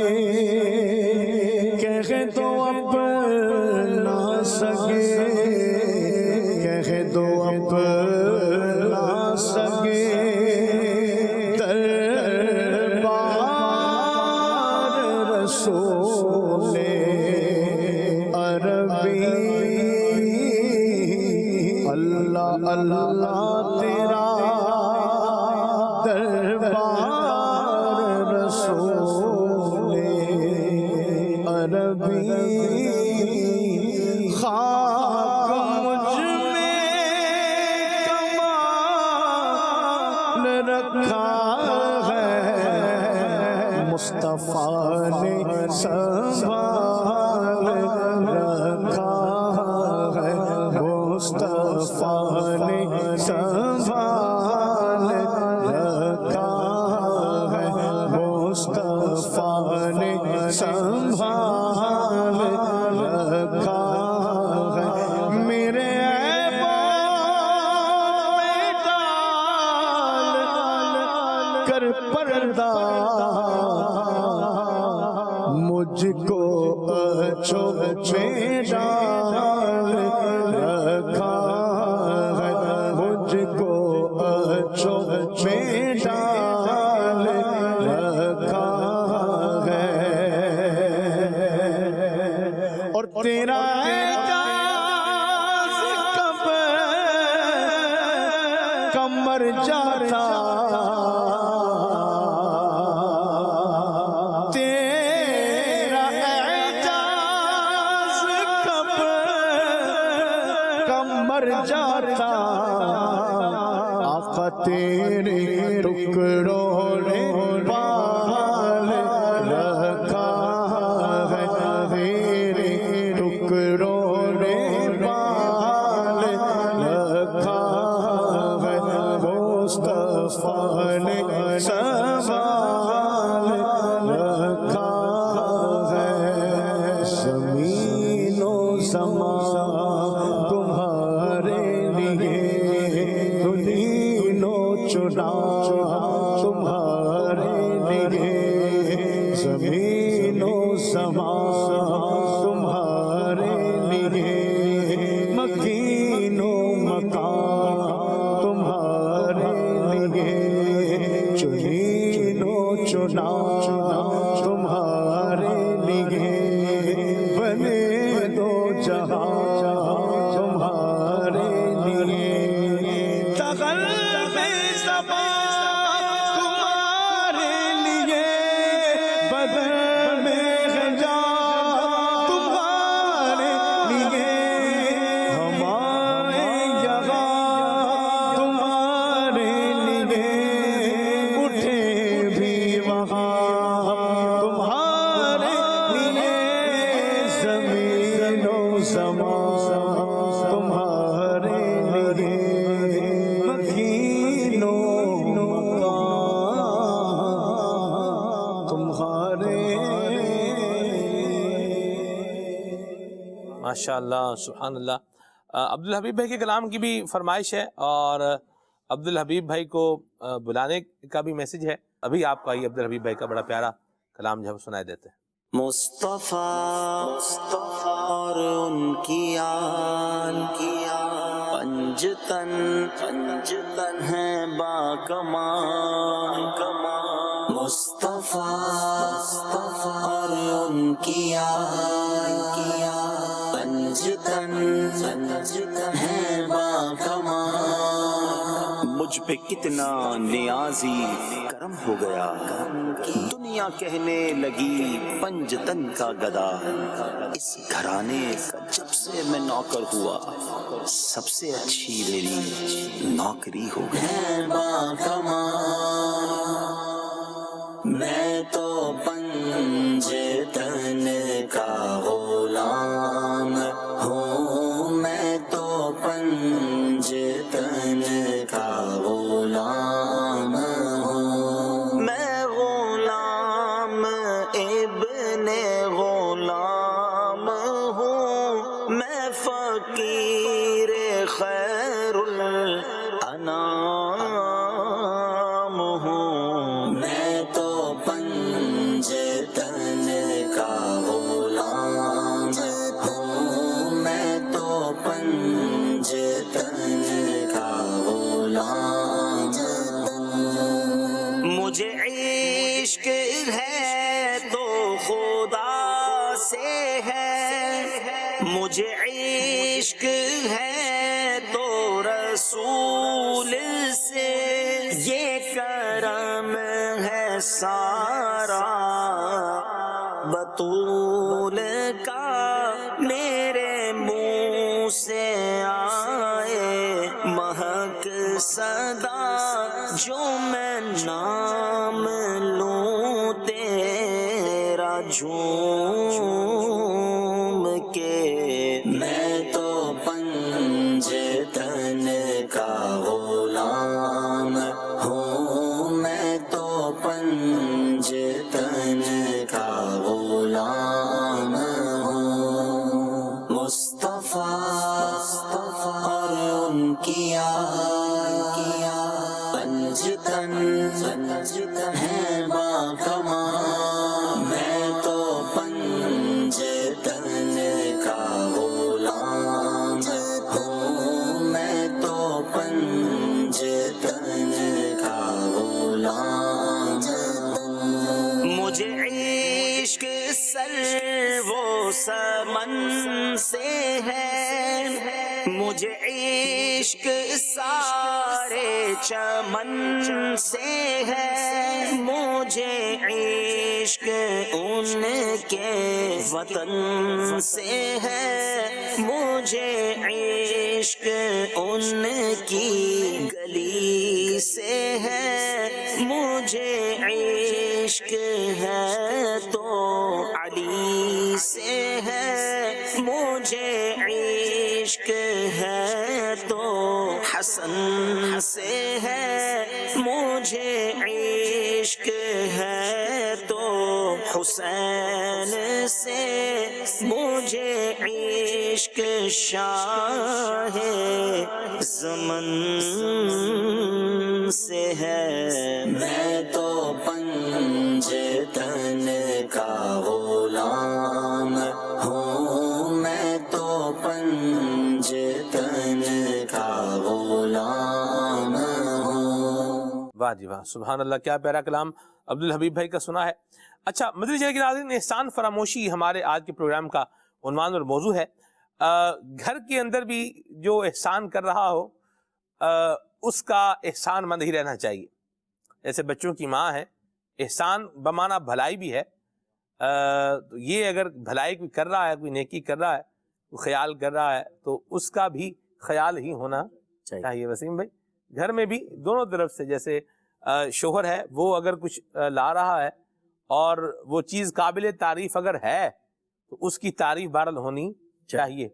کہہ دو اپنا سگے کہہ دو اپنا سگے دربار رسول عربی اللہ اللہ تیرا دربار رسول عربی خاک مجھ میں کمال رکھا ہے مصطفیٰ نے سنبھال رکھا ہے مصطفیٰ نے سنبھال رکھا ہے مصطفیٰ نے سنبھال رکھا ہے میرے عیبوں میں ڈال کر پردہ مجھ کو اچھو میں ڈال رکھا ہے مجھ کو اچھو میں ڈال رکھا ہے اور تیرا اعجاز کب کمر جاتا جاتا آقا تیرے ٹکڑوں نے پال رکھا ہے تیرے ٹکڑوں نے پال رکھا ہے مصطفیٰ نے سنبھال رکھا ہے زمین و زمان تمہارے لیے، دنیا و چنا تمہارے لیے، زمین و زمان تمہارے لیے، مکین و مکان تمہارے لیے، چنین و چنا تمہارے لیے، بنے دو جہاں تمہارے لیے، تغلب زبان تمہارے لیے، بدر میں غجا تمہارے لیے، ہمارے یہاں تمہارے لیے، اٹھے بھی وہاں تمہارے لیے، زمین و زمان تمہارے لیے، مکین و مکان تمہارے ماشاء اللہ، سبحان اللہ۔ عبدالحبیب بھائی کے کلام کی بھی فرمائش ہے اور عبدالحبیب بھائی کو بلانے کا بھی میسج ہے۔ ابھی آپ کا یہ عبدالحبیب بھائی کا بڑا پیارا کلام جو ہے وہ سنائے دیتے ہیں۔ مصطفیٰ اور ان کی آل پنجتن ہے با کمال، مصطفیٰ اور ان کی آل پنجتن ہے با کمال، مجھ پہ کتنا نیازی کرم ہو گیا، دنیا کہنے لگی پنجتن کا گدا، اس گھرانے کا جب سے میں نوکر ہوا، سب سے اچھی میری نوکری ہو گئی، میں تو پنجتن کا غلام ہوں، میں تو پنجتن کا غلام ہوں، میں غلام ابن غلام ہوں، میں فقیر خیر الانام ہوں، میں تو پنجتن کا غلام ہوں، میں تو پنجتن کا غلام ہوں، مجھے عشق ہے تو خدا سے ہے، مجھے عشق ہے تو رسول سے، یہ کرم ہے سارا بطول کا، میرے منہ سے آئے مہک صدا، جو میں نام لوں تیرا جھوم کے، میں تو پنجتن کا غلام ہوں، میں تو پنجتن کا غلام ہوں، مصطفیٰ اور ان کی آل پنجتن ہے با کمال، میں تو پنجتن کا غلام ہوں، میں تو پنجتن کا غلام ہوں، مجھے عشق سر و سمن سے ہے، مجھے عشق سارے چمن سے ہے، مجھے عشق ان کے وطن سے ہے، مجھے عشق ان کی گلی سے ہے، مجھے عشق ہے تو علی سے ہے، مجھے عشق ہے تو حسن سے ہے، مجھے عشق ہے تو حسین سے، مجھے عشق شاہ زمن سے ہے، میں تو پنجتن کا غلام ہوں، میں تو پنجتن کا غلام ہوں۔ واہ جی واہ، سبحان اللہ، کیا پیارا کلام عبدالحبیب بھائی کا سنا ہے۔ اچھا مدنی چینل کے ناظرین، احسان فراموشی ہمارے آج کے پروگرام کا عنوان اور موضوع ہے۔ گھر کے اندر بھی جو احسان کر رہا ہو اس کا احسان مند ہی رہنا چاہیے۔ جیسے بچوں کی ماں ہے، احسان بمعنی بھلائی بھی ہے، تو یہ اگر بھلائی کوئی کر رہا ہے، کوئی نیکی کر رہا ہے، کوئی خیال کر رہا ہے، تو اس کا بھی خیال ہی ہونا چاہیے۔ وسیم بھائی، گھر میں بھی دونوں طرف سے، جیسے شوہر ہے وہ اگر کچھ لا رہا ہے اور وہ چیز قابل تعریف اگر ہے تو اس کی تعریف بہرحال ہونی چاہیے۔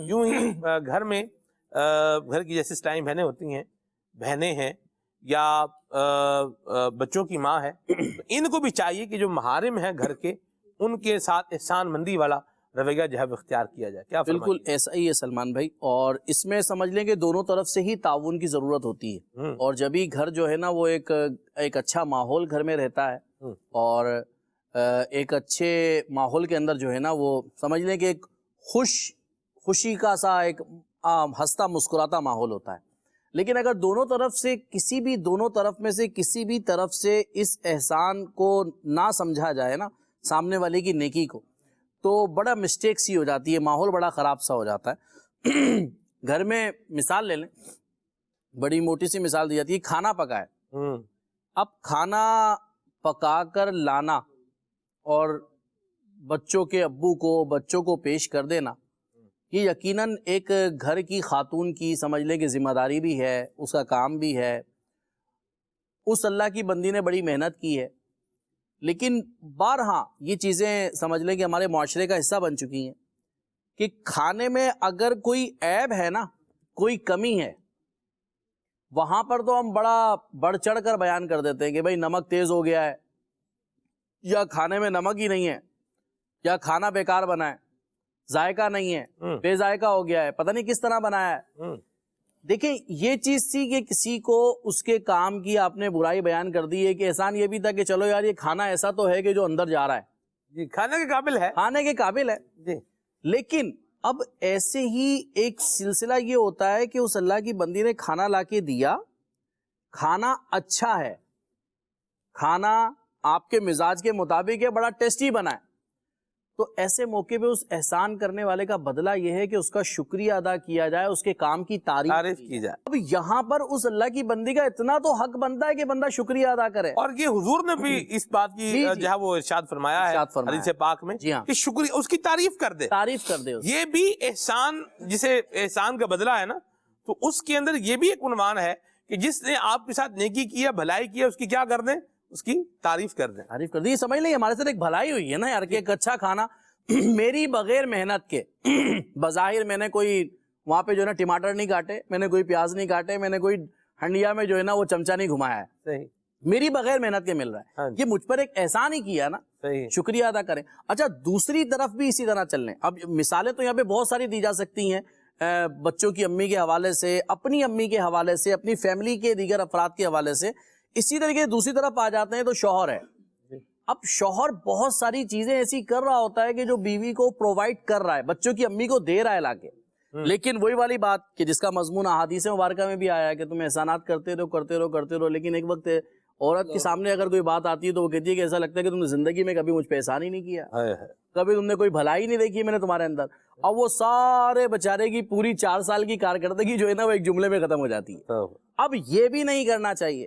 یوں ہی گھر میں گھر کی جیسے اسلامی بہنیں ہوتی ہیں، بہنیں ہیں یا بچوں کی ماں ہے، ان کو بھی چاہیے کہ جو محارم ہیں گھر کے، ان کے ساتھ احسان مندی والا رویہ جو ہے وہ اختیار کیا جائے۔ کیا فرمائیں؟ بالکل ایسا ہی ہے سلمان بھائی، اور اس میں سمجھ لیں کہ دونوں طرف سے ہی تعاون کی ضرورت ہوتی ہے، اور جبھی گھر جو ہے نا وہ ایک اچھا ماحول گھر میں رہتا ہے، اور ایک اچھے ماحول کے اندر جو ہے نا وہ سمجھ لیں کہ ایک خوشی کا سا ایک ہنستا مسکراتا ماحول ہوتا ہے۔ لیکن اگر دونوں طرف سے کسی بھی طرف سے اس احسان کو نہ سمجھا جائے نا، سامنے والے کی نیکی کو، تو بڑا مسٹیک سی ہو جاتی ہے، ماحول بڑا خراب سا ہو جاتا ہے۔ گھر میں مثال لے لیں، بڑی موٹی سی مثال دی جاتی ہے، کھانا پکائے، اب کھانا پکا کر لانا اور بچوں کے ابو کو، بچوں کو پیش کر دینا، یہ یقیناً ایک گھر کی خاتون کی سمجھ لیں کہ ذمہ داری بھی ہے، اس کا کام بھی ہے، اس اللہ کی بندی نے بڑی محنت کی ہے۔ لیکن بارہا یہ چیزیں سمجھ لیں کہ ہمارے معاشرے کا حصہ بن چکی ہیں کہ کھانے میں اگر کوئی عیب ہے نا، کوئی کمی ہے، وہاں پر تو ہم بڑا بڑھ چڑھ کر بیان کر دیتے ہیں کہ بھئی نمک تیز ہو گیا ہے، یا کھانے میں نمک ہی نہیں ہے، یا کھانا بیکار بنا ہے، ذائقہ نہیں ہے، بے ذائقہ ہو گیا ہے، پتہ نہیں کس طرح بنایا ہے۔ دیکھیں یہ چیز تھی کہ کسی کو اس کے کام کی آپ نے برائی بیان کر دی ہے، کہ احسان یہ بھی تھا کہ چلو یار یہ کھانا ایسا تو ہے کہ جو اندر جا رہا ہے، جی کھانے کے قابل ہے، کھانے کے قابل ہے جی۔ لیکن اب ایسے ہی ایک سلسلہ یہ ہوتا ہے کہ اس اللہ کی بندی نے کھانا لا کے دیا، کھانا اچھا ہے، کھانا آپ کے مزاج کے مطابق ہے، بڑا ٹیسٹی بنا ہے، تو ایسے موقع پہ اس احسان کرنے والے کا بدلہ یہ ہے کہ اس کا شکریہ ادا کیا جائے، اس کے کام کی تعریف کی جائے۔ اب یہاں پر اس اللہ کی بندی کا اتنا تو حق بنتا ہے کہ بندہ شکریہ ادا کرے، اور یہ حضور نے بھی اس بات کی جو ہے وہ ارشاد فرمایا ہے حدیث پاک میں کہ شکریہ، اس کی تعریف کر دے، یہ بھی احسان، جسے احسان کا بدلہ ہے نا، تو اس کے اندر یہ بھی ایک عنوان ہے کہ جس نے آپ کے ساتھ نیکی کیا، بھلائی کیا، اس کی کیا کر دیں، اس کی تعریف کر دیں۔ تعریف کر دی، یہ سمجھ لیں ہمارے ساتھ ایک بھلائی ہوئی ہے نا یار، کہ ایک اچھا کھانا میری بغیر محنت کے، بظاہر میں نے کوئی وہاں پہ جو ہے نا ٹماٹر نہیں کاٹے، میں نے کوئی پیاز نہیں کاٹے، میں نے کوئی ہنڈیا میں جو ہے نا وہ چمچہ نہیں گھمایا ہے، میری بغیر محنت کے مل رہا ہے، یہ مجھ پر ایک احسان ہی کیا نا، شکریہ ادا کریں۔ اچھا دوسری طرف بھی اسی طرح چل لیں، اب مثالیں تو یہاں پہ بہت ساری دی جا سکتی ہیں، بچوں کی امی کے حوالے سے، اپنی امی کے حوالے سے، اپنی فیملی کے دیگر افراد کے حوالے سے۔ اسی طریقے دوسری طرف آ جاتے ہیں تو شوہر ہے، اب شوہر بہت ساری چیزیں ایسی کر رہا ہوتا ہے کہ جو بیوی کو پرووائڈ کر رہا ہے، بچوں کی امی کو دے رہا ہے لا کے، لیکن وہی والی بات کہ جس کا مضمون احادیث مبارکہ میں بھی آیا ہے کہ تم احسانات کرتے رہو، لیکن ایک وقت عورت کے سامنے اگر کوئی بات آتی ہے تو وہ کہتی ہے کہ ایسا لگتا ہے کہ تم نے زندگی میں کبھی مجھ پہ احسان ہی نہیں کیا، کبھی تم نے کوئی بھلائی نہیں دیکھی میں نے تمہارے اندر، اب وہ سارے بچارے کی پوری 4 سال کی کارکردگی جو ہے نا وہ ایک جملے میں ختم ہو جاتی ہے۔ اب یہ بھی نہیں کرنا چاہیے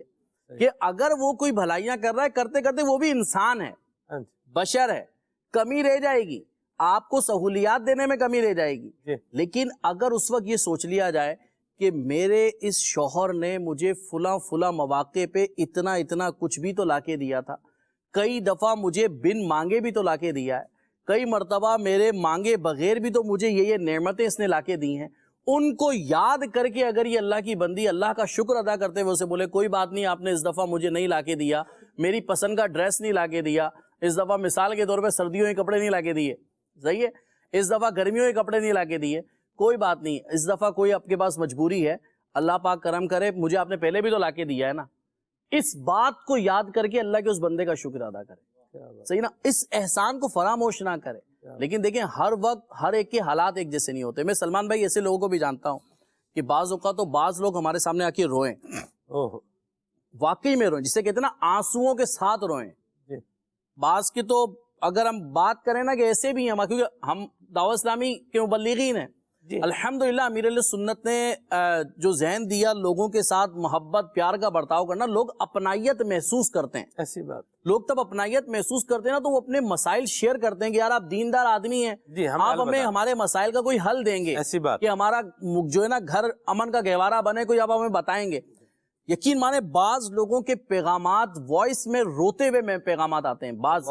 کہ اگر وہ کوئی بھلائیاں کر رہا ہے، کرتے کرتے وہ بھی انسان ہے، بشر ہے، کمی رہ جائے گی، آپ کو سہولیات دینے میں کمی رہ جائے گی، لیکن اگر اس وقت یہ سوچ لیا جائے کہ میرے اس شوہر نے مجھے فلاں مواقع پہ اتنا کچھ بھی تو لا کے دیا تھا، کئی دفعہ مجھے بن مانگے بھی تو لا کے دیا ہے، کئی مرتبہ میرے مانگے بغیر بھی تو مجھے یہ نعمتیں اس نے لا کے دی ہیں، ان کو یاد کر کے اگر یہ اللہ کی بندی اللہ کا شکر ادا کرتے ہوئے اسے بولے کوئی بات نہیں، آپ نے اس دفعہ مجھے نہیں لا کے دیا، میری پسند کا ڈریس نہیں لا کے دیا، اس دفعہ مثال کے طور پہ سردیوں کے کپڑے نہیں لا کے دیے، صحیح ہے، اس دفعہ گرمیوں کے کپڑے نہیں لا کے دیے، کوئی بات نہیں، اس دفعہ کوئی آپ کے پاس مجبوری ہے، اللہ پاک کرم کرے، مجھے آپ نے پہلے بھی تو لا کے دیا ہے نا. اس بات کو یاد کر کے اللہ کے اس بندے کا شکر ادا کرے، صحیح نا، اس احسان کو فراموش نہ کرے. لیکن دیکھیں ہر وقت ہر ایک کے حالات ایک جیسے نہیں ہوتے. میں سلمان بھائی ایسے لوگوں کو بھی جانتا ہوں کہ بعض اوقات تو بعض لوگ ہمارے سامنے آ کے روئیں، واقعی میں روئیں، جسے کہتے ہیں نا آنسوؤں کے ساتھ روئیں. بعض کی تو اگر ہم بات کریں نا کہ ایسے بھی ہیں، کیونکہ ہم دعوت اسلامی کے مبلغین ہیں، الحمدللہ امیر علیہ سنت نے جو ذہن دیا لوگوں کے ساتھ محبت پیار کا برتاؤ کرنا، لوگ اپنائیت محسوس کرتے ہیں. ایسی بات، لوگ تب اپنائیت محسوس کرتے ہیں نا تو وہ اپنے مسائل شیئر کرتے ہیں کہ یار آپ دیندار آدمی ہیں، آپ ہمیں ہمارے مسائل کا کوئی حل دیں گے، ایسی بات کہ ہمارا جو ہے نا گھر امن کا گہوارہ بنے، کوئی آپ ہمیں بتائیں گے. یقین مانے بعض لوگوں کے پیغامات وائس میں روتے ہوئے میں پیغامات آتے ہیں، بعض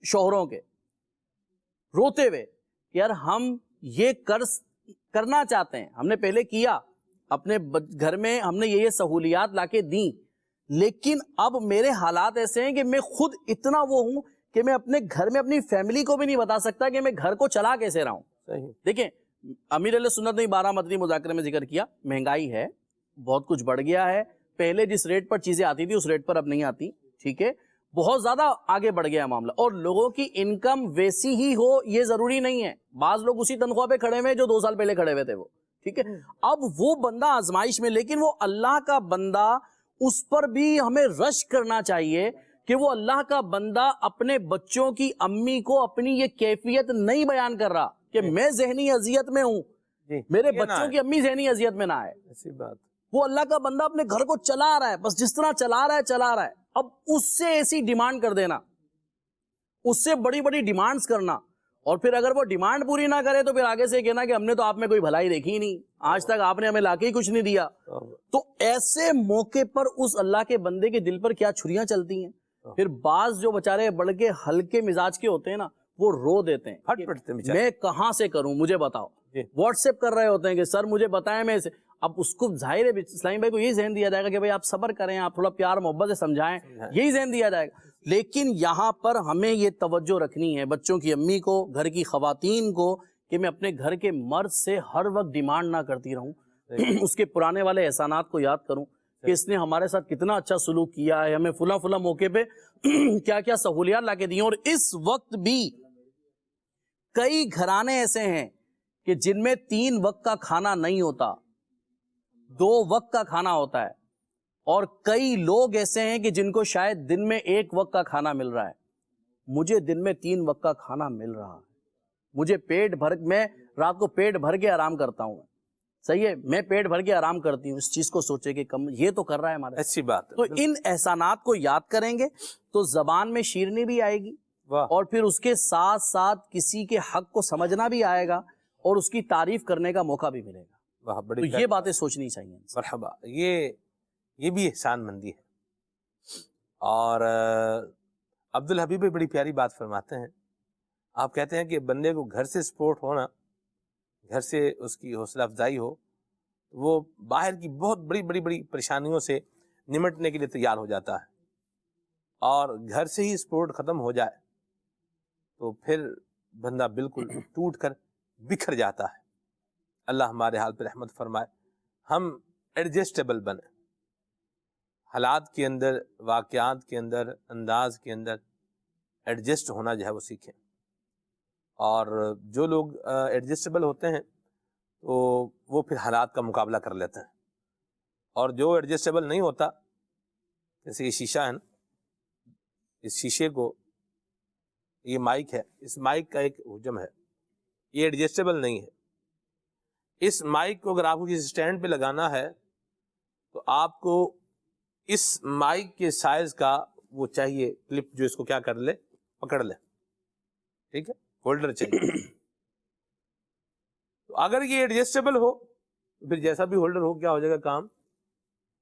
شوہروں کے روتے ہوئے، یار ہم یہ کرنا چاہتے ہیں، ہم نے پہلے کیا اپنے گھر میں، ہم نے یہ سہولیات لا کے دیں، لیکن اب میرے حالات ایسے ہیں کہ میں خود اتنا وہ ہوں کہ میں اپنے گھر میں اپنی فیملی کو بھی نہیں بتا سکتا کہ میں گھر کو چلا کیسے رہا ہوں. دیکھیں امیر علیہ سنت نے 12 مدنی مذاکرے میں ذکر کیا، مہنگائی ہے، بہت کچھ بڑھ گیا ہے، پہلے جس ریٹ پر چیزیں آتی تھی اس ریٹ پر اب نہیں آتی، ٹھیک ہے، بہت زیادہ آگے بڑھ گیا معاملہ، اور لوگوں کی انکم ویسی ہی ہو یہ ضروری نہیں ہے. بعض لوگ اسی تنخواہ پہ کھڑے ہوئے جو 2 سال پہلے کھڑے ہوئے تھے وہ، ٹھیک ہے. اب وہ بندہ آزمائش میں، لیکن وہ اللہ کا بندہ، اس پر بھی ہمیں رشک کرنا چاہیے کہ وہ اللہ کا بندہ اپنے بچوں کی امی کو اپنی یہ کیفیت نہیں بیان کر رہا کہ میں ذہنی اذیت میں ہوں، میرے بچوں کی امی ذہنی اذیت میں نہ آئے. ایسی بات، وہ اللہ کا بندہ اپنے گھر کو چلا رہا ہے، بس جس طرح چلا رہا ہے. اب اس سے ایسی ڈیمانڈ کر دینا، اس سے بڑی بڑی ڈیمانڈز کرنا، اور پھر اگر وہ ڈیمانڈ پوری نہ کرے تو پھر آگے سے کہنا کہ ہم نے تو آپ میں کوئی بھلائی دیکھی ہی نہیں، آج تک آپ نے ہمیں لا کے ہی کچھ نہیں دیا. تو ایسے موقع پر اس اللہ کے بندے کے دل پر کیا چھریاں چلتی ہیں. پھر بعض جو بچارے بڑھ کے ہلکے مزاج کے ہوتے ہیں نا، وہ رو دیتے ہیں، میں کہاں سے کروں مجھے بتاؤ. واٹس ایپ کر رہے ہوتے ہیں کہ سر مجھے بتائیں میں سے. اب اس کو ظاہر ہے اسلامی بھائی کو یہی ذہن دیا جائے گا کہ بھائی آپ صبر کریں، آپ تھوڑا پیار محبت سے سمجھائیں، یہی ذہن دیا جائے گا. لیکن یہاں پر ہمیں یہ توجہ رکھنی ہے بچوں کی امی کو، گھر کی خواتین کو، کہ میں اپنے گھر کے مرد سے ہر وقت ڈیمانڈ نہ کرتی رہوں، اس کے پرانے والے احسانات کو یاد کروں کہ اس نے ہمارے ساتھ کتنا اچھا سلوک کیا ہے، ہمیں فلاں موقع پہ کیا کیا سہولیات لا کے دی. اور اس وقت بھی کئی گھرانے ایسے ہیں کہ جن میں 3 وقت کا کھانا نہیں ہوتا، 2 وقت کا کھانا ہوتا ہے، اور کئی لوگ ایسے ہیں کہ جن کو شاید دن میں 1 وقت کا کھانا مل رہا ہے. مجھے دن میں 3 وقت کا کھانا مل رہا ہے، مجھے میں رات کو پیٹ بھر کے آرام کرتا ہوں، صحیح ہے، میں پیٹ بھر کے آرام کرتی ہوں. اس چیز کو سوچے کہ یہ تو کر رہا ہے ہمارے. ایسی بات. تو ان احسانات کو یاد کریں گے تو زبان میں شیرنی بھی آئے گی، اور پھر اس کے ساتھ ساتھ کسی کے حق کو سمجھنا بھی آئے گا، اور اس کی تعریف کرنے کا موقع بھی ملے گا. تو یہ باتیں سوچنی چاہیے. مرحبا، یہ بھی احسان مندی ہے. اور عبدالحبیب بڑی پیاری بات فرماتے ہیں. آپ کہتے ہیں کہ بندے کو گھر سے سپورٹ ہونا، گھر سے اس کی حوصلہ افزائی ہو، وہ باہر کی بہت بڑی پریشانیوں سے نمٹنے کے لیے تیار ہو جاتا ہے. اور گھر سے ہی سپورٹ ختم ہو جائے تو پھر بندہ بالکل ٹوٹ کر بکھر جاتا ہے. اللہ ہمارے حال پہ رحمت فرمائے. ہم ایڈجسٹیبل بنیں، حالات کے اندر، واقعات کے اندر، انداز کے اندر ایڈجسٹ ہونا جو ہے وہ سیکھیں. اور جو لوگ ایڈجسٹیبل ہوتے ہیں تو وہ پھر حالات کا مقابلہ کر لیتے ہیں. اور جو ایڈجسٹیبل نہیں ہوتا، جیسے یہ شیشہ ہے نا، اس شیشے کو، یہ مائک ہے، اس مائک کا ایک حجم ہے، یہ ایڈجسٹیبل نہیں ہے. اس مائک کو اگر آپ کو کسی سٹینڈ پہ لگانا ہے تو آپ کو اس مائک کے سائز کا وہ چاہیے کلپ، جو اس کو کیا کر لے، پکڑ لے، ٹھیک ہے، ہولڈر چاہیے. تو اگر یہ ایڈجسٹیبل ہو تو پھر جیسا بھی ہولڈر ہو، کیا ہو جائے گا، کام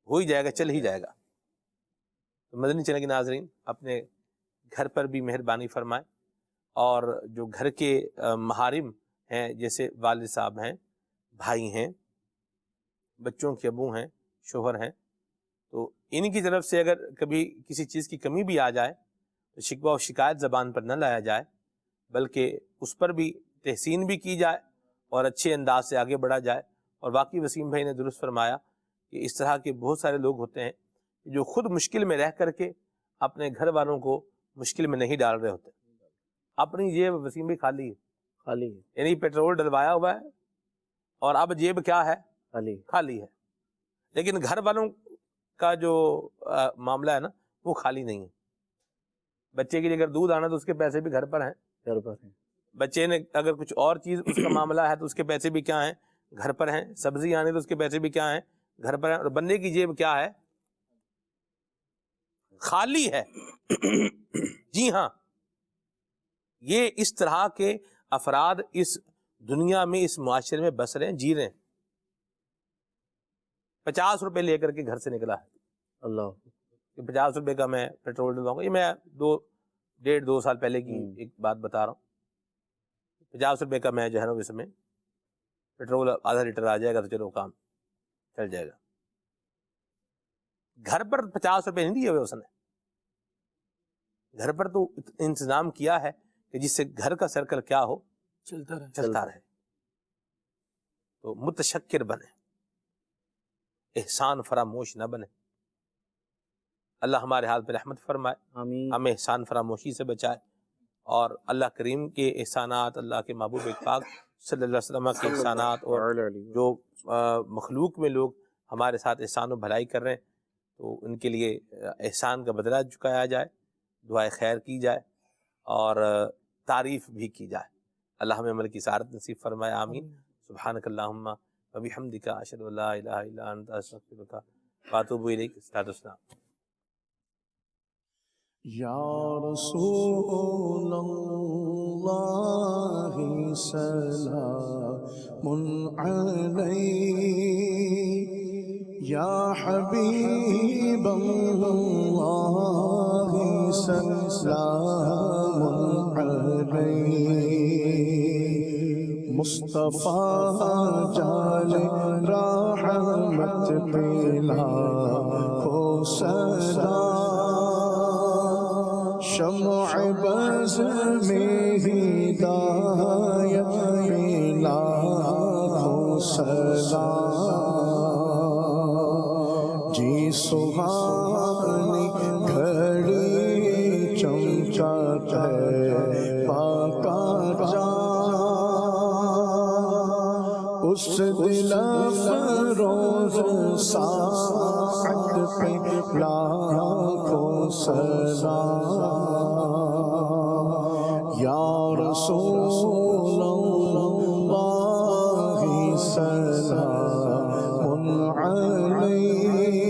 ہو ہی جائے گا، چل ہی جائے گا. تو مدنی چینل کے ناظرین اپنے گھر پر بھی مہربانی فرمائیں، اور جو گھر کے محارم ہیں، جیسے والد صاحب ہیں، بھائی ہیں، بچوں کے ابو ہیں، شوہر ہیں، تو ان کی طرف سے اگر کبھی کسی چیز کی کمی بھی آ جائے تو شکوہ و شکایت زبان پر نہ لایا جائے، بلکہ اس پر بھی تحسین بھی کی جائے اور اچھے انداز سے آگے بڑھا جائے. اور باقی وسیم بھائی نے درست فرمایا کہ اس طرح کے بہت سارے لوگ ہوتے ہیں جو خود مشکل میں رہ کر کے اپنے گھر والوں کو مشکل میں نہیں ڈال رہے ہوتے. اپنی جیب وسیم بھائی خالی ہے، یعنی پیٹرول ڈلوایا ہوا ہے اور اب جیب کیا ہے؟ خالی ہے. لیکن گھر والوں کا جو معاملہ ہے نا وہ خالی نہیں ہے. بچے کے لیے اگر دودھ آنا تو اس کے پیسے بھی گھر پر ہیں. بچے نے اگر کچھ اور چیز اس کا معاملہ ہے تو اس کے پیسے بھی کیا ہیں؟ گھر پر ہیں. سبزی آنی تو اس کے پیسے بھی کیا ہیں؟ گھر پر ہیں. اور بندے کی جیب کیا ہے؟ خالی ہے. جی ہاں، یہ اس طرح کے افراد اس دنیا میں اس معاشرے میں بس رہے ہیں، جی رہے ہیں. 50 روپے لے کر کے گھر سے نکلا ہے، اللہ، 50 روپے کا میں پیٹرول ڈلواؤں گا. یہ میں 1.5-2 سال پہلے کی ایک بات بتا رہا ہوں. 50 روپے کا میں جو ہے نا اس میں پیٹرول آدھا لیٹر آ جائے گا تو چلو کام چل جائے گا. گھر پر 50 روپے نہیں دیے ہوئے اس نے. گھر پر تو انتظام کیا ہے کہ جس سے گھر کا سرکل کیا ہو؟ چلتا رہے. تو متشکر بنے، احسان فراموش نہ بنے. اللہ ہمارے حال پہ رحمت فرمائے، ہمیں احسان فراموشی سے بچائے، اور اللہ کریم کے احسانات، اللہ کے محبوب پاک صلی اللہ علیہ وسلم کے احسانات، اور جو مخلوق میں لوگ ہمارے ساتھ احسان و بھلائی کر رہے ہیں تو ان کے لیے احسان کا بدلہ چکایا جائے، دعائے خیر کی جائے اور تعریف بھی کی جائے. اللہ ہمیں عمل کی سعادت نصیب فرمائے. آمین. سبحانک اللہم و بحمدک، اشہد ان لا الہ الا انت، استغفرک و اتوب الیک. السلام. یا رسول اللہ سلام علیک، یا حبیب اللہ سلام علیک، مصطفیٰ جان رحمت پلا ہو سلام، شمع بز میں ہدایت پلا ہو سلام، جی سہانی گھڑی چمچا ہے پاکا جان، اس دل فروز ساعت پہ لاکھوں سلام، یا رسول اللہ سلام علیک،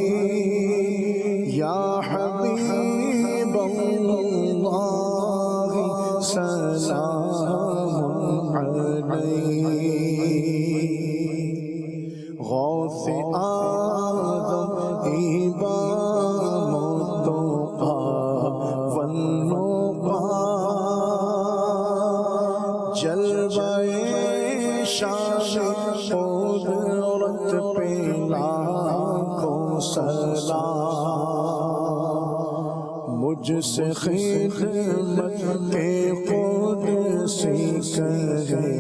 یا حبیب اللہ سلام علیک، غوث آدم امام التقی والنقی، جلوہ شان قدرت پہ لاکھوں سلام، مجھ سے خدمت کے قدسی کہے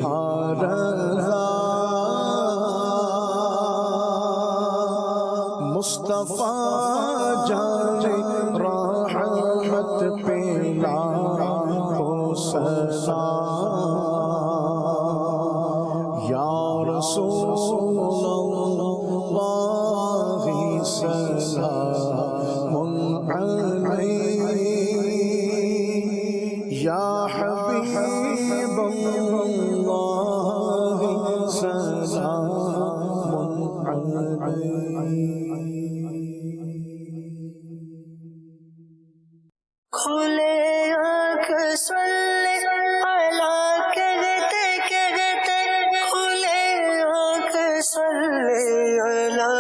ہر رضا، مصطفیٰ جان رحمت پہ لاکھوں سلام، یا رسول اللہ سلام علیک، یا حبیب اللہ سلام علیک. کھلے آنکھ صلی علی کہتے کہتے، کھلے آنکھ صلی علی